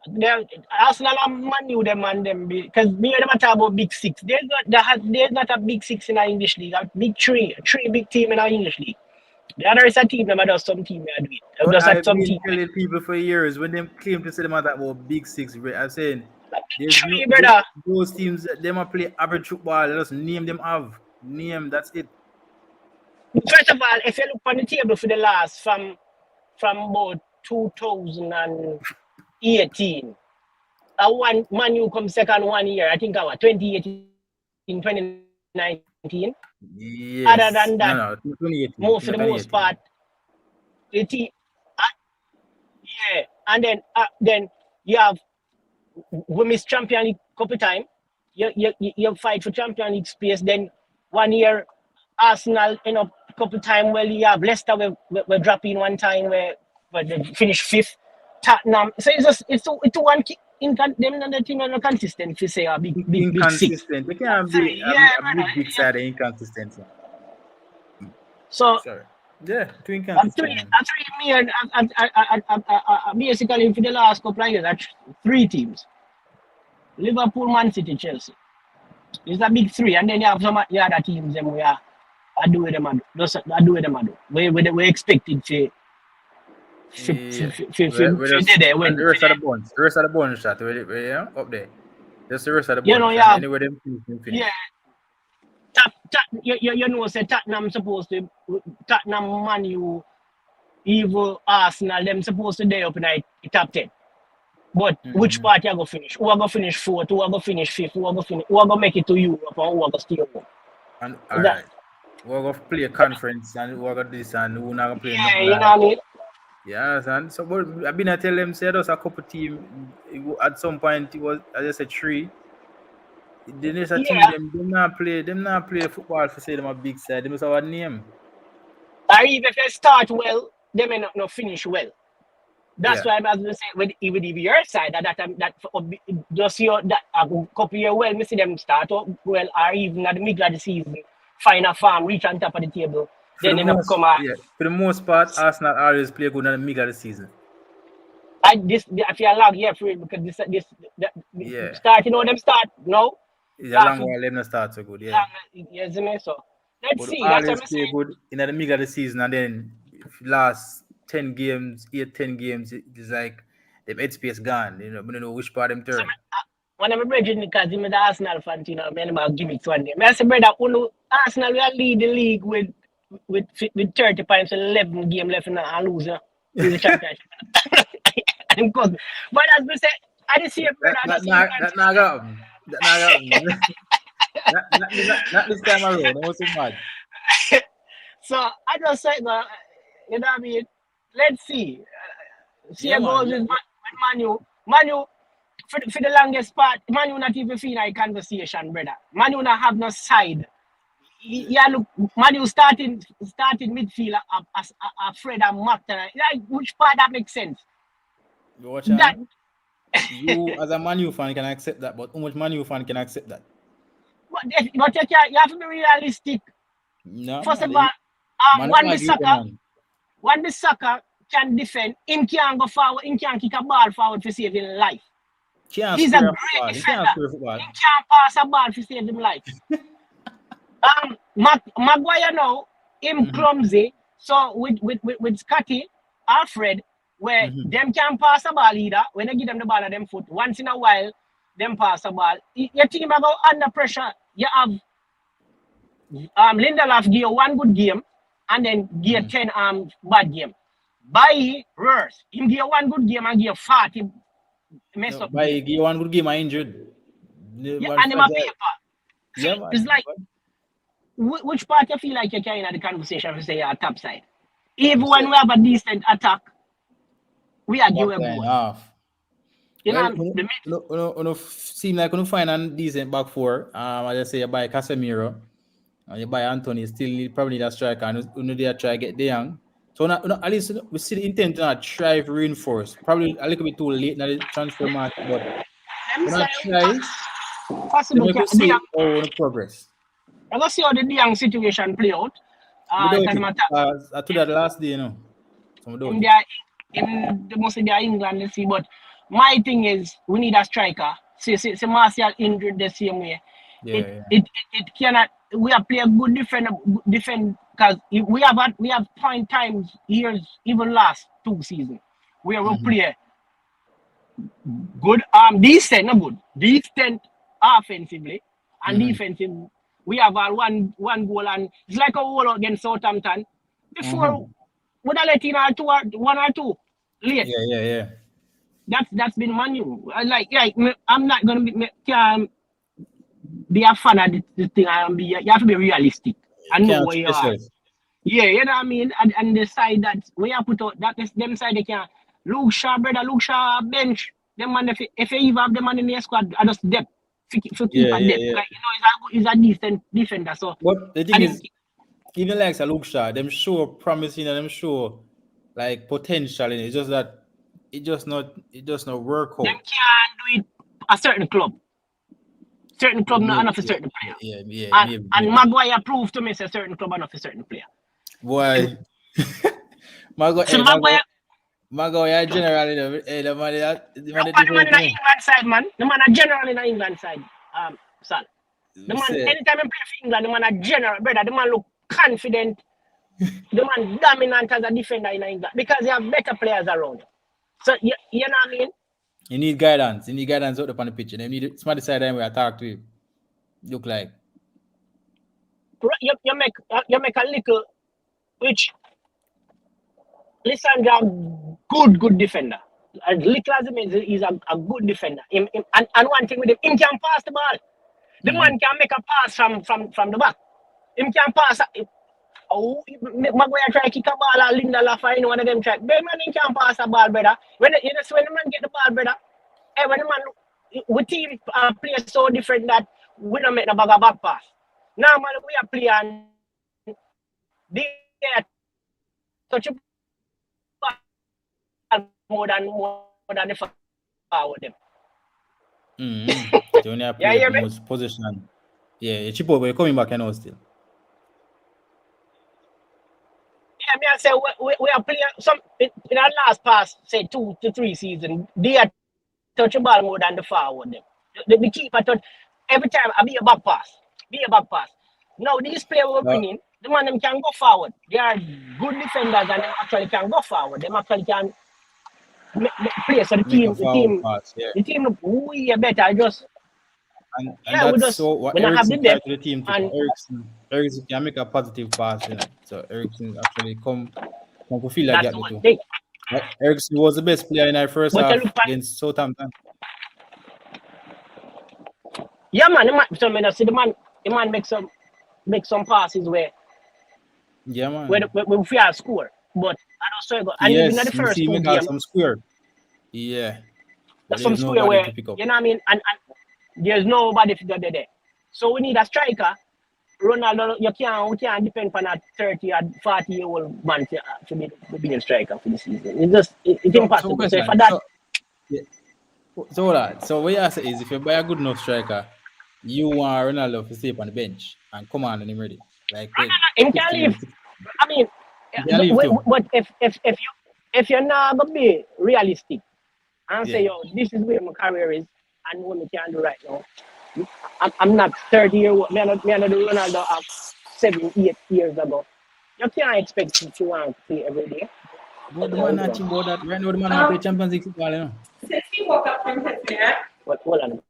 Them, Arsenal and Man U them and them because me and them are talk about big six. There's not a big six in our English league. A big three big team in our English league. The other is a team them are just some team they do it. But Just at I've some been team. telling people for years when they claim to say them are that about big six, I'm saying A big there's no three, brother. those teams them are play average football. Just name them have name. That's it. First of all, if you look on the table for the last from about 2018, one Man U come second 1 year. I think our 2018, 2019. Other than that, Yes. No, no. most for the 2018. most part, 2018. the team, yeah. And then you have women's Champion League couple time. You fight for Champion League space. Then 1 year Arsenal couple time. Well, you have Leicester we drop in one time where they finish fifth. Tottenham. So it's one them and the team are not consistent. If you say a big six. Inconsistent. They can't So, be yeah, a brother. big Yeah. side of inconsistency. So Sorry. Yeah, too I'm inconsistent, three. man. I'm three. Me and basically for the last couple of years, three teams: Liverpool, Man City, Chelsea. It's a big three, and then you have some other teams them where I do with them. I do. Just I do with them. I do. We expected to Yeah. We're they just there and when the for rest of the the, bunch. The rest of the bunch shot up there. Just the rest of the you know bunch. you And have anyway them finish, them yeah finish. you know say Tottenham supposed to Tottenham Man U even Arsenal them supposed to day up in the top 10. But which Mm-hmm. part you go finish? Who are going finish fourth? Who are going finish fifth? Who are going make it to Europe and who are going stay home? And all That right. We're gonna play a conference and we're gonna do this and we're not gonna play yeah, nothing you know like what I mean? yeah, understand. So but I've been I tell them say there's a couple team at some point it was as I said three. The next a team Yeah, them not play football for say them a big side. They must have a name. or even if they start well, they may not finish well. That's Yeah. why I'm going to say with even if your side just your that a couple year well, me see them start up well or even at the middle of the season, find a farm, reach on top of the table, For the then end up most come out. yeah, for the most part, Arsenal always play good in the middle of the season. I feel like yeah for it because this Yeah. start them start no. It's You a have long to while them not start so good, yeah. long, you see me? So let's But see. That's what always I'm play saying. good in the middle of the season and then last 10 games, 8, 10 games, it's like the headspace gone. You know, I don't know which part them So turn. when I'm bridging because I'm the Arsenal fan, you know, man, about gimmicks one day. I say, brother, Arsenal will lead the league with 30 points, 11 game left and lose, lose the championship. And cause, but as we say, I just see a brother, I just see him That not happen. That not happen. Not this time around. That was so mad. So I just say, you know what I mean? Let's see. See Yeah, how man. goes with Manu. Manu, for the longest part, Manu not even feel like conversation, brother. Manu not have no side. Yeah, look, Manu starting midfield Fred and Martin. Like, which part that makes sense? You watch That on. You as a Man U fan can accept that, but how much Man U fan can accept that? but you have to be realistic. No, First man. of all, Man, I when can't the agree with them, soccer man. when the soccer can defend, him can't go forward, him can't kick a ball forward to save his life. Can't He's a square a great football. He can't defender. square football. He can't pass a ball to save him life. Maguire now, him Mm-hmm. clumsy. So with Scotty, Alfred, where Mm-hmm. them can pass a ball either. When they give them the ball at them foot, once in a while, them pass a ball. Your team are go under pressure. You have Lindelof give you one good game and then give you Mm-hmm. 10 bad game. By reverse, him give you one good game and give you 40 mess No, up by game. give one good game, I injured. The Yeah, man and him a fragile. paper. See, Yeah, it's man. like which part you feel like you're carrying at the conversation to say you're top side? Even I'm when saying we have a decent attack, we are back give a line goal. half. You Well, know, the mid seem like you find a decent back four. I just say you buy Casemiro and you buy Anthony. Still probably need a striker, and you they try to get De Young. So at least we see the intent to not try to reinforce. Probably a little bit too late in the transfer market, but them we say not try. Then possible we can could the see how the progress. I go see how the young situation play out. We doubt Because it. matter I told that last day, you know. So we doubt in it. their in the most of their England, let's see. But my thing is, we need a striker. See Martial injured the same way. Yeah, yeah. It cannot. We have play a good defend because we have point times years even last 2 seasons where we Mm-hmm. play good decent not good decent offensively and Mm-hmm. defensive. We have one goal and it's like a goal against Southampton. Before Mm-hmm. would I let in or two or one or two late. Yeah, yeah, yeah. That's been Manu. I'm not gonna can't be a fan of this thing and be you have to be realistic and know Can't where cheat you are. yourself. Yeah, you know what I mean? And the side that we have put out that is them side they can Luke Shaw, brother, Luke Shaw bench. Them man if you even have them man in your squad, I just depth for keep Yeah, a yeah, depth. yeah. Like he's a decent defender. So But the thing and him, is, even like a look shot, them show promising and them show like potential in it. It's just that it just not work them out. can do it a certain club. Certain Yeah, club not maybe, enough for certain player. And maybe, and maybe. Maguire proved to me say certain club enough for certain player. Boy, Mago, So hey, Mago, Maguire Mago, yeah, generally, hey, the man look that at the man different, in you the know. England side, man. The man are general in the England side, son. The You man, say, anytime he play for England, the man are general, brother. The man look confident. The man dominant as a defender in England because they have better players around. So you know what I mean? you need guidance. You need guidance out upon the pitch. And you need somebody side time where I talk to you. Look like, You make a little which Lissandra good defender. As little as he is, he's a good defender. And one thing with him can pass the ball. The mm-hmm. man can make a pass from the back. Him can pass. Oh, Maguire try to kick a ball or Lindelof or any one of them try. But man, he can pass a ball, brother. When when the man get the ball, brother, hey, when the man, we team play so different that we don't make the bag a back pass. Normally we are playing they touch a ball more than the forward them. Mm-hmm. So when you Yeah, play hear me? most position, yeah, cheap over, you're coming back and all still. Yeah, me I say we are playing some in our last pass, say 2 to 3 seasons. They are touch the ball more than the forward them. The keeper touch every time I be a back pass. Be a back pass. Now these players we're Uh, bringing, The man them can go forward. They are good defenders and they actually can go forward. They actually can play. So make a forward pass. Yeah, the team we are better. Just and yeah, we that's just so what we don't have the Ericsson tried depth to the team to and Ericsson can make a positive pass, So Ericsson actually come to feel like that's that the one too. thing. Ericsson was the best player in our first But I half look at against Southampton. yeah man, so I see the man make some passes Yeah, man. where we fear score. But I don't say go and even at the Yes, me first see two make out games, some square. Yeah, but there's some there's square nobody where to pick up. you know what I mean, and there's nobody to get there. So we need a striker. Ronaldo, we can't depend on a 30 or 40-year-old man to be a striker for the season. It's So impossible. So for question. that, Yeah, so hold on. So what you say is if you buy a good enough striker, you want Ronaldo to stay up on the bench and come on and him ready. Like wait, him can 50 leave. minutes. I mean, You can leave too. but if you're not gonna be realistic and say Yeah. yo, this is where my career is and what I can do right now. I'm not 30 years old. Me not the Ronaldo of 7, 8 years ago. You can't expect to want to play every day. But the man not think about that. Right now the man not play Champions League football. Since he woke up from his nap. But hold on.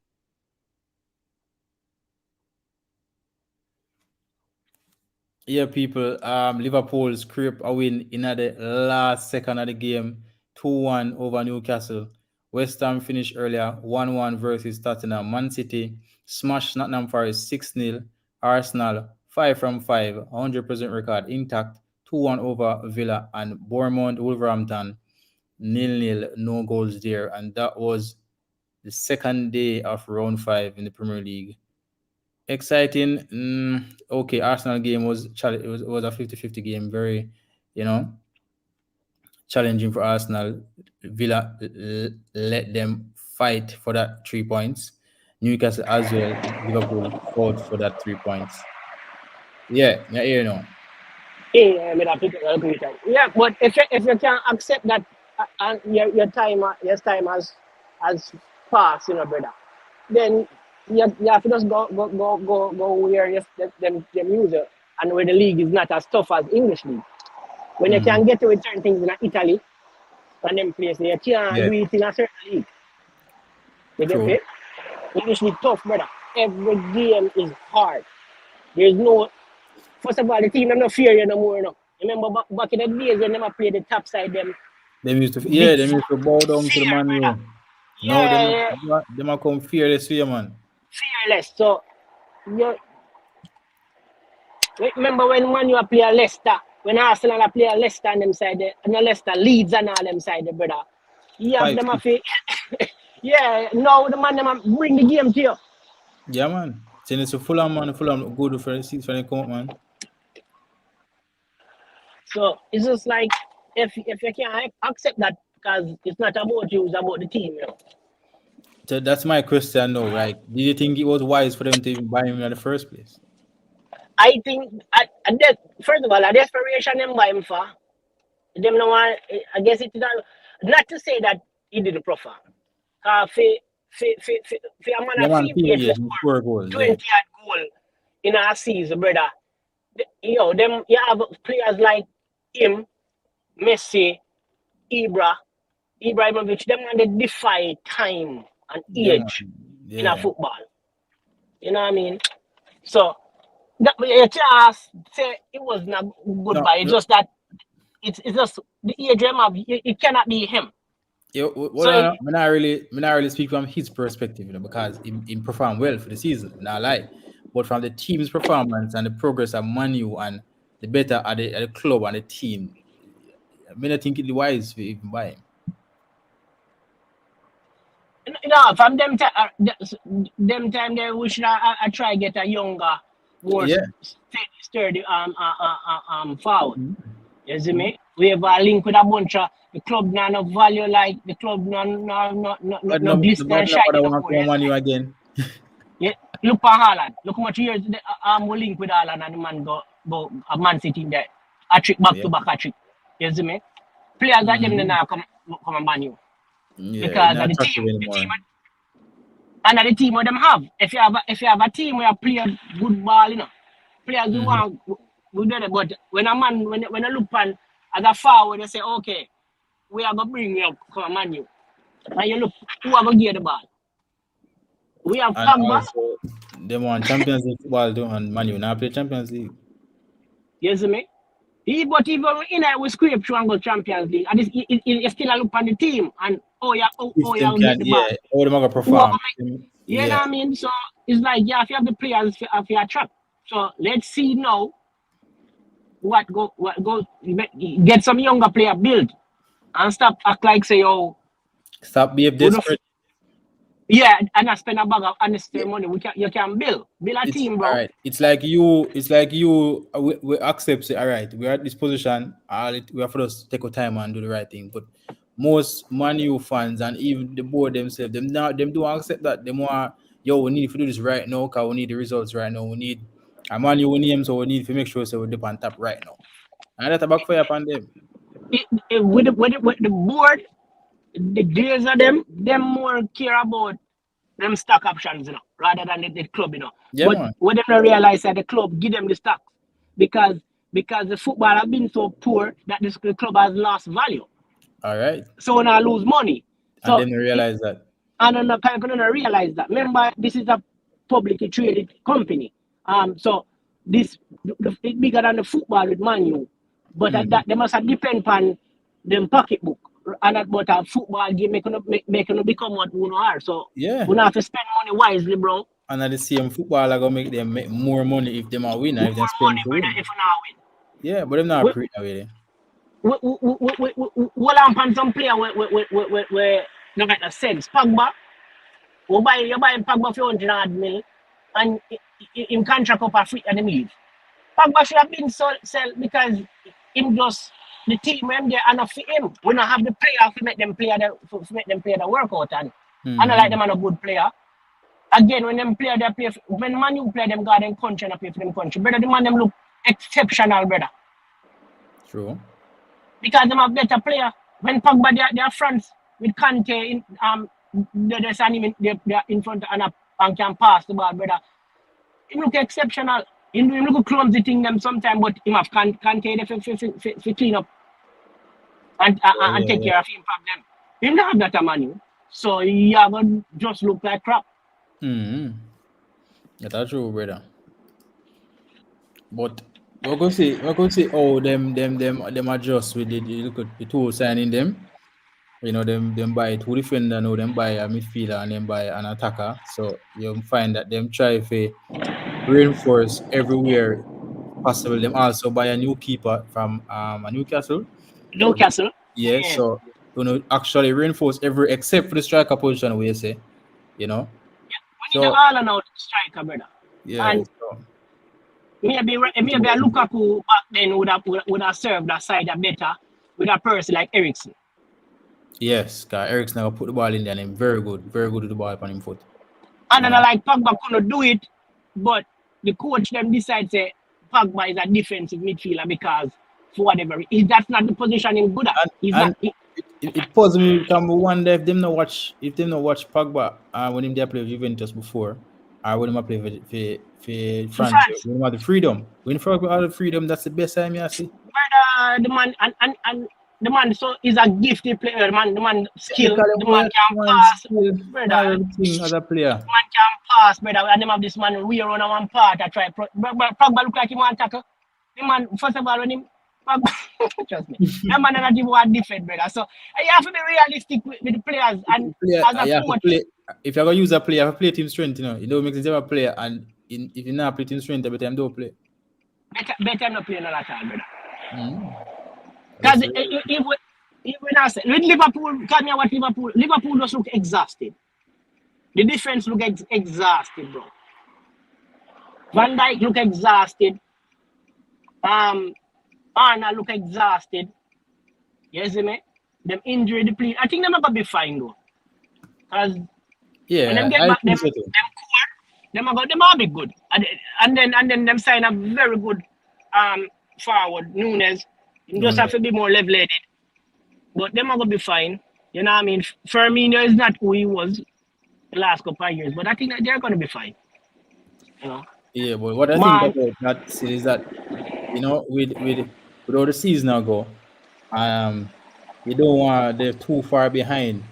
Yeah, people. Liverpool scrape a win in the last second of the game, 2-1 over Newcastle. West Ham finished earlier, 1-1 versus Tottenham. Man City smashed Nottingham Forest 6-0. Arsenal 5 from 5, 100% record intact, 2-1 over Villa, and Bournemouth Wolverhampton 0-0, no goals there. And that was the second day of round 5 in the Premier League. Exciting. Okay, Arsenal game was it was a 50-50 game. Very, you know, challenging for Arsenal. Villa let them fight for that 3 points. Newcastle as well. Liverpool fought for that 3 points. Yeah, yeah, Yeah, I mean, I agree with that. Yeah, but if you can accept that and your time has passed, brother, then you have to just go where them use it and where the league is not as tough as English league. When you Mm-hmm. can get to with certain things in Italy and them places, you can't Yeah, do it in a certain league. You get me? true. English league tough, brother. Every game is hard. There's no First of all, the team them no fear you no more. No. Remember back in the days when them play the top side, them big Them used to bow down to the fear, man brother. you. Now Yeah, yeah, them a come fearless way, man. fearless. So you remember when Man U play a Leicester, when Arsenal play a Leicester on them side, and Leicester Leeds and all them side, brother. You have Five them a six. yeah. Now the man them a bring the game to you. Yeah, man. Then it's a Fulham man. Fulham good for the seats when they come up, man. So it's just like if you can't accept that because it's not about you, it's about the team. So that's my question now, right? Did you think it was wise for them to even buy him in the first place? I think first of all, a desperation them buy him for them no one. I guess it's not to say that he didn't perform. For a man Yeah, of man. fee play for He score goals. score 20 Yeah. odd goal in a season, brother. Them you have players like him, Messi, Ibrahimovic. Them and they defy time and Yeah, age man. in a Yeah. football. You know what I mean? So that you can't say it was not No, goodbye. It's just that it's just the age him have. It cannot be him. well, So me not really speak from his perspective, because he performed well for the season, not lie. But from the team's performance and the progress of Manu and the better at the club and the team, I mean, I think it's wise to even buy him. from them time they we should I try get a younger, more Yeah. sturdy forward. Mhm. You see me? We have a link with a bunch of the club now no value like the club But no the glistening bad and no shiny other no want to more. You come on see you me? again. Yeah. Look for Haaland. Look how much years we link with Haaland and the man go a Man City in there. A trick back Yeah. to back a trick. You see me? Players like them Hmm. now come and ban you. Yeah, it's Because of not attractive the team anymore. and the team what them have. If you have a team where you play good ball, players who Hmm. we do it. But when a man, when I look on as a forward, they say, okay, we are gonna bring you up, come on, man, you. And you look, who are gonna get the ball? We have And Pogba. also, they want Champions League football too, and Man U now play Champions League. You see me? But even in it, we scrape through and go Champions League. And it's still a look on the team and If them you can, get the ball. yeah, how them gonna Who are perform? gonna make, you know Yeah, what I mean? So it's like, yeah, if you have the players, if you are trapped. So let's see now what go get some younger player build and stop act like say, oh, stop being we don't, desperate. yeah, and I spend a bag of unnecessary Yeah. money. You can build a It's team, all bro. right. It's like you. It's like you. We accept it. All right. We're at this position. We have to just take our time and do the right thing. But most Man U fans and even the board themselves, them don't accept that. They want, yo, we need to do this right now because we need the results right now. We need a Man U name, so we need to make sure so we're on top right now. And that's a backfire upon them. With the board, the days of them more care about them stock options, rather than the club, Yeah, But man. what they don't realize that the club give them the stocks because the football have been so poor that the club has lost value. All right. So now lose money. And So then they realize that. and I'm not gonna realize that. Remember, this is a publicly traded company. So this it's bigger than the football with Man U, but at that they must have depend on them pocketbook. And that but a football game make you become what you are. So Yeah. we have to spend money wisely, bro. And at the same football are gonna make them make more money if they are win and More if they spend money, to brother, win. if you not Yeah, but them not win. pre away. We'll have some player where no make no sense. Pogba, you buy Pogba for 100 odd mil, and him contract up a free and him leave. Pogba should have been sell because him just the team when they enough for him. We don't have the player to make them play the workout and I like them on a good player. Again, when them play they play when Man U play them garden country and I play for them country, brother, the man them look exceptional, brother. True. Because them have better player. When Pogba they are France with Kante in they're in front and can pass the ball, brother. He look exceptional. He look clumsy thing them sometimes, but him have Kante there for clean up and take Yeah. care of him from them. Him don't have that money. So he gonna just look like crap. Mm-hmm. That's true, brother. But we're gonna see oh them adjust with the look at the two signing them. Them buy two defender, no, them buy a midfielder and then buy an attacker. So you find that them try to reinforce everywhere possible. Them also buy a new keeper from a Newcastle. Newcastle. Yeah, Yeah. so actually reinforce every except for the striker position we say, you know. We need an So all and out striker, brother. yeah, And so maybe a Lukaku back then would have served that side better with a person like Ericsson. yes, guy Eric's now put the ball in there and him very good with the ball upon him foot. And You then know? like Pogba couldn't do it, but the coach them decide say Pogba is a defensive midfielder because for whatever that's not the position he's good at. He's And not. it puzzles me come wonder if them not watch Pogba when him they play with Juventus before or when him a play for For France France, when him have the freedom. When for all the freedom, that's the best time I see. brother, the man and the man so is a gifted player. The man skill. Technically, The man can one pass, skill, brother. one thing as a player. Man can pass, brother. And them have this man we run on one part. I try. But Pogba look like he want tackle. The man first of all when him. Trust me, that man not even want defend, brother. So you have to be realistic with the players and Player, as you a have to coach. play. If you're gonna use a player, you have to play team strength. It don't make sense to have a player and if you not play team strength, every time don't play. Better not play none at all, brother. That's Because the reality. even I say with Liverpool, come here what Liverpool just look exhausted. The defense look exhausted, bro. Van Dijk look exhausted. Arnold look exhausted. You see me? Them injury deplete. I think they're not gonna be fine though. Because when them Yeah, get I back, think so too. them are be good. And then them sign a very good forward, Nunes. You just have to be more level-headed. But them are gonna be fine. You know what I mean? Firmino is not who he was the last couple of years, but I think that they're gonna be fine. You know? Yeah, but what I think Man, about that still is that with how the season now go, you don't want they're too far behind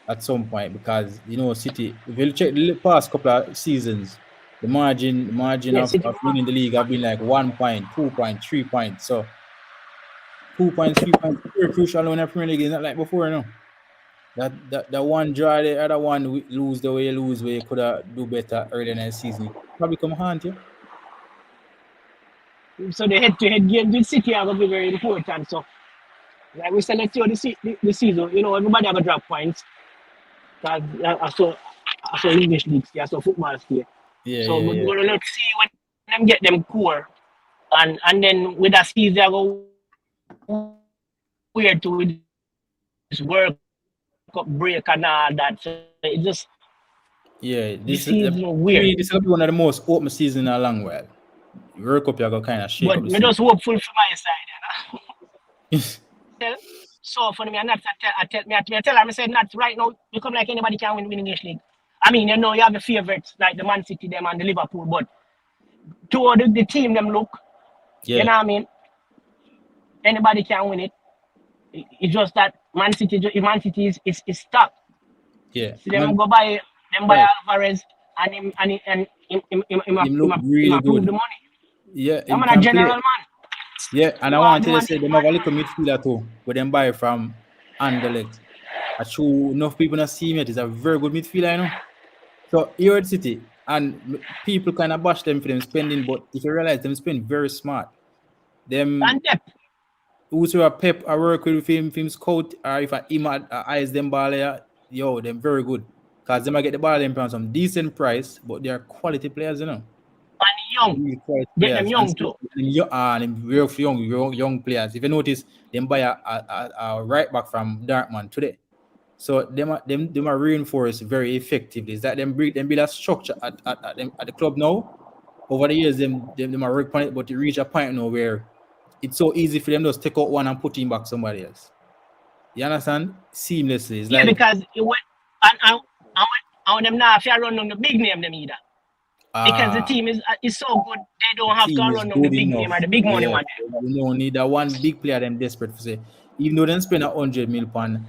at some point because City. If you check the past couple of seasons, the margin Yes, of winning the league have been like 1 point, 2 point, 3 points. So 2 points, 3 points, very crucial in the Premier League. It's not like before, That one draw, the other one lose the way you lose, where you could have do better earlier in the season. It probably come haunt you. so the head-to-head game with City are going to be very important. So, like we said, let's see how the season. Everybody have a drop points. Because I saw English leagues here, I saw football here. Yeah, So, yeah, but yeah. we're going to see when them get them core. And then with that season, they go weird to with this World Cup break and all that. So, it just, Yeah, the this is season to weird. me. This will be one of the most open season in a long while. World Cup, you got kind of shake But up the me season. just hopeful for my side. Tell so for me, and that's I tell her, I said not right now. You come like anybody can win English league. I mean, you have the favorites like the Man City them and the Liverpool, but to the team them look, you Yeah, know what I mean? Anybody can win it. It's just that Man City is stuck. yeah, See them man. go buy Right. Alvarez Him look him really approve good. the money. Yeah, I'm him a can general play. man. Yeah, and I Who are want the to man? say them have a little midfielder too, but them buy from Anderlecht. I true enough people not see him yet. He's a very good midfielder. So here at City, and people kind of bash them for them spending, but if you realize them spend very smart. Them And depth. whosoever Pep I work with him scout, or if I him eyes them ball there, yo, them very good. Cause them I get the ball them from some decent price, but they are quality players. And young. Really quality Get them players. And young so too. them real young players. If you notice, them buy a right back from Dartmouth today. So them are reinforced very effectively. Is that them build a structure at the club now. Over the years, them are work on it, but you reach a point now where it's so easy for them to just take out one and put him back somebody else. You understand? Seamlessly. It's Yeah, like because it went and them now if you run on the big name them either. Because the ah, team is so good, they the don't have to team is run on the good big enough. name or the big money Yeah, one. you don't need that one big player. Them desperate for say, even though they spend 100 mil on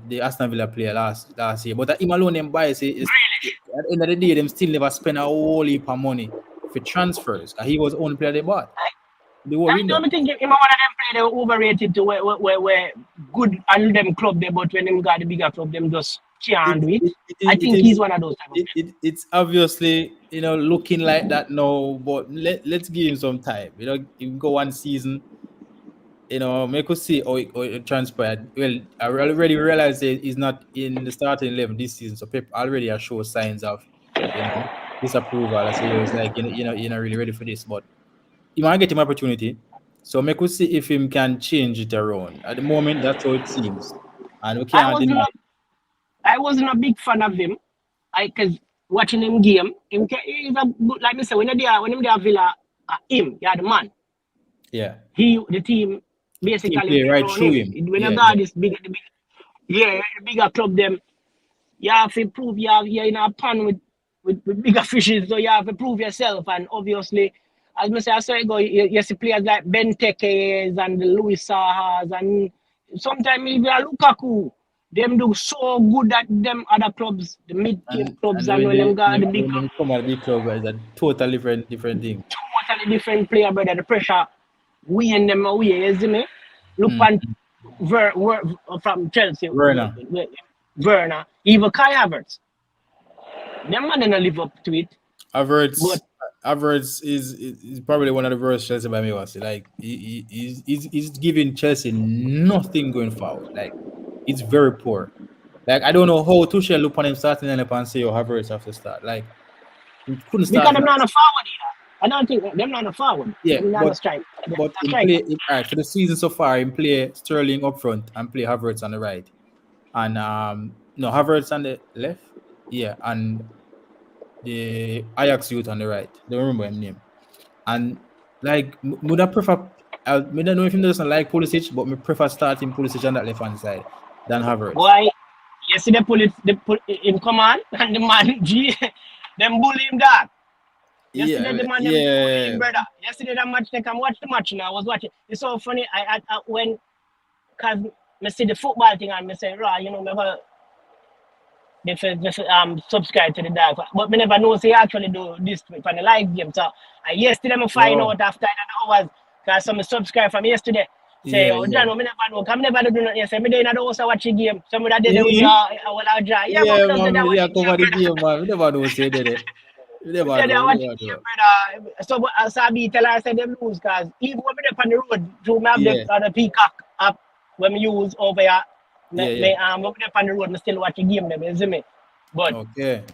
the Aston Villa player last year, but that him alone them buy say is at the end of the day them still never spend a whole heap of money for transfers. 'Cause he was the only player they bought the whole I window. don't think him one of them play they overrated to where good and them club there, but when them got the bigger club, them just can't It do it. it, it, I is- it think is he's one of those type of it's obviously looking like that now, but let's give him some time. He go one season. Make us see how it transpired. Well, I already realized that he's not in the starting 11 this season, so Pep already has shown signs of, disapproval. I say he was like, you're not really ready for this, but he might get him opportunity. So make us see if him can change it around. At the moment, that's how it seems, and we I can't wasn't deny. a, I wasn't a big fan of him. Cause watching him game, he's a good like me say when they are Villa, him, yeah the man. Yeah, The team team basically play built right around through him. him. When you Yeah, got this the bigger club them, you have to prove you're in a pan with bigger fishes, so you have to prove yourself. And obviously, as I saw it go, you see players like Ben Tekes and the Luis Sahas, and sometimes even Lukaku. Them do so good at them other clubs, the mid-tier clubs, and and when when them they got when, the big when club, they come at the big club, it's a total different thing. totally different player, brother. The pressure weighing them away, you see me? Look Mm. on from Chelsea, Werner. Werner, even Kai Havertz. Them man didn't live up to it. Havertz But Havertz is probably one of the worst Chelsea by me was like he's giving Chelsea nothing going forward. Like it's very poor. Like I don't know how Tuchel look on him starting lineup and say, "Oh, Havertz have to start." Like he couldn't because start them not a last. forward either. I don't think them not a forward. Yeah, Them not a but strike. Them but not a in striker. play all right for the season so far, in play Sterling up front and play Havertz on the right, and no Havertz on the left. Yeah, and the Ajax youth on the right. Don't remember his name. And like, would I prefer? I don't know if he doesn't like Pulisic, but me prefer starting Pulisic on that left hand side than Havertz. Boy, you see they put him command and the man G them bully him that. Yesterday, Yeah, the man them bullying, yeah, brother. Yesterday, that match, they come watch the match now. I was watching. It's so funny. I when, cause me see the football thing and me say, right, you know, never just subscribe to the dog. But me never know say actually do this for the live game. So yesterday me find yo, out after an hours because some subscribe from yesterday. Say, yeah, oh yeah. John, me never know. Come never do nothing yesterday. Me dey in the house watch the game. Some of that day we Eh? draw, well I draw. Yeah, but me Yeah, just man, did that watch yeah, the cover game, the brother. game, man. We never know say that. We Me never just know, there we watch the never know. game, brother. So but Sabi tell her I said them lose because even when me dey on the road, through me have Yeah, the Peacock app when me use over here. yeah, yeah. When me dey on the road, me still watch the game them, you see me? But Okay.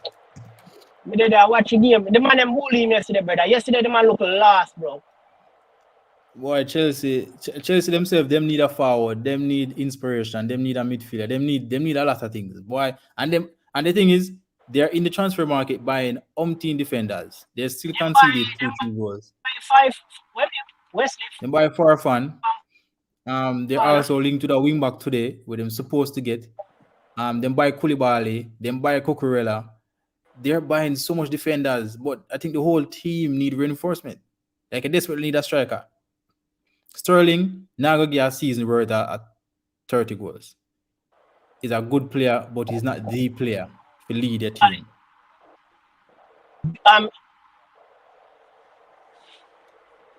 me did watch the game. The man them bully him yesterday, brother. Yesterday the man look lost, bro. Boy, Chelsea themselves, them need a forward, them need inspiration, them need a midfielder, them need a lot of things. Boy, and the thing is, they're in the transfer market buying umpteen defenders. They still conceded Them 2 3 goals. buy five. Where Wesley Then buy for a fan. They're Fofana. also linked to the wing back today, where them supposed to get. Then buy Koulibaly, then buy Cucurella. They're buying so much defenders, but I think the whole team need reinforcement. Like, they desperately need a striker. Sterling, now gonna get a season worth at 30 goals. He's a good player, but he's not the player to lead a team. Um,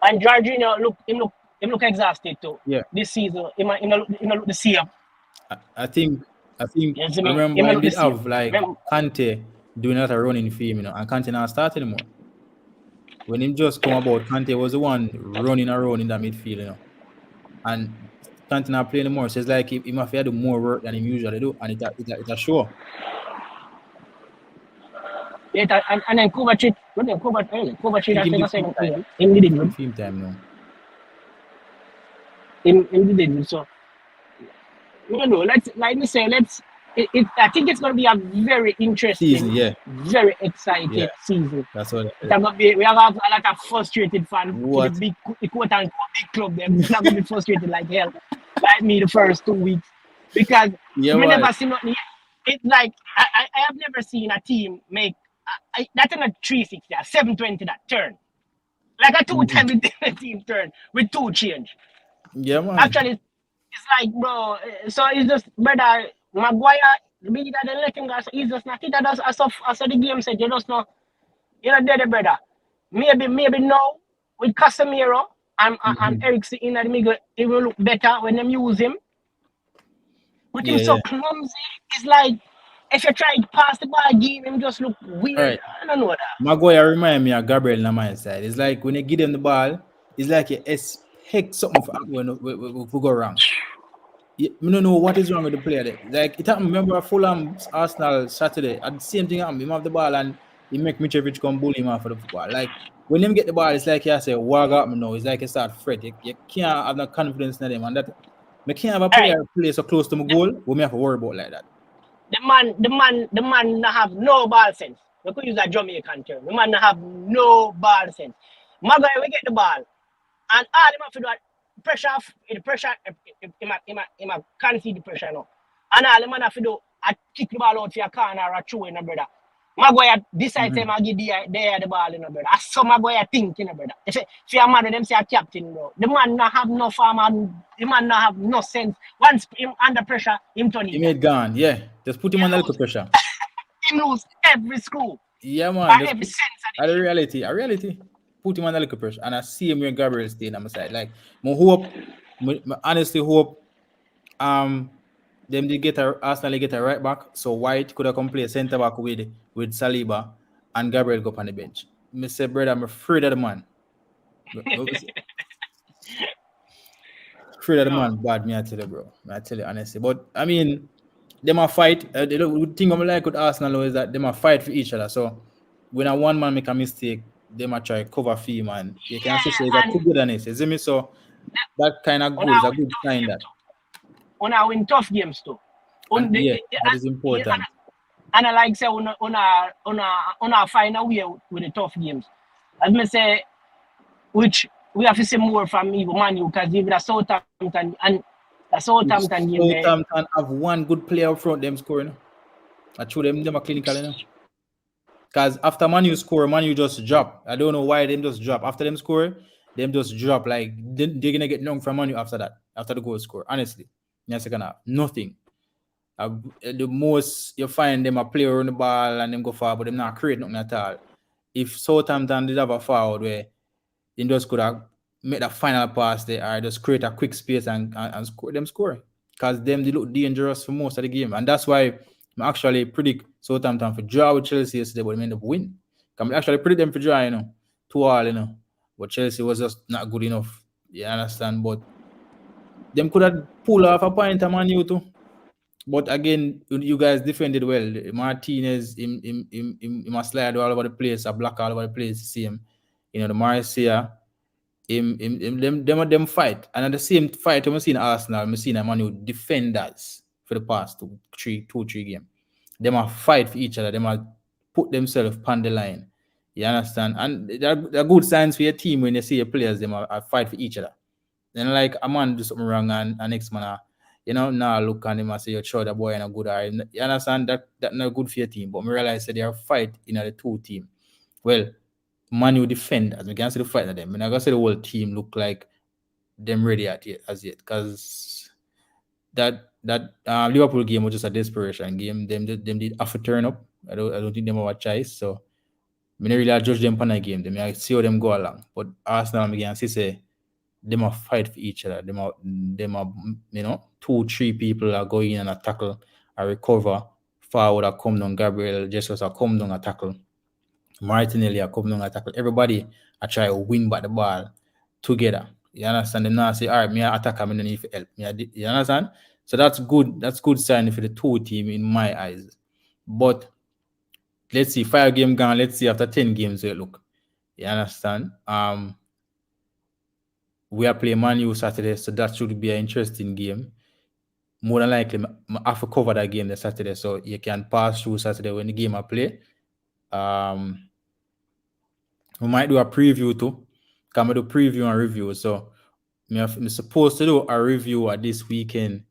and Jorginho him look exhausted too. Yeah, This season, him look the same. I think You see I me? remember Him I look the did same. have like Remember, Kante doing a running for him, and Kante not start anymore. When him just come about, Kante was the one running around in that midfield, and Kante not playing anymore. So it's like he must have to do more work than he usually do, and it's a show. later, and then Kovacic, what then Kovacic I think I him think I did said film time. him did it Him good. film time now. Him did it good. So you know, let's like me say, I think it's gonna be a very Season, interesting, yeah, very yeah. exciting season. That's what It's it is. gonna be we have a lot of frustrated fans for What? the quote unquote big club them. They're gonna be frustrated like hell, like me the first 2 weeks. Because Yeah, we what? never seen nothing yet. It's like I have never seen a team make that in a 360, a 720 that turn. Like a two Mhm. time team turn with two change. Yeah, man. Actually it's like, bro, so it's just brother Maguire, the big that they letting us, he's just not it as the game said, you just know, you're not dead, brother. Maybe now with Casemiro and Mhm. Eriksen in the middle, it will look better when them use him. But him Yeah, so yeah. clumsy. It's like if you try to pass the ball, give him just look All weird. right. I don't know that. Maguire remind me of Gabriel on my side. It's like when you give them the ball, it's like you expect something for when we go wrong. I don't know what is wrong with the player there. Like it happened. Remember Fulham Arsenal Saturday. And the same thing happened. Him have the ball and he make Mitrovic come bully him out for the football. Like when him get the ball, it's like you say, "Wag up me now." It's like you start fret. You can't have no confidence in them, and that me can't have a All right. player play so close to my goal. We may have to worry about like that. The man not have no ball sense. We could use a Jamaican term. The man not have no ball sense. Maguire we get the ball. And all him have to do pressure the pressure him a concede the pressure now. And all him have to do I kick the ball out for a corner or a throw in a brother. Maguire decides Mhm. him I give the ball in a brother. That's so Maguire think in a brother. If you a man them say a captain, bro. The man not have no farm and the man not have no sense. Once him under pressure, him turn He it down. made gone. Yeah, just put him Him on a little lose. pressure. Him lose every screw Yeah, or man. Just every put sense of a the game. reality. A reality. Put him on a little pressure. And I see him when Gabriel staying on my side. Like, my hope, my honestly hope, them they get a Arsenal they get a right back. So White could have come play centre back with Saliba and Gabriel go up on the bench. Me say, brother, I'm afraid of the man. Afraid of the No. man bad, me I tell you, bro. I tell you honestly. But I mean, them a fight. The thing I'm like with Arsenal now is that them a fight for each other. So when a one man make a mistake, them a try cover for him, and you can see say it's a Yeah, and togetherness. You see me? So that kind of on good is our a win good tough sign games that. too. On our win tough games too. And On the yeah, that is and, important. and I like say on our find a way with the tough games. As me say, which we have to see more from even Man U because even the Southampton and the If Southampton game there. Southampton have one good player up front, them scoring. I show them a clinical, you know. Because after Man U score, Man U just drop. I don't know why them just drop. After them score, them just drop. Like they're gonna get none from Man U after that. After the goal score, honestly, in the second half, nothing. The most you find them a play around the ball and them go forward, but them not create nothing at all. If Southampton did have a forward where they just could have made a final pass there or just create a quick space and score. Because them they look dangerous for most of the game. And that's why I actually predict Southampton for draw with Chelsea yesterday, but they end up win. I actually predict them for draw, 2-2, But Chelsea was just not good enough. You understand? But them could have pulled off a point on Man U too. But again, you guys defended well. Martinez, he must slide all over the place, a block all over the place. See him, the Marcia, them fight. And at the same fight, I'm seeing Arsenal, I'm seeing Man U defenders for the past 2-3 games. Them are fight for each other. Them are put themselves on the line. You understand? And they're good signs for your team when you see your players, them are fight for each other. And like a man do something wrong and next man, now look at him and say, you're sure that boy ain't a good eye. You understand that not good for your team. But I realize that they are fight in the two team. Well, Man U defend as we can see the fight of them. I'm not gonna say the whole team look like them ready as yet. Because that Liverpool game was just a desperation game. Them did have to turn up. I don't think them have a choice. So I don't really judge them on that game. I see how them go along. But Arsenal again say them a fight for each other. Them are 2-3 people are going in and a tackle, a recover, forward a come down, Gabriel Jesus a come down a tackle, Martinelli a come down a tackle. Everybody I try to win back the ball together. You understand? Them now say, all right, me attack, I need for help. You understand? So that's good. That's good sign for the two team in my eyes. But let's see, 5 game gone. Let's see after 10 games where it look. You understand? We are playing Man U Saturday, so that should be an interesting game. More than likely, I have to cover that game the Saturday, so you can pass through Saturday when the game I play. We might do a preview too. Can we do preview and review? So I'm supposed to do a review at this weekend,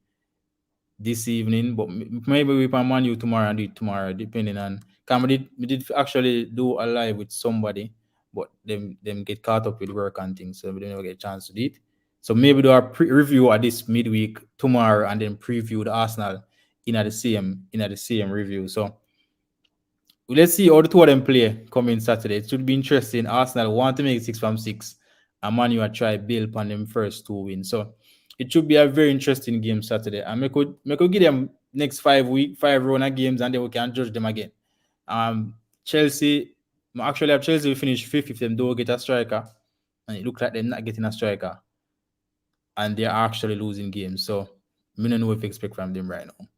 this evening, but maybe we can Man U tomorrow and do it tomorrow, depending on. We did actually do a live with somebody, but them get caught up with work and things, so we don't ever get a chance to do it. So maybe do a review at this midweek tomorrow, and then preview the Arsenal in the same review. So let's see how the two of them play coming Saturday. It should be interesting. Arsenal want to make 6 from 6, and Man U try build upon them first 2 wins. So it should be a very interesting game Saturday. And we could give them next 5 round of games, and then we can judge them again. Chelsea, actually, if Chelsea will finish 5th if them don't get a striker, and it looks like they're not getting a striker, and they're actually losing games. So I don't know what to expect from them right now.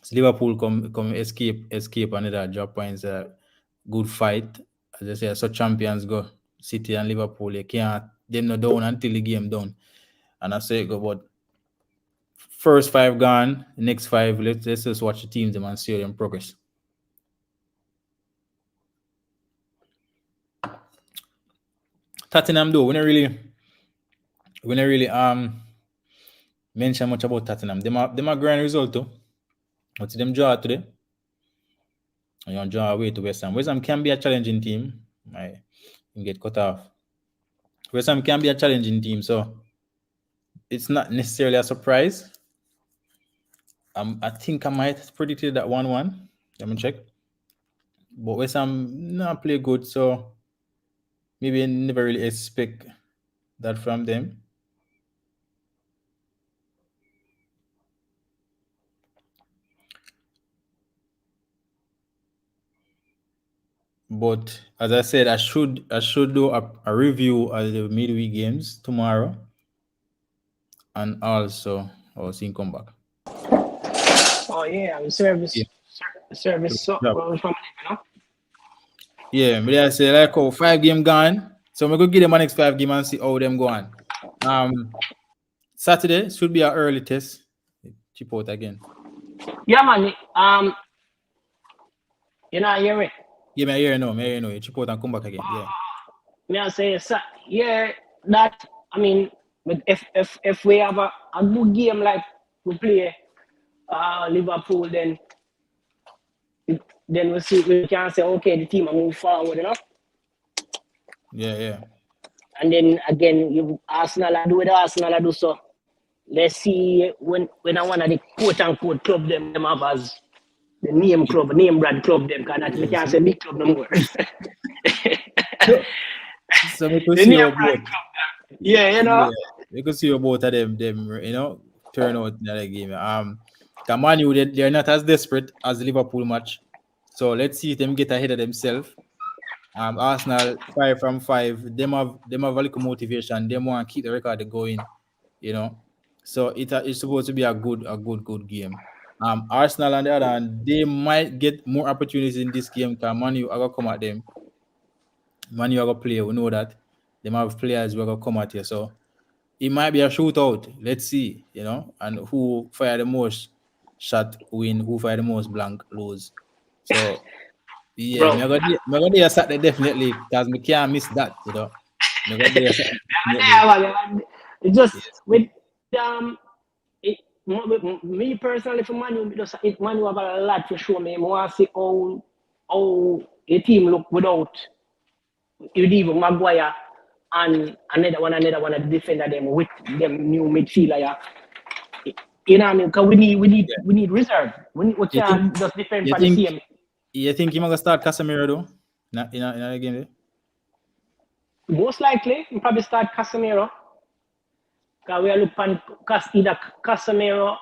So Liverpool come escape another drop points. Good fight. As I say, so champions go. City and Liverpool, you can't them no down until the game done. And I say go, but first 5 gone, next 5, let's just watch the teams and see them progress. Tottenham though, we don't really mention much about Tottenham. Them a grand result too. What's them draw today? And you draw away to West Ham. West Ham can be a challenging team. I get cut off. West Ham can be a challenging team, so it's not necessarily a surprise. I think I might predicted that 1-1. Let me check. But West Ham not play good, so maybe I never really expect that from them. But as I said, I should do a review of the midweek games tomorrow, and also I'll see him come back. Oh yeah, I mean, service. So from Yeah, but I say like 5 game gone. So I'm gonna give them my next 5 game and see how them go on. Saturday should be an early test. Chip out again. Yeah, man. You know, hear it. Yeah, I hear no. You chip out and come back again. Yeah. Me I say, yeah, that I mean, if we have a good game like we play Liverpool, then then we can say, okay, the team will move forward, you know. Yeah. And then again, you Arsenal do what Arsenal do so. Let's see when I one of the quote unquote club them have as the name brand club them, because we can't say big club no more. So we could The see name how brand both. club them. Yeah, you know. Yeah, we could see how both of them, turn out in that game. Man U, they're not as desperate as the Liverpool match. So let's see them get ahead of themselves. Arsenal 5 from 5. Them have a little motivation. Them want to keep the record going. You know, so it's supposed to be a good game. Arsenal on the other hand, they might get more opportunities in this game because Man U are gonna come at them. Man U are gonna play. We know that. They might have players who are gonna come at you. So it might be a shootout. Let's see, and who fire the most shot win, who fire the most blank lose. So yeah, Bro. me gonna do a Saturday definitely because me can't miss that, Me gonna do a Saturday definitely. It's just Yes. with it, me personally for Manu, Manu have a lot to show me. I want to see how a team look without even Maguire and another one of the defender them with them new midfielder. Yeah. You know what I mean? Because Yeah. we need reserve. We You think can't just defend you for the think same. you think you gonna start Casemiro though? In a game there? Most likely, we probably start Casemiro. Because we are looking either Casemiro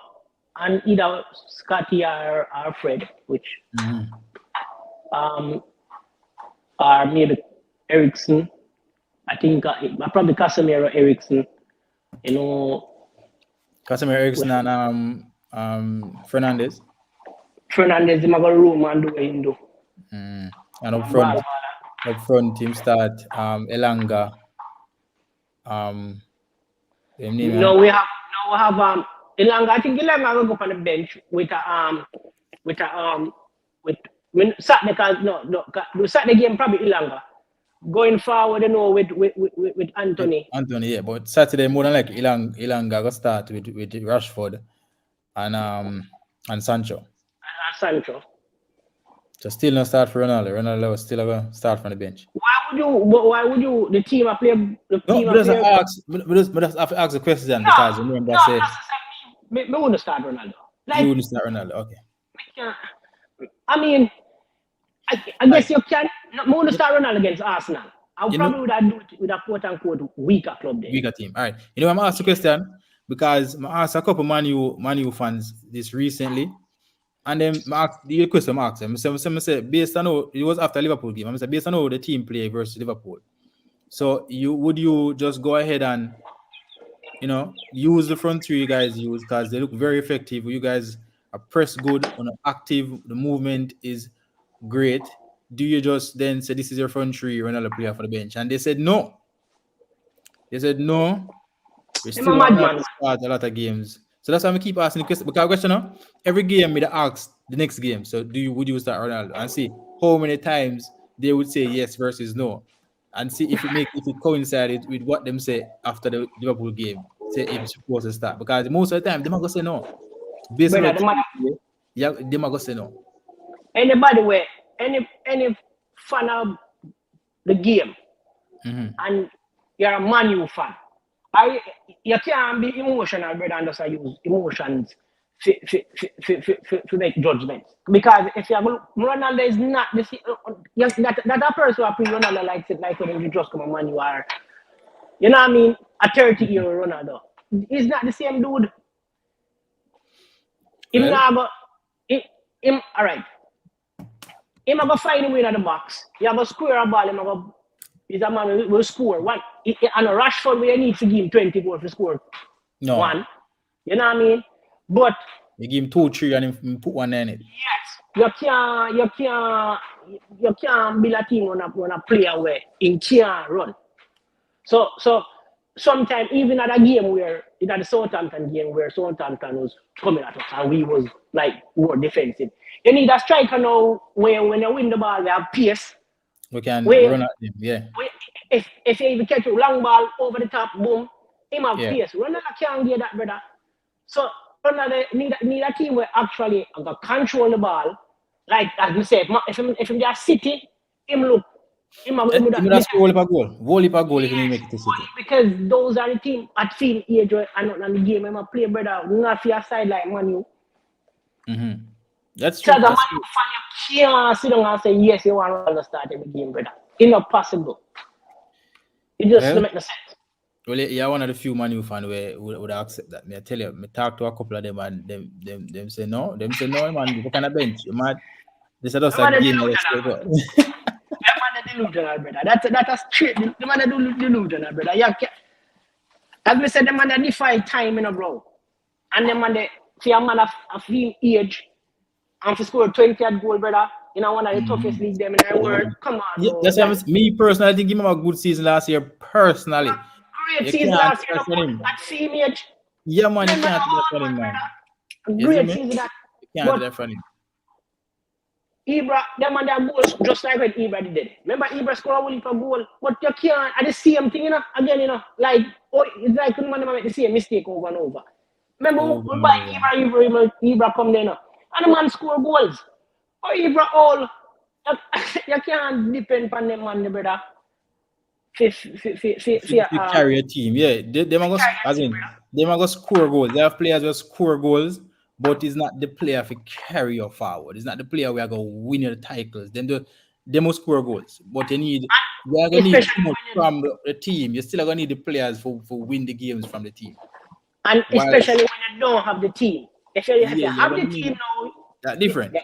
and either Scotty or Fred, which or maybe Ericsson. I think probably Casemiro, Ericsson. You know, Casemiro, Ericsson, and Fernandez. Fernandez, him have a room and do what he do. And up front, team start Elanga. Them name, No, we have Ilanga. I think Ilanga will go up on the bench with when Saturday we start the game probably Ilanga. Going forward, with Anthony. Anthony, yeah, but Saturday more than like Ilanga got start with Rashford and Sancho. And Sancho. So still not start for Ronaldo. Ronaldo was still gonna start from the bench. Why would you the team I play the No, team but I play? just have to ask the question because remember I say me wouldn't start Ronaldo. you wouldn't start Ronaldo. Okay. I mean, I guess you can. Me wouldn't start Ronaldo against Arsenal. I probably would have do it with a quote unquote weaker club there. Weaker team. All right. I'm gonna ask the question because I asked a couple Man U fans this recently. And then the question I asked them, I say, based on how it was after Liverpool game, I said, based on how the team play versus Liverpool. So would you just go ahead and use the front three you guys use because they look very effective. You guys are press good on active, the movement is great. Do you just then say this is your front three, you're another player for the bench? And they said no. We still want to start a lot of games. So that's why I keep asking the question. Because every game we ask the next game. So would you start Ronaldo and see how many times they would say yes versus no, and see if it coincided with what them say after the Liverpool game. Say if it's supposed to start because most of the time they might go say no. Based on yeah, they might go say no. Anybody where any fan of the game and you're a Man U fan. You can't be emotional, brother, and just use emotions to make judgments. Because if you have Ronaldo is not this, that person who play Ronaldo likes it like when you just come a man you are, you know what I mean? A 30-year Ronaldo. He's not the same dude. All right. Him have a find a way in the box. You have a square a ball. He's a man who will score one. And a Rashford where you need to give him 20 goals to score one. You know what I mean? But you give him 2, 3 and him put one in it. Yes. You can't build a team on a player where he can't run. So sometimes even at a game where in the Southampton game where Southampton was coming at us and we was like more defensive. You need a striker now where when you win the ball they have pace. We can run at him, yeah. If you even catch a long ball over the top, boom, him have pace. Ronaldo can't get that, brother. So Ronaldo need a team where actually control the ball Like as we said, if him just City, him look, him Him would would have scored a goal. Whole goal if he make it to City. because those are the team at field age and not on the game. I'm a play brother, not for your side like Manu. That's So true. the That's Manu true. fan you can't sit down and say yes, you want to start every game, brother. It's not possible. It just don't make no sense. Well, you're one of the few Man U fans where would accept that. Me, I tell you, me talk to a couple of them and them say no. Them say no, man. You kind of bench. You mad? This is just The a man is game. delusional, man. The man is delusional, brother. That's a straight. The man is delusional, brother. You can't, as me said, the man that define time in a bro. And the man that for a man of field age and to score 20 at goal, brother, you know, one of the toughest league them in the world. Come on, Yeah, bro. that's why me personally, I think he have a good season last year. Personally, Great you season can't last year, take that from him. at same age. Yeah, man, you Remember can't take the that hard from him, one, man. brother. You see Great me? season that. You can't But take that from him. Ibra, them man that goals just like when Ibra did it. Remember Ibra scored a only for goal, but you can't at the same thing, you know. Again, you know, like it's like when man make the same mistake over and over. Remember we buy Ibra come there now, and the man score goals. Oh Ibra all you can't depend on them man, brother. If carry a team, yeah, they might go, as in, they might go score goals. They have players who score goals, but it's not the player to carry you forward. It's not the player who are going to win your titles. They must score goals, but you are going to need too much from the team. You still are going to need the players for win the games from the team. And especially when you don't have the team. If you have the team now, that's different.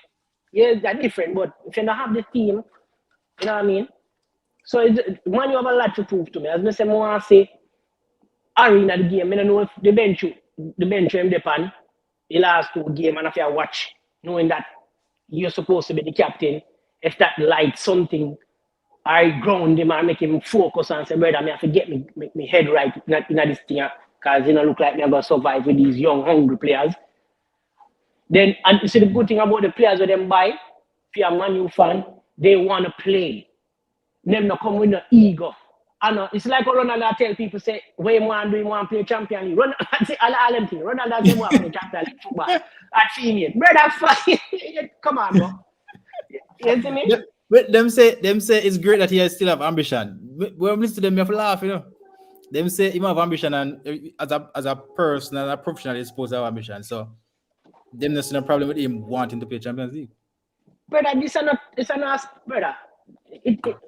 Yeah, that's different. But if you don't have the team, you know what I mean? So man, you have a lot to prove to me. As I say, I want to say, arena the game. I don't know if the bench him depend the last two games, and if you watch, knowing that you're supposed to be the captain, if that light something, I ground him and make him focus and say, brother, I have to get me head right in this thing, because it don't look like I'm going to survive with these young, hungry players. Then, and you see the good thing about the players that them buy, if you're a Man U fan, they want to play. Them not come with no ego. And it's like what Ronaldo tell people, say, what you want to do, you want to play Champions League. Ronaldo, all them things. Ronaldo say, want to play Champions League football. At female. Brother, fine. Come on, bro. You see me? But them say it's great that he still have ambition. When we listen to them, you have to laugh, you know. Them say he have ambition, and as a person and a professional, he's supposed to have ambition. So them there's no problem with him wanting to play Champions League. Brother, this is not brother.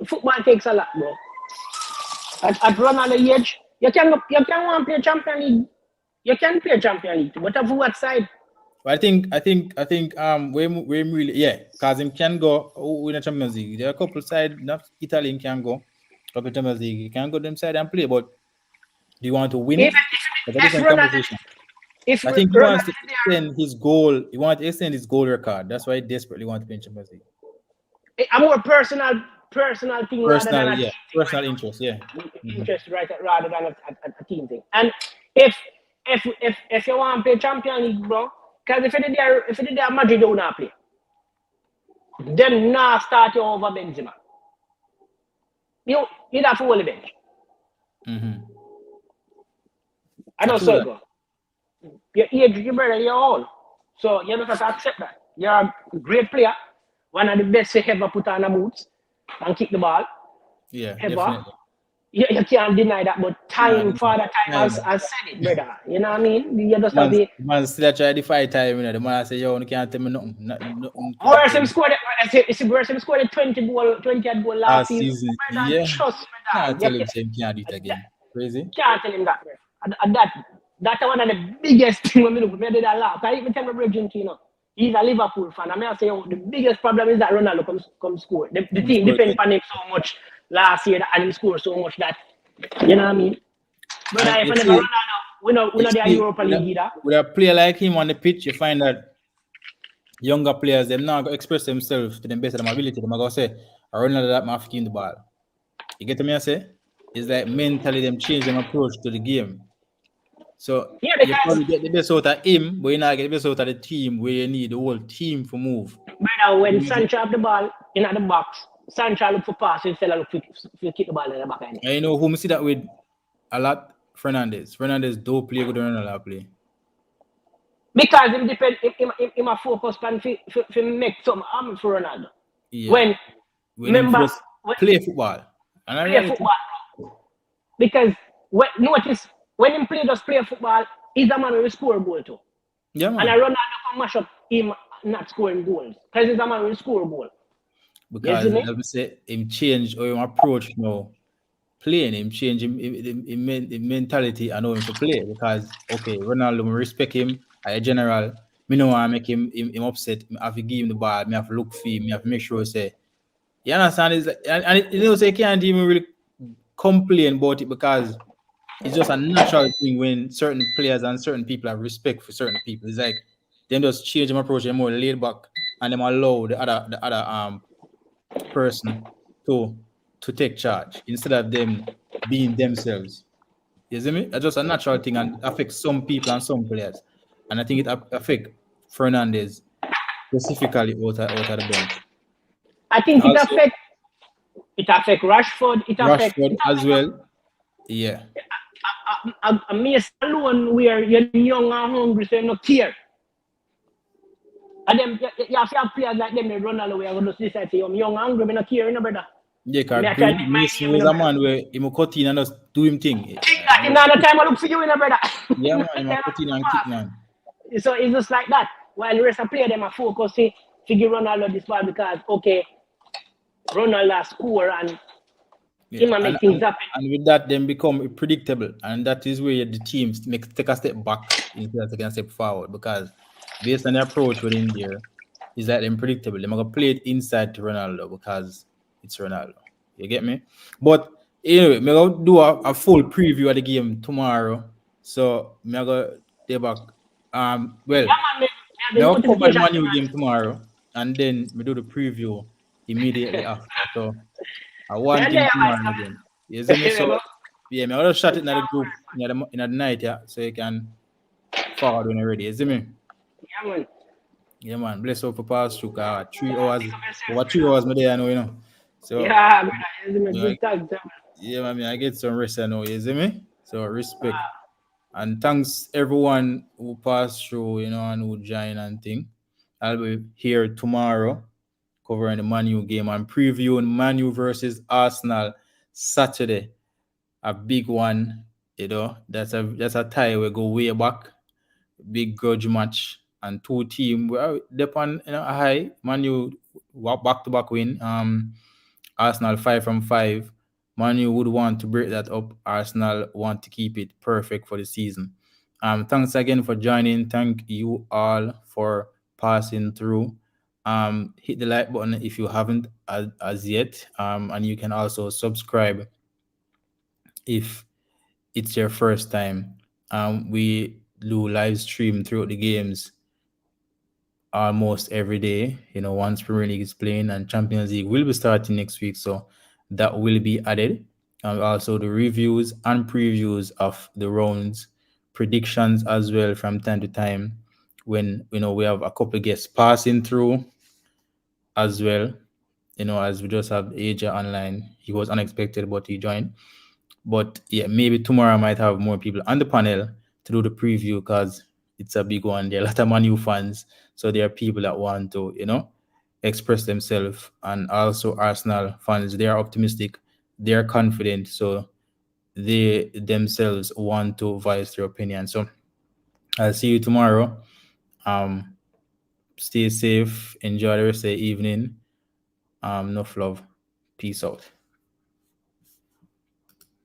Football takes a lot, bro. At Ronaldo age, you can want to play Champions League. You can play Champions League, but of what side? But I think we really, yeah, because him can go win a Champions League. There are a couple sides, not Italy can go, couple Champions League, you can go them side and play, but do you want to win it? That's a different conversation. I think he wants to extend his goal. He wants to extend his goal record. That's why he desperately wants to play in Champions League. A more personal thing rather than a personal interest, yeah. Interest rather than a team thing. And if you want to play Champions League, bro, because if you did Madrid, you will not play. Them now start you over Benzema. You have to hold the bench. I don't say go. Your brother, you're all. So you have to accept that. You're a great player, one of the best to ever put on the boots and kick the ball. Yeah, ever. Definitely. You can't deny that, but Father Time has said it, brother. You know what I mean? You just have to. Man still try to fight time, you know. The man say, yo, you can't tell me nothing. Or him scored a 20 goal last season. Yeah. Trust me, can't tell him he can't do it again. Crazy. Can't tell him that, bro. That's one of the biggest things when we look. I did a lot. I even tell my brother, you know, he's a Liverpool fan. I say, the biggest problem is that Ronaldo come score. The team depends on him so much last year and he scored so much that, you know what I mean? But if I never Ronaldo, we know the Europa League either. With a player like him on the pitch, you find that younger players, they're not going to express themselves to the best of their ability. They're going to say, Ronaldo that man in the ball. You get me? I say? It's like mentally them change them approach to the game. So you probably get the best out of him, but you not get the best out of the team where you need the whole team to move. Brother, when Sancho have the ball in the box, Sancho look for pass instead of look for kick the ball in the back end. And you know who me see that with a lot? Fernandez. Fernandez don't play good when Ronaldo play. Because him depend him a focus on fi make something happen for Ronaldo. Yeah. When When him remember just when play football. And in play reality, football, because when notice when him play just play football, he's a man who will score a goal too. yeah, And a man. Ronaldo can mash up him not scoring goals. Because he's a man who will score a goal. You see Because me? let me say him change or him approach now playing him change him mentality and know him for play because okay, Ronaldo me respect him as a general. Me know I make him upset. Me have to give him the ball, me have to look for him, me have to make sure say you understand is like, and you know say can't even really complain about it because it's just a natural thing when certain players and certain people have respect for certain people. It's like them just change them approach, them more laid back, and them allow the other person to to take charge instead of them being themselves. You see me? That's just a natural thing and affects some people and some players. And I think it affect Fernandez specifically out of the bench. I think Also it affect Rashford, Rashford as well. Yeah. a Mason alone where you're young and hungry, so you no care. And them you have to have players like them they run all the way and just decide say I'm young and hungry, me no care, you know, brother. Yeah, Me because I try to live my Mason game, you was know, a brother. man where he will cut in and just do him thing. That in another time I look for you, you know, brother. Yeah, man, he That will time cut in I and kick, man. pass. So it's just like that. While the rest of player them are focused to give Ronaldo this ball because okay, Ronaldo score and he Yeah, might and, make things and happen. and with that, then become predictable, and that is where the teams take a step back instead of taking a step forward because based on the approach within there, is that unpredictable. They're gonna play it inside to Ronaldo because it's Ronaldo. You get me? But anyway, I'm gonna do a full preview of the game tomorrow. So I'm gonna stay back. Well, Yeah, man, I'm the gonna cover the notification. Man U game tomorrow, and then we do the preview immediately after. So one Man, there, thing man. tomorrow again. You see me? You So know? yeah, me I'll shot it in the group in the night, yeah, so you can forward when you're ready. You see me? Yeah, man. Yeah, man. Bless up for past through 3 hours. Pick up yourself, Over 3 hours my day, I know, you know. brother. So Yeah, brother. You know, yeah, good talk, man. yeah, man, I get some rest, I know, you see me? So respect. And thanks everyone who passed through, you know, and who join and thing. I'll be here tomorrow covering the Man U game and previewing Man U versus Arsenal Saturday. A big one, you know. That's a tie we go way back. Big grudge match and two team well depend you know a high. Man U back to back win. Arsenal 5 from 5. Man U would want to break that up. Arsenal want to keep it perfect for the season. Thanks again for joining. Thank you all for passing through. Hit the like button if you haven't as yet. And you can also subscribe if it's your first time. We do live stream throughout the games almost every day. You know, once Premier League is playing and Champions League will be starting next week, so that will be added. And also the reviews and previews of the rounds, predictions as well from time to time. When you know we have a couple guests passing through as well. You know, as we just have Asia online. He was unexpected, but he joined. But yeah, maybe tomorrow I might have more people on the panel to do the preview because it's a big one. There are a lot of Man U fans, so there are people that want to, you know, express themselves, and also Arsenal fans. They are optimistic, they are confident, so they themselves want to voice their opinion. So I'll see you tomorrow. Um, Stay safe, enjoy the rest of the evening. Enough love, peace out.